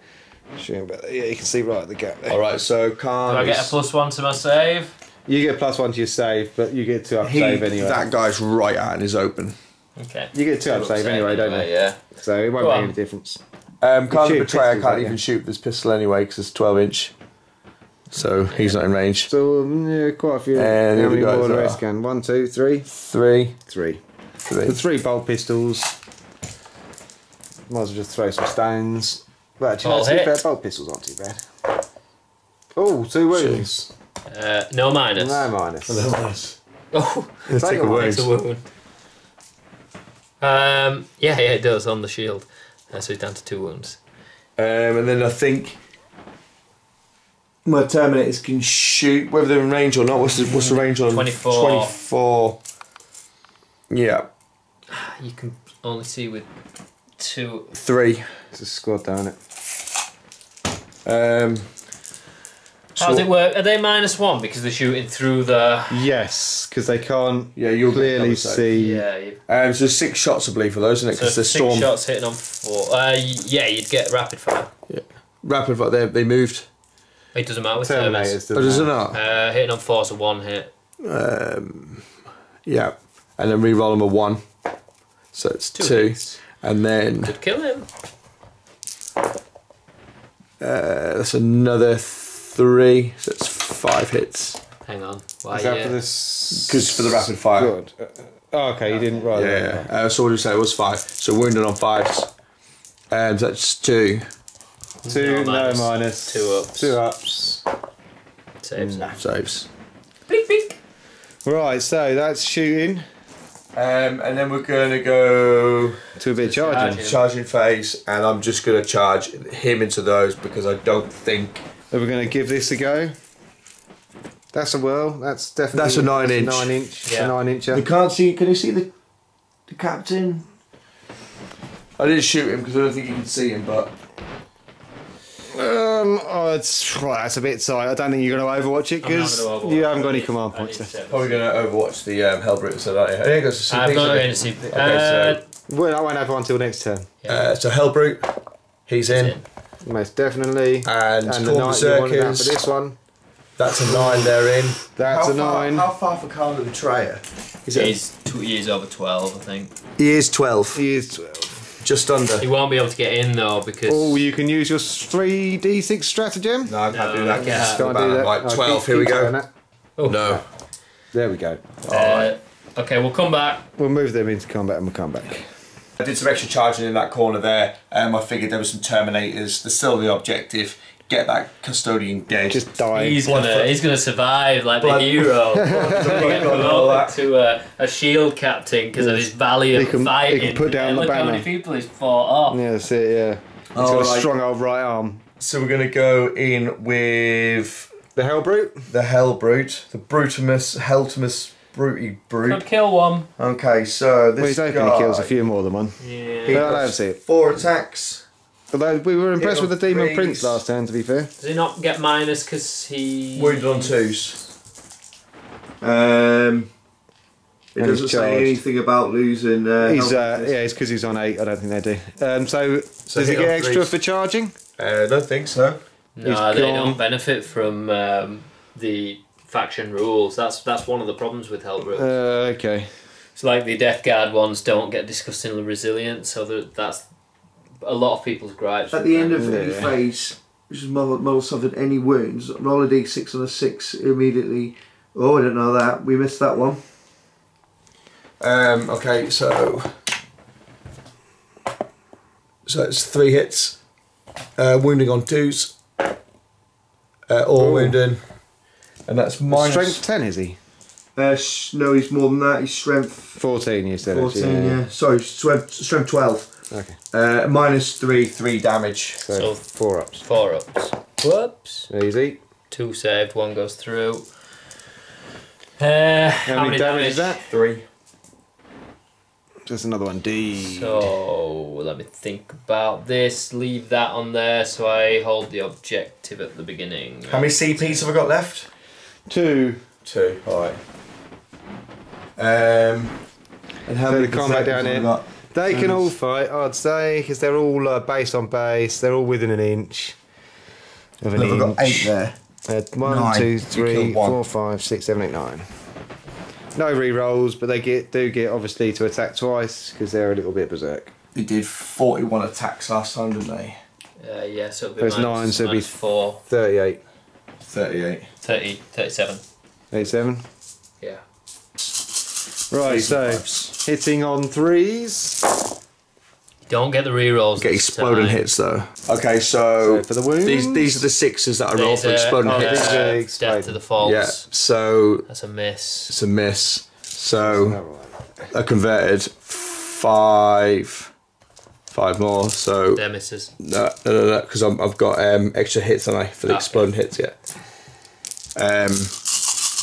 D: shooting. But yeah, you can see right at the gap there.
A: All right, so
B: Do I get a +1 to my save?
D: You get +1 to your save, but you get 2 up save anyway.
A: That guy's right out and is open.
B: Okay.
D: You get 2 up save anyway, don't you?
B: Yeah.
D: So it won't make any difference.
A: Carl the
D: shoot
A: Betrayer
D: pistols,
A: can't
D: don't
A: even
D: you?
A: shoot this pistol anyway because it's 12-inch. So he's not in range.
D: So yeah, quite a few.
A: And
D: how
A: the
D: many
A: guys
D: more the
A: are-
D: rest can? 1, 2, 3?
A: 3.
D: 3.
A: 3.
D: The 3 bolt pistols. Might as well just throw some stones. Well, actually,
B: All
D: to be
B: hit.
D: fair, bolt pistols aren't too bad. Oh, 2 wounds.
B: No minus.
D: No minus.
B: Oh,
D: Take a
B: it's a wound. Yeah, it does on the shield. So he's down to 2 wounds.
A: And then I think my Terminators can shoot, whether they're in range or not. What's the range on
B: 24.
A: 24. Yeah.
B: You can only see with 2.
A: 3.
D: It's a squad down it.
B: How does it work? Are they -1 because they're shooting through the?
D: Yes, because they can't
A: you'll
D: clearly see.
B: Yeah.
A: So 6 shots, I believe, for those, isn't it?
B: So
A: Because the
B: 6
A: storm.
B: shots hitting on 4. Yeah, you'd get rapid fire.
A: Yeah. Rapid fire. They moved.
B: It doesn't matter with
D: Terminators,
B: Terminators.
A: Does it
D: doesn't
A: not?
B: Hitting on 4 is a 1 hit.
A: Yeah. And then re-roll them a 1. So it's 2.
B: hits.
A: And then
B: Could kill him.
A: that's another 3. So it's 5 hits.
B: Hang on. Why?
D: Is that for this?
A: Because for the rapid fire.
D: Good. Oh, okay, you didn't write that.
A: Yeah. So what did you say? It was 5. So wounded on 5s. That's 2.
D: 2,
B: No
D: no
B: minus.
D: minus.
B: 2 ups.
D: 2 ups.
B: Saves.
A: Saves.
B: Beep, beep.
D: Right, so that's shooting
A: And then we're going to go
D: to a bit of charging.
B: Charging.
A: charging phase, and I'm just going to charge him into those because I don't think
D: Are we going to give this a go? That's a whirl. That's definitely.
A: That's a 9 inch.
D: 9 inch.
B: Yeah.
D: A 9 incher.
A: can't see. Can you see the captain? I didn't shoot him because I don't think you can see him, but
D: That's a bit tight. I don't think you're going to overwatch it because
B: I'm not gonna
D: you
B: overwatch
D: haven't got any
B: it.
D: command
B: I
D: points
B: need
D: left.
B: to-
A: probably going to overwatch the Hellbrute. So that I think that's a CP.
B: I've got
A: isn't
B: it in
A: it?
B: a CP.
A: Okay,
D: Well, I won't have one until next turn.
A: so Hellbrute, he's in,
B: in.
D: Most definitely.
A: and
D: the
A: Corn
D: 9 you wanted that for
A: Berserkers.
D: this one.
A: That's a 9. They're in.
D: That's a 9.
A: How far for Carl the Betrayer?
B: He's 2 years over 12, I think.
A: He is 12.
D: He is 12.
A: Just under.
B: He won't be able to get in though because.
D: Oh, you can use your 3d6 stratagem.
A: No, I can't
B: No,
A: do that.
B: you can't.
D: Can't do that.
A: Right,
D: Oh,
A: 12.
D: keep-
A: Here we
D: keep doing
A: go.
D: that.
B: Oh.
A: No.
D: There we go.
B: Okay, we'll come back.
D: We'll move them into combat and we'll come back.
A: I did some extra charging in that corner there. I figured there were some Terminators. There's still the objective. Get that custodian dead.
D: Just die.
B: He's gonna survive like the hero. Get promoted to a shield captain because of his valiant fighting.
D: He can put down the
B: look
D: banner.
B: how many people he's fought off.
D: Yeah, that's it, yeah. He's got a strong old right arm.
A: So we're going to go in with
D: The Hellbrute?
A: the Hellbrute, the Brutimus, Heltimus, Bruty Brute.
B: Could kill one.
A: Okay, so this
D: Well, he's hoping
A: guy,
D: he kills a few more than one.
B: Yeah.
A: he
D: But
A: got
D: that's it.
A: 4 attacks.
D: Although we were impressed
A: Hit
D: with the
A: on
D: Demon
A: threes.
D: Prince last turn, to be fair.
B: Does he not get minus because he...
A: Wounded on 2s. It
D: And he's
A: doesn't say
D: charged.
A: anything about losing.
D: He's
A: health.
D: yeah, it's because he's on 8. I don't think they do. So does he
A: hit
D: get
A: on
D: extra
A: threes.
D: for charging?
A: I don't think so.
B: No,
D: He's
B: they
D: gone.
B: don't benefit from the faction rules. That's one of the problems with Hellbrute.
D: Okay.
B: It's like the Death Guard ones don't get disgustingly resilient, so that's a lot of people's gripes.
A: At
B: with
A: the
B: them.
A: end of any
D: Yeah.
A: phase, which is model suffered any wounds, roll a d6 on a 6 immediately. Oh, I didn't know that. We missed that one. Okay, so it's 3 hits, wounding on 2s, all wounding, and that's minus.
D: Strength 10, is he?
A: No, he's more than that. He's strength
D: 14, you said.
A: 14.
D: actually,
A: Yeah. Sorry, strength 12.
D: Okay.
A: Minus 3 damage.
D: So 4 ups.
B: 4 ups. Whoops.
D: Easy.
B: 2 saved, 1 goes through. How
D: many damage is that?
A: 3.
D: Just another one. D.
B: So let me think about this. Leave that on there so I hold the objective at the beginning.
A: How many CPs have I got left?
D: 2.
A: 2. All right. And how
D: So
A: many
D: the combat
A: berserkers
D: down
A: have I
D: here.
A: got?
D: They can all fight, I'd say, because they're all based on base. They're all within an inch of an
A: I've
D: inch.
A: got 8 there.
D: 1,
A: 9.
D: 2,
A: You
D: 3,
A: killed one.
D: 4, 5, 6, 7, 8, 9. No re-rolls, but they do get obviously to attack twice because they're a little bit berserk.
A: They did 41 attacks last time, didn't they?
B: Yeah, so it'll be
D: There's
B: minus,
D: 9, so it'll be
B: minus 4.
D: 38.
A: 38.
B: 30, 37.
D: 87.
B: Yeah.
D: Right,
A: Threes
D: so
A: and 5s.
D: hitting on 3s.
B: Don't get the rerolls.
A: Get
B: this
A: exploding
B: time.
A: hits though. Okay, so
D: For the wounds.
A: these are the 6s that I roll
B: These
A: for
B: are-
A: exploding
B: oh,
A: hits.
D: these are
B: Death
D: exploding.
B: to the falls.
A: Yeah, so
B: That's a miss.
A: it's a miss. So I converted 5 more. So
B: They're misses.
A: no, because I've got extra hits on I for the
B: Okay.
A: exploding hits. Yeah.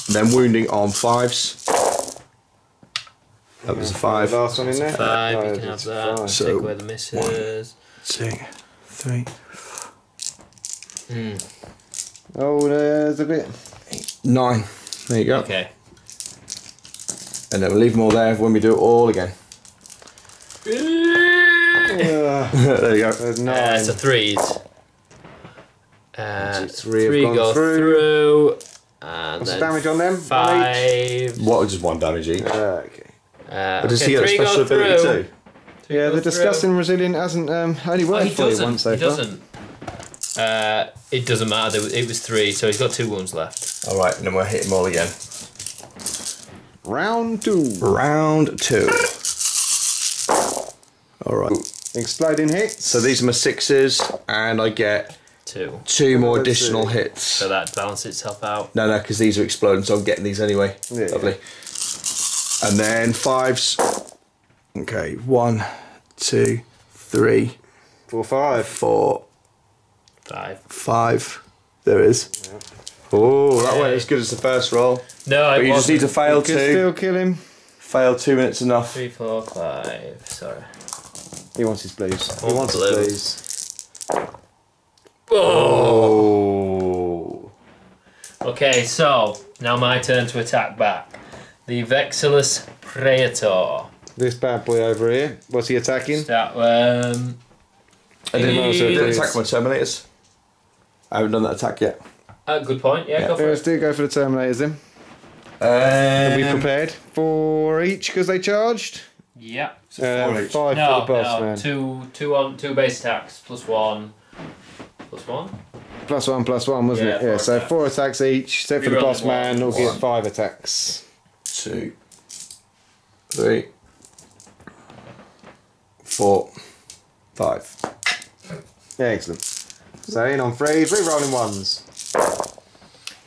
A: Then wounding on 5s. That was a 5.
D: Last one in there.
B: 5,
D: No,
B: you can have
D: it's
B: that.
D: 5.
A: So,
B: Take away the misses.
A: 2, 3,
D: Oh, there's a bit.
A: 9. There you go.
B: Okay.
A: And then we'll leave them all there when we do it all again. There you go.
D: There's 9.
B: It's a 3s.
D: Three have
B: 3
D: gone
B: go
D: through.
B: through. And
D: What's the
B: then
D: damage on them?
B: 5.
A: What? Just 1 damage each.
D: Okay.
A: But does
B: Okay,
A: he get a
B: 3
A: special
B: go
A: ability
B: through.
A: too?
D: Yeah,
B: go
D: the
B: through.
D: disgusting resilient hasn't only
B: Oh,
D: worked
B: he
D: for you
B: doesn't.
D: once so
B: He
D: far.
B: doesn't. It doesn't matter. It was 3, so he's got 2 wounds left.
A: All right, and then we'll hit them all again.
D: Round 2.
A: Round 2. All right.
D: Exploding hits.
A: So these are my 6s, and I get
B: 2.
A: 2 more
D: Let's
A: additional
D: see.
A: hits.
B: So that balances itself out.
A: No, because these are exploding, so I'm getting these anyway.
D: Yeah,
A: Lovely. And then 5s. Okay, 1, 2, 3,
D: 4, 5.
A: 4,
B: 5.
A: 5. There is. Oh, that went as good as the first roll.
B: No,
A: But
B: it
A: you just need
B: wasn't.
A: to fail
D: You can
A: 2.
D: still kill him.
A: Fail 2 minutes enough.
B: 3, 4, 5. Sorry.
D: He wants his blues. He
B: Oh,
D: wants his
B: blue.
D: blues.
A: Oh.
B: Okay, so now my turn to attack back. The Vexillus Praetor.
D: This bad boy over here. What's he attacking?
B: That
A: I didn't
D: also do it.
A: attack my Terminators. I haven't done that attack yet.
B: good point. Yeah, go for
D: Let's
B: it.
D: do go for the Terminators then. Are we prepared for each because they charged?
B: Yeah.
D: 5
B: No,
D: for the boss
B: no.
D: man.
B: Two base attacks plus 1. Plus 1.
D: +1, wasn't
B: Yeah,
D: it? Yeah,
B: 4
D: so
B: attacks.
D: 4 attacks each. So for the
B: Reroll
D: boss
B: one.
D: man, we'll get
A: One.
D: 5 attacks.
A: 2, 3,
E: 4, 5.
D: Excellent. So in on 3, re-rolling 1s.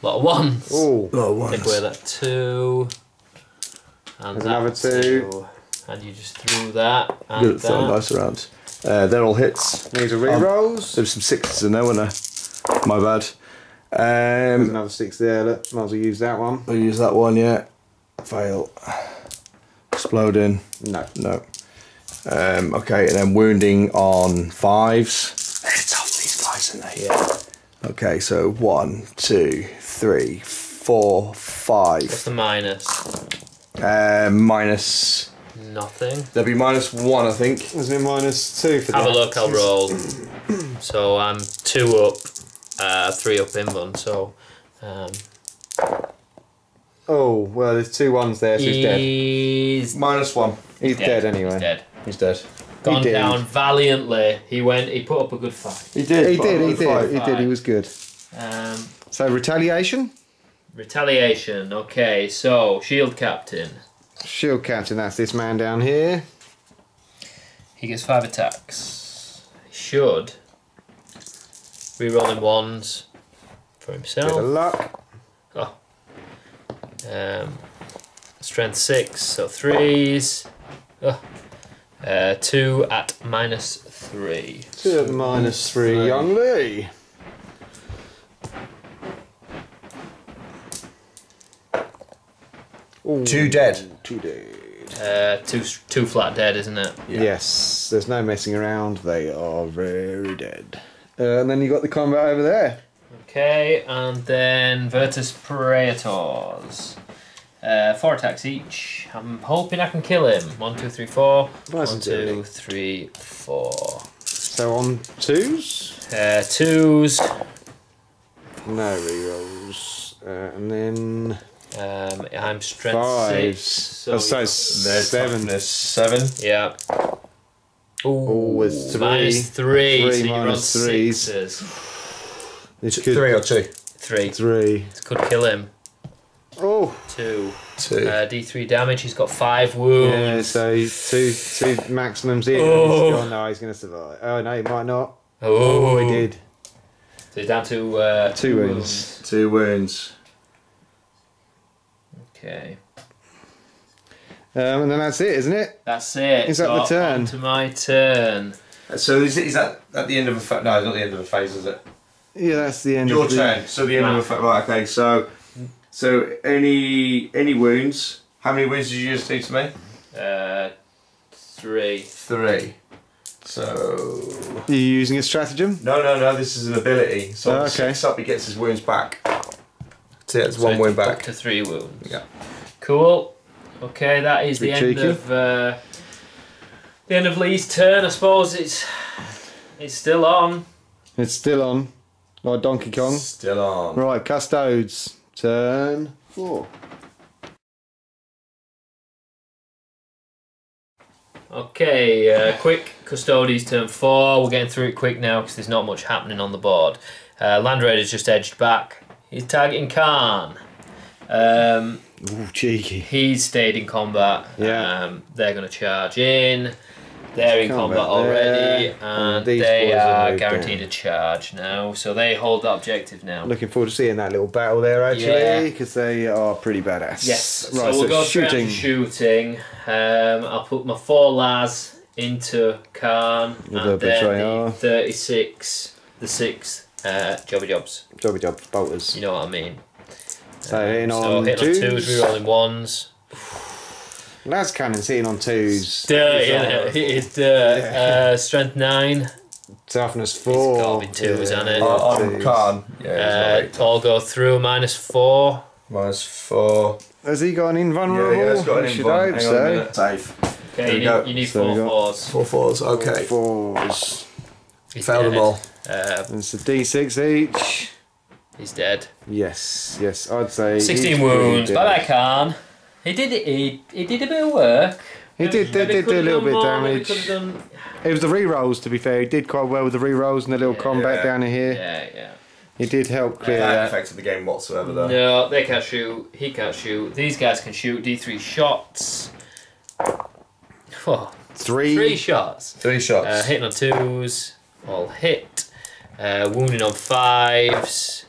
B: Lot of 1s.
D: Ooh.
B: Take away that 2. And
D: There's
B: that
D: another 2.
B: And you just threw that and
E: Good at throwing
B: that.
E: dice around. They're all hits.
D: These are re-rolls.
E: There was some 6s in there, weren't there? My bad.
D: There's another 6 there. Look, might as well use that one.
E: I'll use that one, yeah. Fail. Exploding.
D: No.
E: No. Okay, and then wounding on 5s. It's off these guys, aren't they?
B: Yeah.
E: Okay, so 1, 2, 3, 4, 5.
B: What's the minus?
E: Minus.
B: Nothing.
E: There'll be -1, I think.
D: There's been -2 for that.
B: Have a look, I'll roll. So I'm 2 up, 3 up in one, so...
D: Oh, well, there's 2 1s there, so he's dead.
B: He's
E: -1.
D: He's dead anyway.
B: He's dead.
E: He's dead.
B: Gone
D: did.
B: down valiantly. He put up a good fight.
E: He did.
D: He did, he was good. So, retaliation?
B: Retaliation, okay, so Shield Captain.
D: Shield Captain, that's this man down here.
B: He gets 5 attacks. He should re-rolling 1s for
D: Bit of
B: himself.
D: luck.
B: Oh. Strength 6, so 3s. Oh. 2 at -3.
D: 2 at the -3, young Lee. Ooh,
E: 2 dead.
D: 2 dead.
B: Two flat dead, isn't it?
E: Yeah.
D: Yes, there's no messing around. They are very dead. And then you got the combat over there.
B: Okay, and then Virtus Praetors. 4 attacks each. I'm hoping I can kill him. 1, 2, 3, 4.
D: Nice
B: 1,
D: and
B: 2,
D: dirty.
B: 3, 4.
D: So on 2s,
B: 2s.
D: no rerolls. And then
B: I'm strength
D: 5s.
B: 6. So
D: So
E: There's
D: 7.
E: toughness 7.
B: yeah. Ooh,
D: it's 3.
B: -3.
D: 3
B: so you roll
D: minus 3s.
B: 6s.
D: This could
E: 3 or 2?
B: 3.
D: 3.
B: This could kill him.
D: Oh,
B: 2.
E: 2.
B: D3 damage. He's got 5 wounds.
D: yeah. So two maximums in.
B: Oh.
D: Oh no, he's going to survive. Oh no, he might not.
B: Oh,
D: Oh, he did.
B: So he's down to
D: 2 wounds.
E: 2 wounds.
B: Okay.
D: And then that's it, isn't it?
B: That's it.
D: Is that the turn?
B: On to my turn.
A: So is that at the end of a phase? No, it's not the end of a phase, is it?
D: Yeah, that's the end
A: Your
D: of the
A: turn. So the end of a phase. Right. Okay. So any wounds? How many wounds did you just do to me?
B: 3.
A: 3. So
D: Are you using a stratagem?
A: no. This is an ability. So
D: Oh,
A: on
D: okay.
A: 6 up, he gets his wounds back. So yeah, it's
B: So
A: 1 wound
B: Up
A: back.
B: to 3 wounds.
A: Yeah.
B: Cool. Okay, that is the
D: Bit
B: end
D: cheeky.
B: of Lee's turn. I suppose it's still on.
D: It's still on. Like Donkey Kong.
A: Still on.
D: Right, Custodes. Turn 4.
B: Okay, quick Custodies turn 4. We're getting through it quick now because there's not much happening on the board. Land Raider's just edged back. He's targeting Khan.
D: Ooh, cheeky.
B: He's stayed in combat.
D: Yeah.
B: They're going to charge in. They're in combat
D: Combat
B: already,
D: there.
B: and
D: These
B: they
D: boys are
B: are
D: moved
B: guaranteed
D: down.
B: a charge now. So they hold the objective now.
D: Looking forward to seeing that little battle there,
B: Yeah.
D: actually, because they are pretty badass.
B: Yes.
D: Right,
B: so we'll go straight
D: shooting.
B: to shooting. I'll put my 4 Laz into Khan,
D: With
B: and
D: the
B: then
D: Betrayer.
B: the 36, the 6 Jobby Jobs.
D: Jobby job, bolters.
B: You know what I mean.
D: So hitting
B: So
D: on
B: hitting on 2s,
D: 2s.
B: rerolling 1s.
D: Las Cannon's hitting on 2s.
B: Dirt, yeah, it's dirt. Strength 9.
D: Toughness 4.
B: gotta be 2s, isn't it?
A: On
D: twos.
A: Khan. Yeah. He's
B: All go through, -4.
A: -4.
D: Has he got an invulnerable?
A: Yeah, it's got an
D: I should
A: invuln.
D: hope
A: Hang on a
D: so.
A: minute. Safe.
B: Okay,
A: There
B: you
A: we go.
B: need, you need
D: So we
B: 4
D: got
B: 4s.
E: 4 4s. Okay.
D: 4s.
B: He's
E: Failed them
B: dead.
E: all.
D: It's a D6 each.
B: He's dead.
D: Yes, I'd say.
B: 16
D: he's
B: wounds.
D: pretty
B: Bye
D: dead.
B: bye, Khan. He did it. He did a bit of work.
D: He did do a
B: Could've
D: little
B: done
D: bit of
B: more, maybe
D: damage.
B: could've done-
D: It was the re-rolls, to be fair. He did quite well with the re-rolls and the little combat
A: Yeah.
D: down here.
B: Yeah.
D: He did help clear
A: That
D: that.
A: affected the game whatsoever, though.
B: No, they can't shoot. He can't shoot. These guys can shoot. D3 shots. Oh, 3 shots.
E: 3 shots.
B: Hitting on 2s, all hit. Wounding on 5s,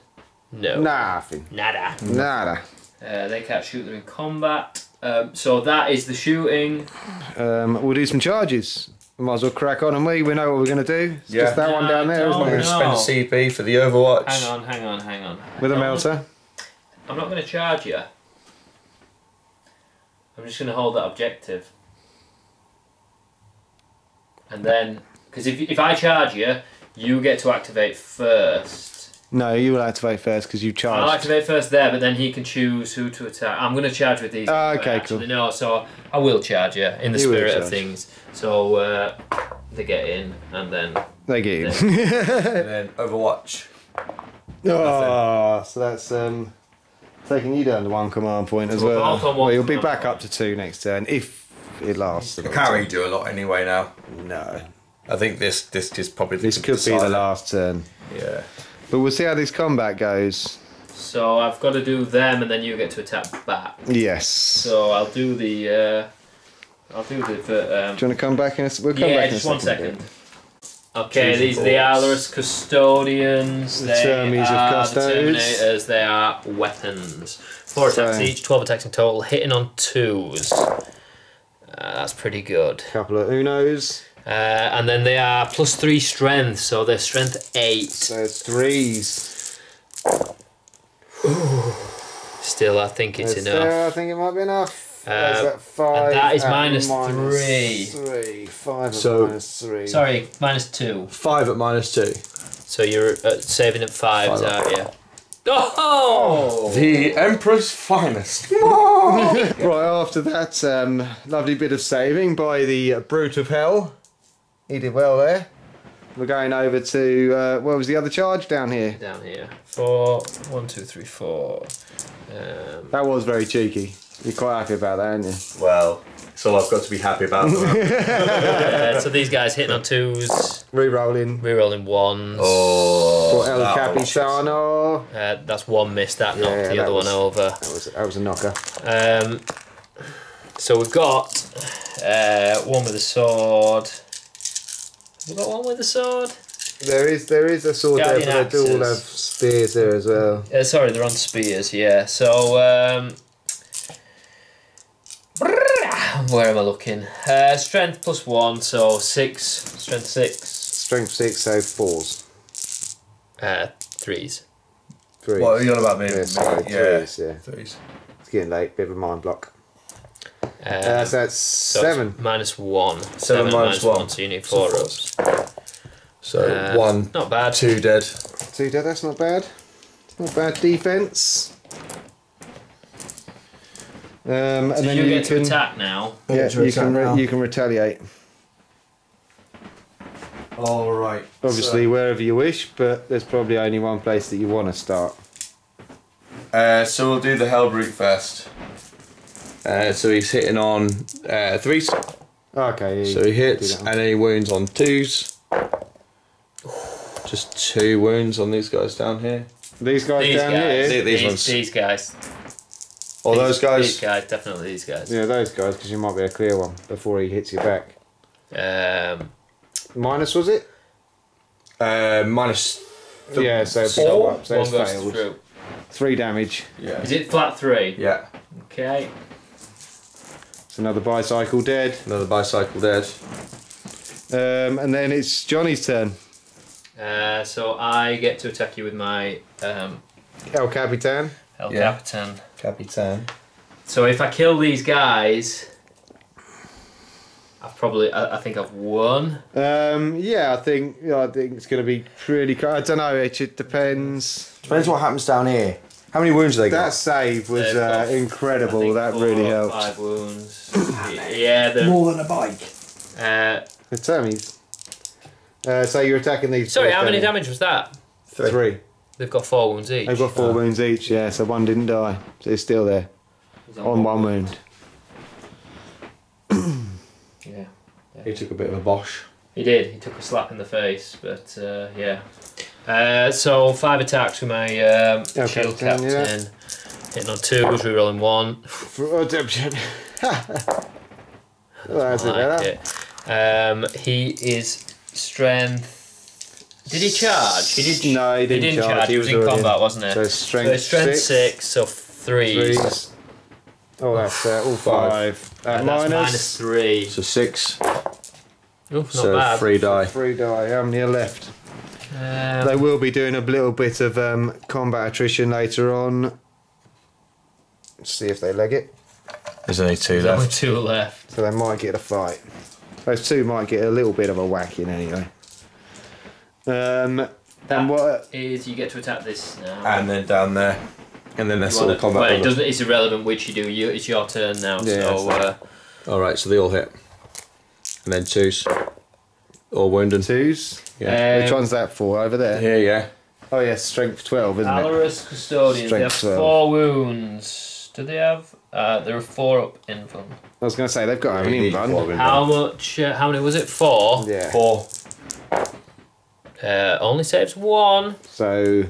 B: no.
D: Nothing.
B: Nada.
D: Nada.
B: They can't shoot, they're in combat. So that is the shooting.
D: We'll do some charges. We might as well crack on, and we know what we're going to do. It's
E: Yeah.
D: just that one down there,
B: No,
D: isn't
E: I'm going
D: it?
E: to spend a CP for the Overwatch.
B: Hang on.
D: With a melter.
B: I'm not going to charge you. I'm just going to hold that objective. And then, because if I charge you, you get to activate first.
D: No, you will activate first because you
B: I'll
D: charged.
B: activate first there, but then he can choose who to attack. I'm going to charge with these.
D: Okay,
B: actually,
D: cool.
B: No, so I will charge you in the
D: You will
B: spirit of
D: charge.
B: things. So they get in, and then
D: They get you.
E: And then Overwatch.
D: Oh, so that's taking you down to 1 command point as
B: So we're
D: well.
B: both on
D: Well,
B: 1
D: you'll be
B: command
D: back
B: point.
D: up to 2 next turn if it lasts.
E: I can't really do a lot anyway now.
D: No,
E: I think this is probably
D: this could be the last turn.
E: Yeah.
D: But we'll see how this combat goes.
B: So I've got to do them, and then you get to attack back.
D: Yes.
B: So I'll do the. I'll do the.
D: Do you want to come back in a We'll come
B: Yeah,
D: back in a
B: just 1
D: second.
B: second. Okay,
E: Choosing
B: these are the
E: thoughts.
B: Alorus Custodians.
D: The
B: They
D: Termies of
B: are
D: Custodes.
B: the Terminators. They are weapons. 4 attacks
D: So-
B: each, 12 attacks in total, hitting on 2s. That's pretty good.
D: Couple of Unos.
B: And then they are +3 strength, so they're strength 8.
D: So it's 3s.
B: Still, I think it's enough.
D: I think it might be enough. That's at 5.
B: and that is
D: at
B: minus
D: -3.
B: 3.
D: 5 at
E: So-
D: -3.
B: Sorry, -2.
E: 5 at -2.
B: So you're saving at 5s, aren't you? Oh!
E: The Emperor's finest.
D: Right, after that lovely bit of saving by the Brute of Hell. He did well there. We're going over to, where was the other charge? Down here.
B: Down here. 4, 1, 2, 3, 4.
D: That was very cheeky. You're quite happy about that, aren't you?
E: Well, it's all I've got to be happy about.
B: So these guys hitting on 2s,
D: Rerolling
B: rerolling 1s.
D: for El
E: that
D: Capitano.
B: That's 1 miss, that knocked
D: Yeah,
B: the
D: that
B: other
D: was-
B: one over.
D: That was a knocker.
B: So we've got 1 with a sword. We've got 1 with a sword?
D: There is a sword there,
B: Guardian
D: but they do all have
B: axes.
D: spears there as well.
B: Sorry, they're on spears, yeah. So, where am I looking? Strength +1, so 6. Strength 6.
D: Strength 6, so 4s.
B: 3s.
D: 3s.
E: What are you on about me?
D: Yeah, sorry,
E: Yeah.
D: 3s, yeah.
E: 3s.
D: It's getting late, bit of a mind block.
B: So
D: So that's
B: it's
D: 7.
B: -1.
E: 7 minus 1.
B: So you need 4
E: So
B: ups.
E: So 1,
B: Not bad.
E: 2 dead.
D: 2 dead, that's not bad. Not bad defense. And
B: So
D: then
B: you
D: you
B: get to
D: can
B: attack now.
D: yeah,
E: to
D: you can
E: attack now.
D: you can retaliate.
E: All right.
D: Obviously, wherever you wish, but there's probably only one place that you want to start.
E: So we'll do the Hellbrute first. So he's hitting on 3s.
D: Okay.
E: So he
D: do
E: hits
D: that one.
E: and then he wounds on 2s. Just 2 wounds on these guys down here.
D: These guys
B: These
D: down
B: guys.
D: here.
E: These ones.
B: These guys.
E: Or those guys.
B: These guys, definitely these guys.
D: Yeah, those guys, because you might be a clear one before he hits you back. Minus, was it?
E: Minus.
D: Yeah, so
B: So
D: four up, so
B: one
D: it's
B: goes
D: failed.
B: through.
D: 3 damage.
E: Yeah.
B: Is it flat 3?
E: Yeah.
B: Okay.
D: It's another bicycle dead.
E: Another bicycle dead.
D: And then it's Johnny's turn.
B: So I get to attack you with my
D: El Capitan.
B: El
E: Yeah.
B: Capitan.
E: Capitan.
B: So if I kill these guys, I think I've won.
D: Yeah, I think it's going to be pretty. I don't know. It depends.
E: Depends what happens down here. How many wounds have they
D: That
E: got?
D: save was
B: They've got,
D: incredible.
B: I think,
D: That
B: 4
D: really
B: or
D: helped.
B: 5 wounds. Yeah, they're,
E: More than a bike.
D: The Termies. So you're attacking these.
B: sorry,
D: boys,
B: how many
D: don't you?
B: damage was that?
D: 3.
B: They've got 4 wounds each.
D: They've got 4 wounds each. Yeah, so one didn't die. So it's still there
B: He's
D: on 1 wound.
B: Yeah.
E: He took a bit of a bosh.
B: He did. He took a slap in the face, but yeah. So 5 attacks with my shield
D: Captain,
B: captain.
D: yeah.
B: Hitting on 2s, rerolling 1.
D: Oh, that's it,
B: Like
D: better.
B: it. He is strength. Did he charge? He did.
D: No, he didn't charge.
B: He was in combat, wasn't he?
D: So strength,
B: strength 6, so 3.
D: Oh, that's all 5.
B: That's minus 3.
E: So 6.
B: Oh, not
E: So
B: bad.
E: 3 die.
D: 3 die. How many are left? They will be doing a little bit of combat attrition later on. Let's see if they leg it.
E: There's only 2
B: There's only
E: left.
B: 2 left.
D: So they might get a fight. Those 2 might get a little bit of a whack in anyway. And what?
B: Is you get to attack this now.
E: And then down there. And then that's all combat.
B: Well, it
E: over.
B: doesn't. It's irrelevant which you do. It's your turn now.
D: Yeah,
B: so
E: Alright, so they all hit. And then 2s. All wounded.
D: 2s.
E: Yeah.
D: Which one's that for? Over there?
E: Here, yeah.
D: Oh yeah, strength 12, isn't it?
B: Valorous Custodians. They have
D: Strength 12.
B: 4 wounds. Do they have? There are 4 up in front.
D: I was going to say they've got to have an
E: Need
D: invuln.
E: 4
B: How much? How many was it? 4.
D: Yeah.
E: 4.
B: Only saves 1.
D: So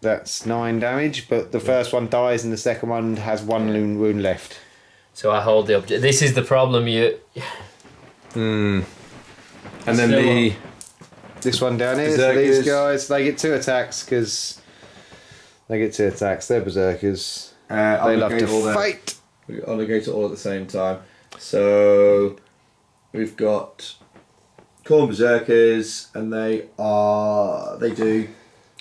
D: that's 9 damage, but the first one dies and the second one has 1 wound left.
B: So I hold the object. This is the problem.
E: And then
B: Still
E: the...
D: This one down here, so
E: Berserkers.
D: these guys, they get 2 attacks because they get 2 attacks. They're berserkers. They love to fight.
A: I'll negate it all at the same time. So we've got Khorne Berserkers, and they do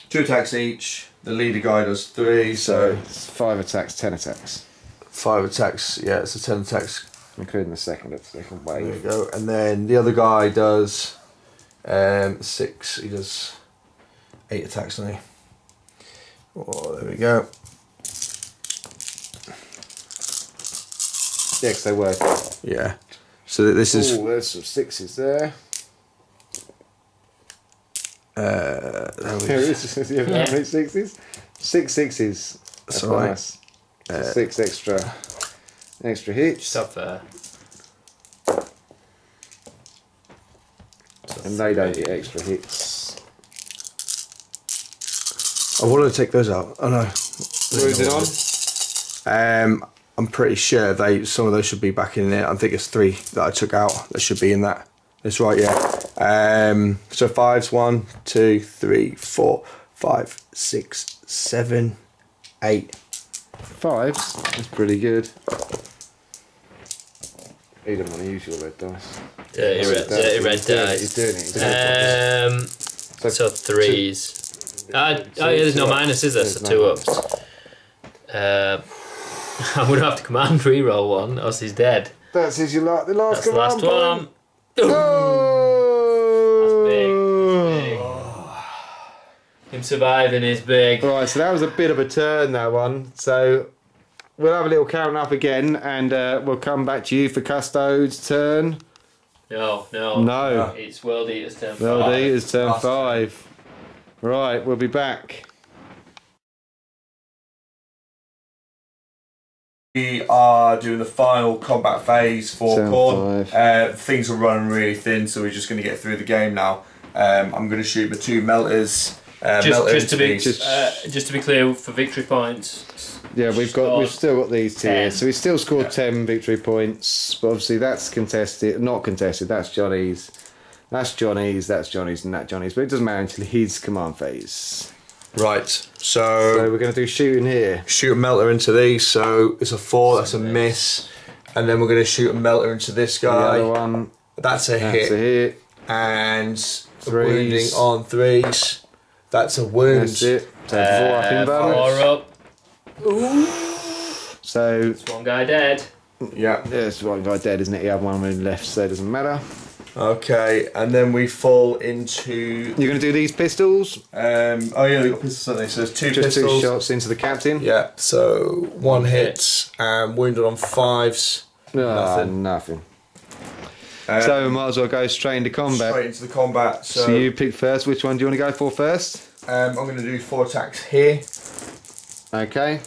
A: 2 attacks each. The leader guy does 3,
D: So
A: so
D: it's 5 attacks, 10 attacks,
E: 5 attacks. Yeah, it's a 10 attacks.
D: including the second
E: There you
D: wave.
E: go. And then the other guy does 6. He does 8 attacks, doesn't he? Oh, there we go.
D: Yeah, because they work.
E: Yeah. So this is...
D: Oh, there's some 6s there.
E: there we
D: There
E: go.
D: is. You have how many 6s? 6 6s. That's
E: That's right.
D: nice. So 6 extra hits.
B: Stop there.
D: And they don't get extra hits.
E: I wanted to take those out. Oh no.
D: Who's it on?
E: I'm pretty sure some of those should be back in there. I think it's 3 that I took out that should be in that. That's right, yeah. So 5s, 1, 2, 3, 4, 5, 6, 7, 8.
D: 5s. That's pretty good. You don't want to use your red dice.
B: Dirty red
D: He's doing it,
B: dice.
D: He's doing it. He's doing it.
B: So 3s. Yeah, there's no minus, is there? So 2 ups. I'm gonna have to command reroll 1, or else he's dead.
D: That's the last
B: That's the last
D: command
B: one.
D: point. Oh!
B: That's big. Him surviving is big.
D: Right, so that was a bit of a turn, that one. So we'll have a little count up again, and we'll come back to you for Custode's turn.
B: No.
D: No.
B: It's World Eater's turn.
D: Well,
B: five.
D: it's turn
A: Last
D: 5. Right, we'll be back.
A: we are doing the final combat phase for
D: Turn
A: Khorne.
D: 5.
A: Things are running really thin, so we're just going to get through the game now. I'm going to shoot my 2 melters.
B: Just to be
D: Just-
B: just to be clear, for victory points.
D: Yeah, we've still got these 2 here.
B: 10.
D: So we still scored 10 victory points, but obviously that's contested, not contested, that's Johnny's. That's Johnny's, and that Johnny's, but it doesn't matter until his command phase.
E: Right.
D: So
E: So
D: we're going to do shooting here.
E: shoot a melter into these. So it's a 4. That's a miss. And then we're going to shoot a melter into this
D: The other
E: guy.
D: one,
E: That's a
D: that's
E: hit.
D: a hit.
E: And
D: Threes.
E: wounding on 3s. That's a wound.
D: That's it. So 4 up in balance.
B: 4 up.
D: So
B: There's 1 guy dead.
E: Yeah.
D: there's 1 guy dead, isn't it? You have 1 wound left, so it doesn't matter.
E: Okay. And then we fall into.
D: You're going to do these pistols.
A: Oh yeah, they got pistols, haven't they? So there's 2
D: Just 2
A: pistols.
D: shots into the captain.
E: Yeah. So 1 hit and wounded on 5s.
D: Nothing. So we might as well go straight into combat.
A: Straight into the combat.
D: So you pick first. Which one do you want to go for first?
A: I'm going to do 4 attacks here.
D: Okay.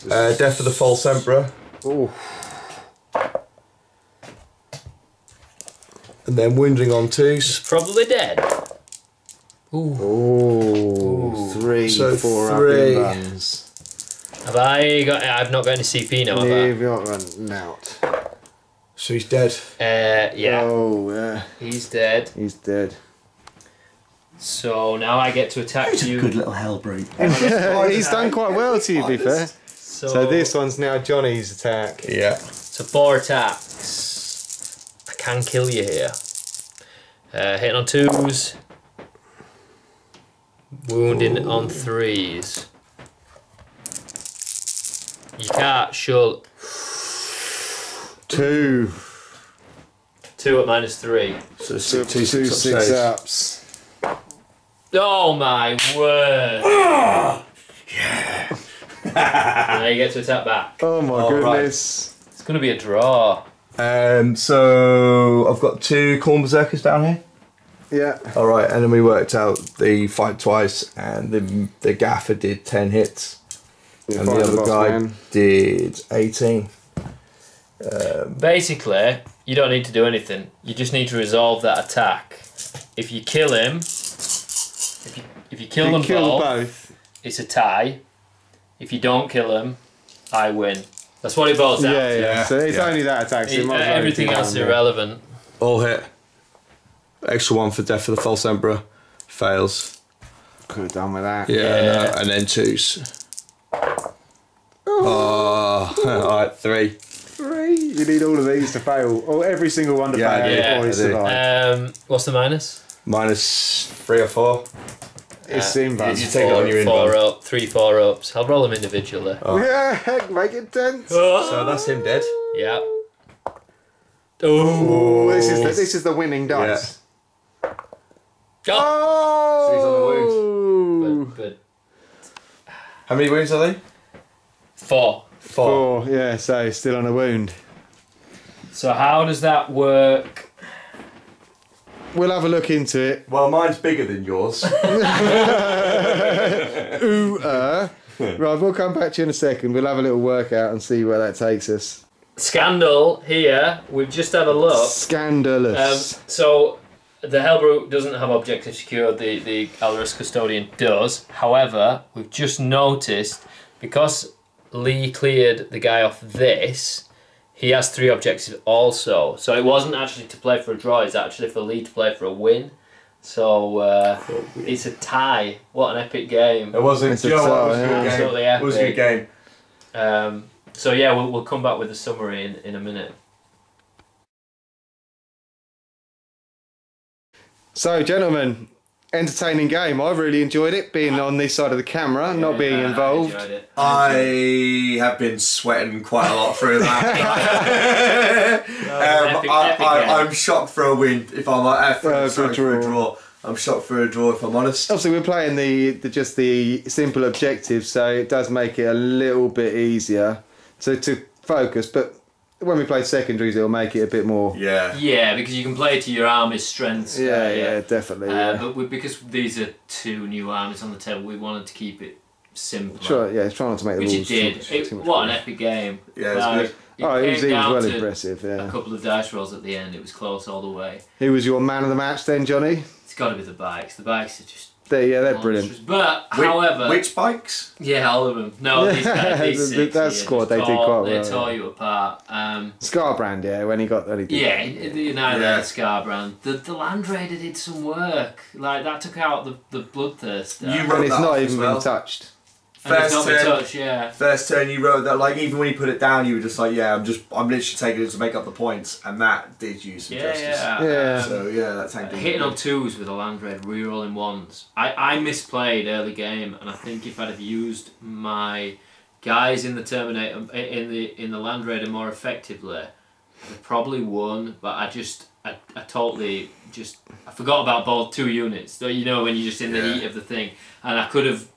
E: Death of the False Emperor.
D: Ooh.
E: And then wounding on 2s.
B: Probably dead.
D: Ooh. 3,
E: So
D: 4
E: 3.
D: up in runs.
B: I've not got any CP now, have I?
D: You've got run out.
E: So he's dead.
B: Yeah.
D: Oh, yeah.
B: He's dead.
D: He's dead.
B: So now I get to attack you.
A: Good little hell breed.
D: He's done quite well, to be fair. So this one's now Johnny's attack.
E: Yeah.
B: So 4 attacks. I can kill you here. Hitting on 2s. Wounding on 3s. You can't shut.
D: 2.
B: 2 at -3.
E: So
D: Two 6-ups.
B: Oh my word! Now you get to attack back.
D: Oh my goodness.
B: It's going to be a draw.
E: So I've got 2 Khorne Berserkers down here.
D: Yeah.
E: All right, and then we worked out the fight twice, and the gaffer did 10 hits, and the other guy did 18.
B: Basically, you don't need to do anything. You just need to resolve that attack. If you kill him, if you kill them both, it's a tie. If you don't kill him, I win. That's what it boils down to.
D: Yeah. So it's only that attack. So
B: Everything else is irrelevant.
E: All hit. Extra 1 for Death for the False Emperor. Fails.
D: Could have done with that.
E: Yeah. No, and then 2s. Oh, alright, 3.
D: 3. You need all of these to fail. Or every single one to fail.
B: Yeah,
D: Or you survive.
B: What's the minus?
E: -3 or 4.
D: It's Simba.
E: You take it on your
B: 4
E: inbound.
B: up, 3 4-ups. I'll roll them individually.
D: Yeah, make it tense.
E: So that's him dead.
B: Yeah.
D: Oh, this is the winning dice.
B: Oh!
D: Oh!
E: So he's on the
B: Good.
E: How many wounds are they?
B: 4.
D: 4. Yeah, so still on a wound.
B: So how does that work?
D: We'll have a look into it.
E: Well, mine's bigger than yours.
D: Right, we'll come back to you in a second. We'll have a little workout and see where that takes us.
B: Scandal here. We've just had a look.
D: Scandalous.
B: So the Hellbrute doesn't have objective secured. The Allarus Custodian does. However, we've just noticed because Lee cleared the guy off this, he has 3 objectives also. So it wasn't actually to play for a draw, it's actually for Lee to play for a win. So it's a tie. What an epic game.
E: It wasn't.
D: It's
E: Do you know what? It was a good game.
B: Absolutely
E: It was a good
B: epic.
E: game.
B: So yeah, we'll come back with a summary in a minute.
D: So, gentlemen, entertaining game. I really enjoyed it, being on this side of the camera, not being involved.
B: I enjoyed it.
A: I have been sweating quite a lot through that.
B: Epic game.
A: I'm shocked for a win. If I'm for a
D: draw.
A: draw, I'm shocked for a draw. If I'm honest.
D: Obviously, we're playing just the simple objectives, so it does make it a little bit easier to focus. But when we play secondaries, it'll make it a bit more.
A: Yeah.
B: Yeah, because you can play to your army's strengths.
D: Yeah, definitely.
B: But because these are 2 new armies on the table, we wanted to keep it simple.
D: Try not to make the
B: Which
D: rules
B: it did.
D: too much
B: What an
D: work.
B: epic game.
A: Yeah, it was good.
D: It was
B: came down
D: well
B: to
D: impressive.
B: A
D: Yeah.
B: couple of dice rolls at the end. It was close all the way.
D: Who was your man of the match then, Johnny?
B: It's got to be the bikes. The bikes are just.
D: They're brilliant.
B: monstrous. But however,
A: Which bikes?
B: yeah, all of them. No, these guys, these
D: That
B: 6 here
D: squad,
B: just
D: they did quite well,
B: They
D: yeah.
B: tore you apart.
D: Scarbrand, yeah, when he did.
B: Yeah, the United
A: Yeah.
B: Scarbrand. The Land Raider did some work. Like that took out the bloodthirst.
A: You
D: And
A: wrote
D: it's
A: that
D: not
A: off
D: even
A: as well.
D: been touched.
B: and it's
A: First
B: not been
A: turn.
B: touched. Yeah.
A: First turn, you wrote that. Like even when you put it down, you were just like, "Yeah, I'm literally taking it to make up the points," and that did you some justice.
D: Yeah.
A: So yeah, that tanked it.
B: Hitting on 2s with a Land Raid, rerolling 1s. I misplayed early game, and I think if I'd have used my guys in the Terminator in the Land Raider more effectively, I'd have probably won. But I totally I forgot about both 2 units. So, you know, when you're just in the heat of the thing, and I could have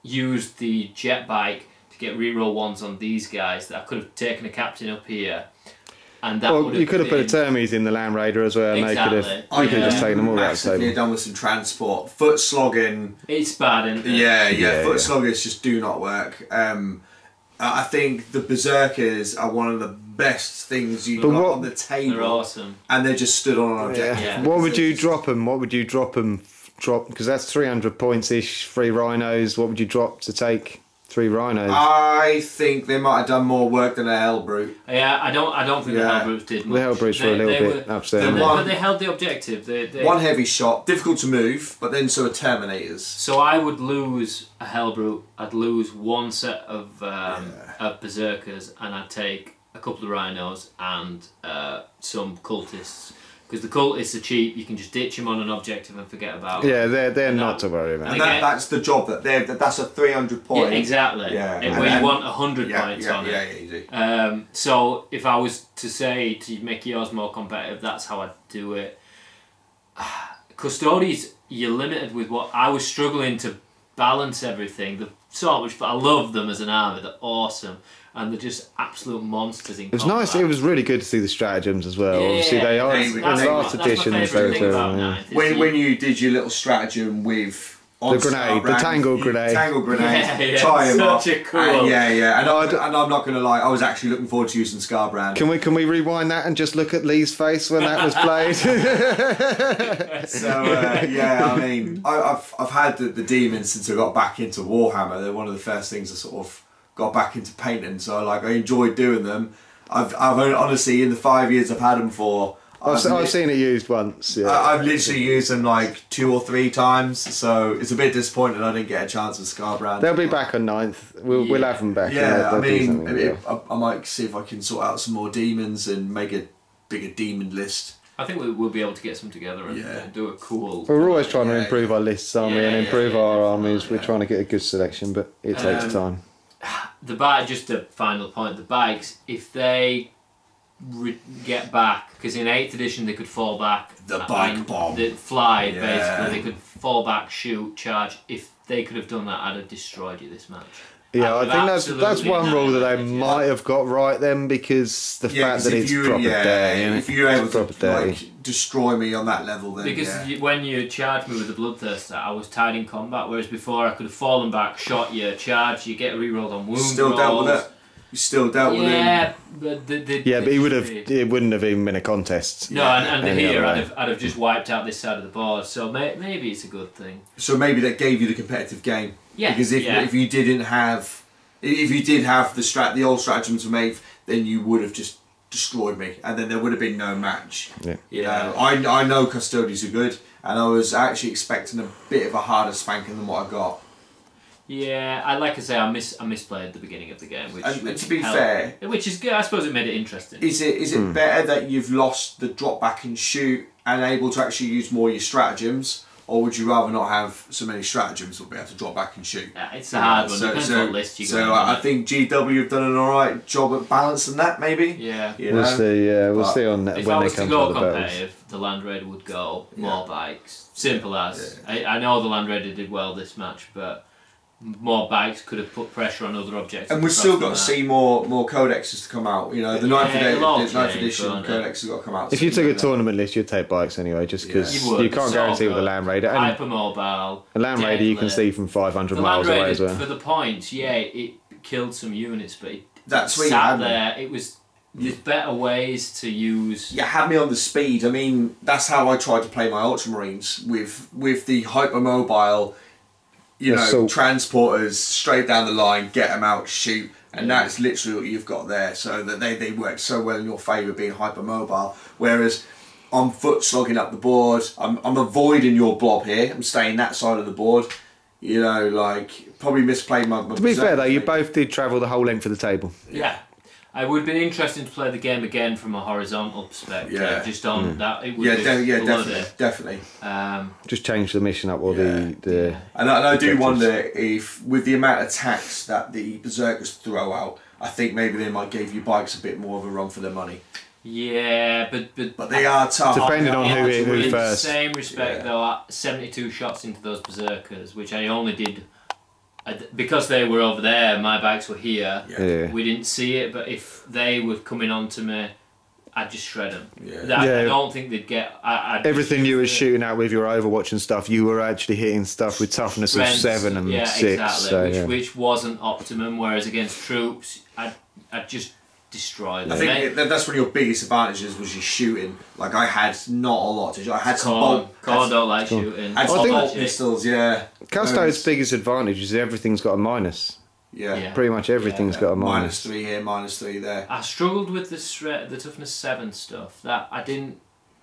B: used the jet bike to get reroll 1s on these guys. That I could have taken a captain up here. And that would have
D: you could have put a
B: been-
D: Termes in the Land Raider as well, and
B: Exactly.
D: they could have just taken them all out of the
A: Massively
D: table.
A: done with some transport, foot slogging.
B: It's bad, isn't it?
A: Yeah, foot
D: yeah.
A: sloggers just do not work. I think the Berserkers are one of the best things you got on the table.
B: They're awesome.
A: And they just stood on an objective.
B: Yeah.
D: What would you drop them? What would you drop them? Because that's 300 points ish. 3 rhinos. What would you drop to take 3 rhinos.
A: I think they might have done more work than a Hellbrute.
B: Yeah, I don't think the Hellbrutes did much.
D: The Hellbrutes were a little bit upset.
B: But they held the objective. They,
A: one heavy shot, difficult to move, but then so are Terminators.
B: So I would lose a Hellbrute. I'd lose one set of Berserkers, and I'd take a couple of Rhinos and some Cultists. Because the Cultists are cheap, you can just ditch them on an objective and forget about them.
D: Yeah, they're not to worry about.
A: And that's the job that's a 300 point.
B: Yeah, exactly.
A: Yeah.
B: Where you want 100 points on it.
A: Yeah, you do.
B: So if I was to say to make yours more competitive, that's how I'd do it. Custodians, you're limited with what I was struggling to balance everything. They're so much, but I love them as an army. They're awesome. And they're just absolute monsters in combat.
D: It was nice. It was really good to see the stratagems as well.
B: Yeah,
D: Obviously, they are.
A: that's
D: In
A: my
D: last editions, they were terrible.
A: When you did your little stratagem with
D: the grenade, the tangle grenade.
A: Tangle grenade.
B: Yeah,
A: Tie him up.
B: such a cool.
A: And I'm not going to lie, I was actually looking forward to using Scarbrand.
D: Can we rewind that and just look at Lee's face when that was played?
A: So I mean, I've had the demons since I got back into Warhammer. They're one of the first things I sort of got back into painting. So I enjoyed doing them. I've honestly, in the 5 years I've had them for,
D: I've seen it used once. Yeah.
A: I've literally used them like 2 or 3 times, so it's a bit disappointing I didn't get a chance with Scarbrand.
D: They'll be back on 9th. We'll have them back.
A: Yeah, I mean, I might see if I can sort out some more demons and make a bigger demon list.
B: I think we'll be able to get some together and do a cool.
D: We're always trying to improve our lists, aren't we, and improve our armies. We're trying to get a good selection, but it takes time.
B: Just a final point, the bikes, if they get back, because in 8th edition they could fall back.
A: The bike bomb.
B: They fly, basically. They could fall back, shoot, charge. If they could have done that, I'd have destroyed you this match.
D: Yeah, I think that's one rule that they might have got right then, because the fact that it's proper dirty.
A: If you're able to destroy me on that level, then
B: because when you charged me with the Bloodthirster, I was tied in combat, whereas before I could have fallen back, shot you, charged, you get rerolled on wound
A: still
B: rolls.
A: Dealt with it. You still dealt with him.
B: Yeah, but
D: he would have. It wouldn't have even been a contest.
B: No, and here I'd have just wiped out this side of the board. So maybe it's a good thing.
A: So maybe that gave you the competitive game.
B: Yeah.
A: Because if you did have the old stratagems from 8th, then you would have just destroyed me, and then there would have been no match.
D: Yeah.
A: You know, I know Custodians are good, and I was actually expecting a bit of a harder spanking than what I got.
B: Yeah, I misplayed the beginning of the game, which
A: to be fair,
B: which is good. I suppose it made it interesting.
A: Is it better that you've lost the drop back and shoot and able to actually use more of your stratagems, or would you rather not have so many stratagems or be able to drop back and shoot?
B: Yeah, it's a hard one. Depends what list you go.
A: So I think GW have done an alright job at balancing that, maybe.
B: Yeah,
D: we'll see. We'll see on that
B: if
D: when
B: I
D: they
B: was
D: come
B: to go
D: to the
B: competitive, the Land Raider would go more bikes. Simple as. I know the Land Raider did well this match, but more bikes could have put pressure on other objects.
A: And we've still got to see more codexes to come out. You know, the 9th edition codex has got to come out.
D: If you took a tournament list, you'd take bikes anyway, just because you can't guarantee with the Land Raider.
B: Hypermobile.
D: The Land Raider you can see from 500 miles away as well.
B: For the points, it killed some units, but
A: it
B: sat there. It was. There's better ways to use.
A: You had me on the speed. I mean, that's how I tried to play my Ultramarines with the hypermobile. Transporters straight down the line, get them out, shoot, and that's literally what you've got there. So that they work so well in your favour being hypermobile. Whereas I'm foot slogging up the board. I'm avoiding your blob here. I'm staying that side of the board. You know, probably misplayed my.
D: To be fair though, you both did travel the whole length of the table.
B: Yeah. It would be interesting to play the game again from a horizontal perspective. Yeah. Just on that, it would
A: definitely.
D: Just change the mission up, or the.
A: And I do wonder if, with the amount of tax that the Berserkers throw out, I think maybe they might give you bikes a bit more of a run for their money.
B: Yeah, but
A: they are tough.
D: Depending on who first.
B: In the same respect, though, 72 shots into those Berserkers, which I only did. Because they were over there, my bikes were here.
D: Yeah.
B: We didn't see it, but if they were coming onto me, I'd just shred them.
A: Yeah.
B: I don't think they'd get.
D: Everything you were shooting out with your Overwatch and stuff, you were actually hitting stuff with toughness of 7 and 6.
B: Exactly. Which wasn't optimum. Whereas against troops, I'd just destroy them.
A: I think that's one of your biggest advantages was your shooting. I had not a lot to. I had some
B: Corn don't like shooting.
A: I had some bolt pistols. Yeah.
D: Custode's biggest advantage is everything's got a minus.
A: Yeah.
D: Pretty much everything's got a minus.
A: -3 here, -3 there.
B: I struggled with the toughness 7 stuff. That I didn't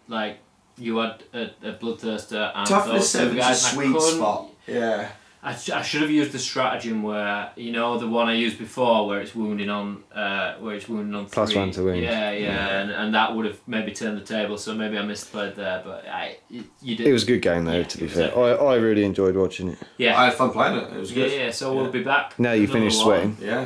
B: like. You had a bloodthirster and
A: Toughness
B: those
A: 7 is
B: two
A: a
B: guys. and I
A: sweet
B: couldn't-
A: spot. Yeah.
B: I should have used the stratagem where, you know, the one I used before where it's wounding on
D: Plus
B: 3.
D: 1 to wound.
B: Yeah. And that would have maybe turned the table, so maybe I misplayed there, but you did.
D: It was a good game though,
B: Yeah,
D: to be
B: it was
D: fair. I really enjoyed watching it.
B: Yeah.
A: I had fun playing it. It was good.
B: Yeah, so we'll be back.
D: Now you
B: Another
D: finished
B: one.
D: sweating.
A: Yeah.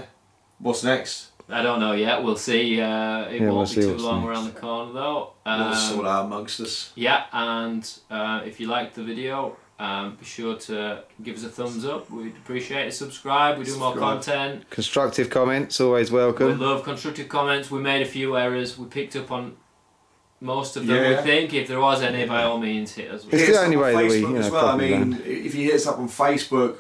A: What's next?
B: I don't know yet, we'll see. It
D: we'll
B: won't
D: see
B: be too
D: what's
B: long
D: next.
B: around the corner though.
A: We'll sort out amongst us.
B: Yeah, and if you liked the video, be sure to give us a thumbs up. We'd appreciate it. Subscribe. We do more content.
D: Constructive comments, always
B: We
D: welcome.
B: love constructive comments. We made a few errors. We picked up on most of them.
A: Yeah.
B: We think if there was any, by all means, hit us.
D: It's
A: Hit
D: the
A: us up
D: only
A: on
D: way that we,
A: Facebook
D: you
A: as
D: know,
A: well. I
D: properly
A: mean,
D: learn.
A: if you hit us up on Facebook,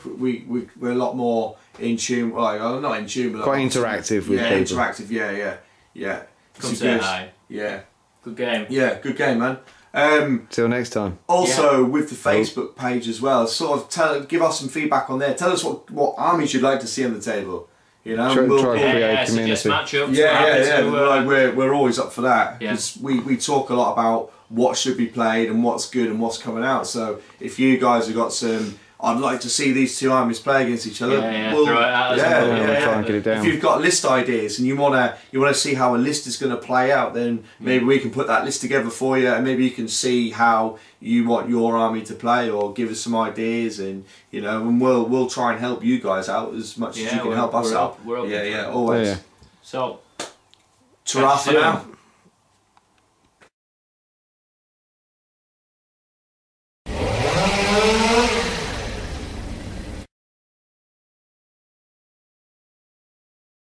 A: we're a lot more in tune. Well, not in tune, but
D: Quite interactive with people.
A: interactive. Yeah.
B: Come
A: It's
B: say
A: good.
B: hi.
A: Yeah,
B: Good game.
A: good game, man.
D: Till next time.
A: Also, with the Facebook page as well, sort of give us some feedback on there. Tell us what armies you'd like to see on the table. You know,
D: Try-
A: we'll-
D: try
A: yeah,
D: create
B: Yeah, suggest
D: community.
B: matchups.
A: yeah.
B: We're happy to,
A: We're always up for that
B: Yeah.
A: because we talk a lot about what should be played and what's good and what's coming out. So if you guys have got some, I'd like to see these two armies play against each other.
B: Yeah, throw it at us and
D: we'll try and get it down.
A: If you've got list ideas and you wanna see how a list is gonna play out, then maybe we can put that list together for you, and maybe you can see how you want your army to play, or give us some ideas, and you know, and we'll try and help you guys out as much as you can help us out.
B: We're open for it.
A: Always.
D: Yeah.
B: So,
A: Ta-ra
B: catch
A: for
B: you
A: now.
B: soon.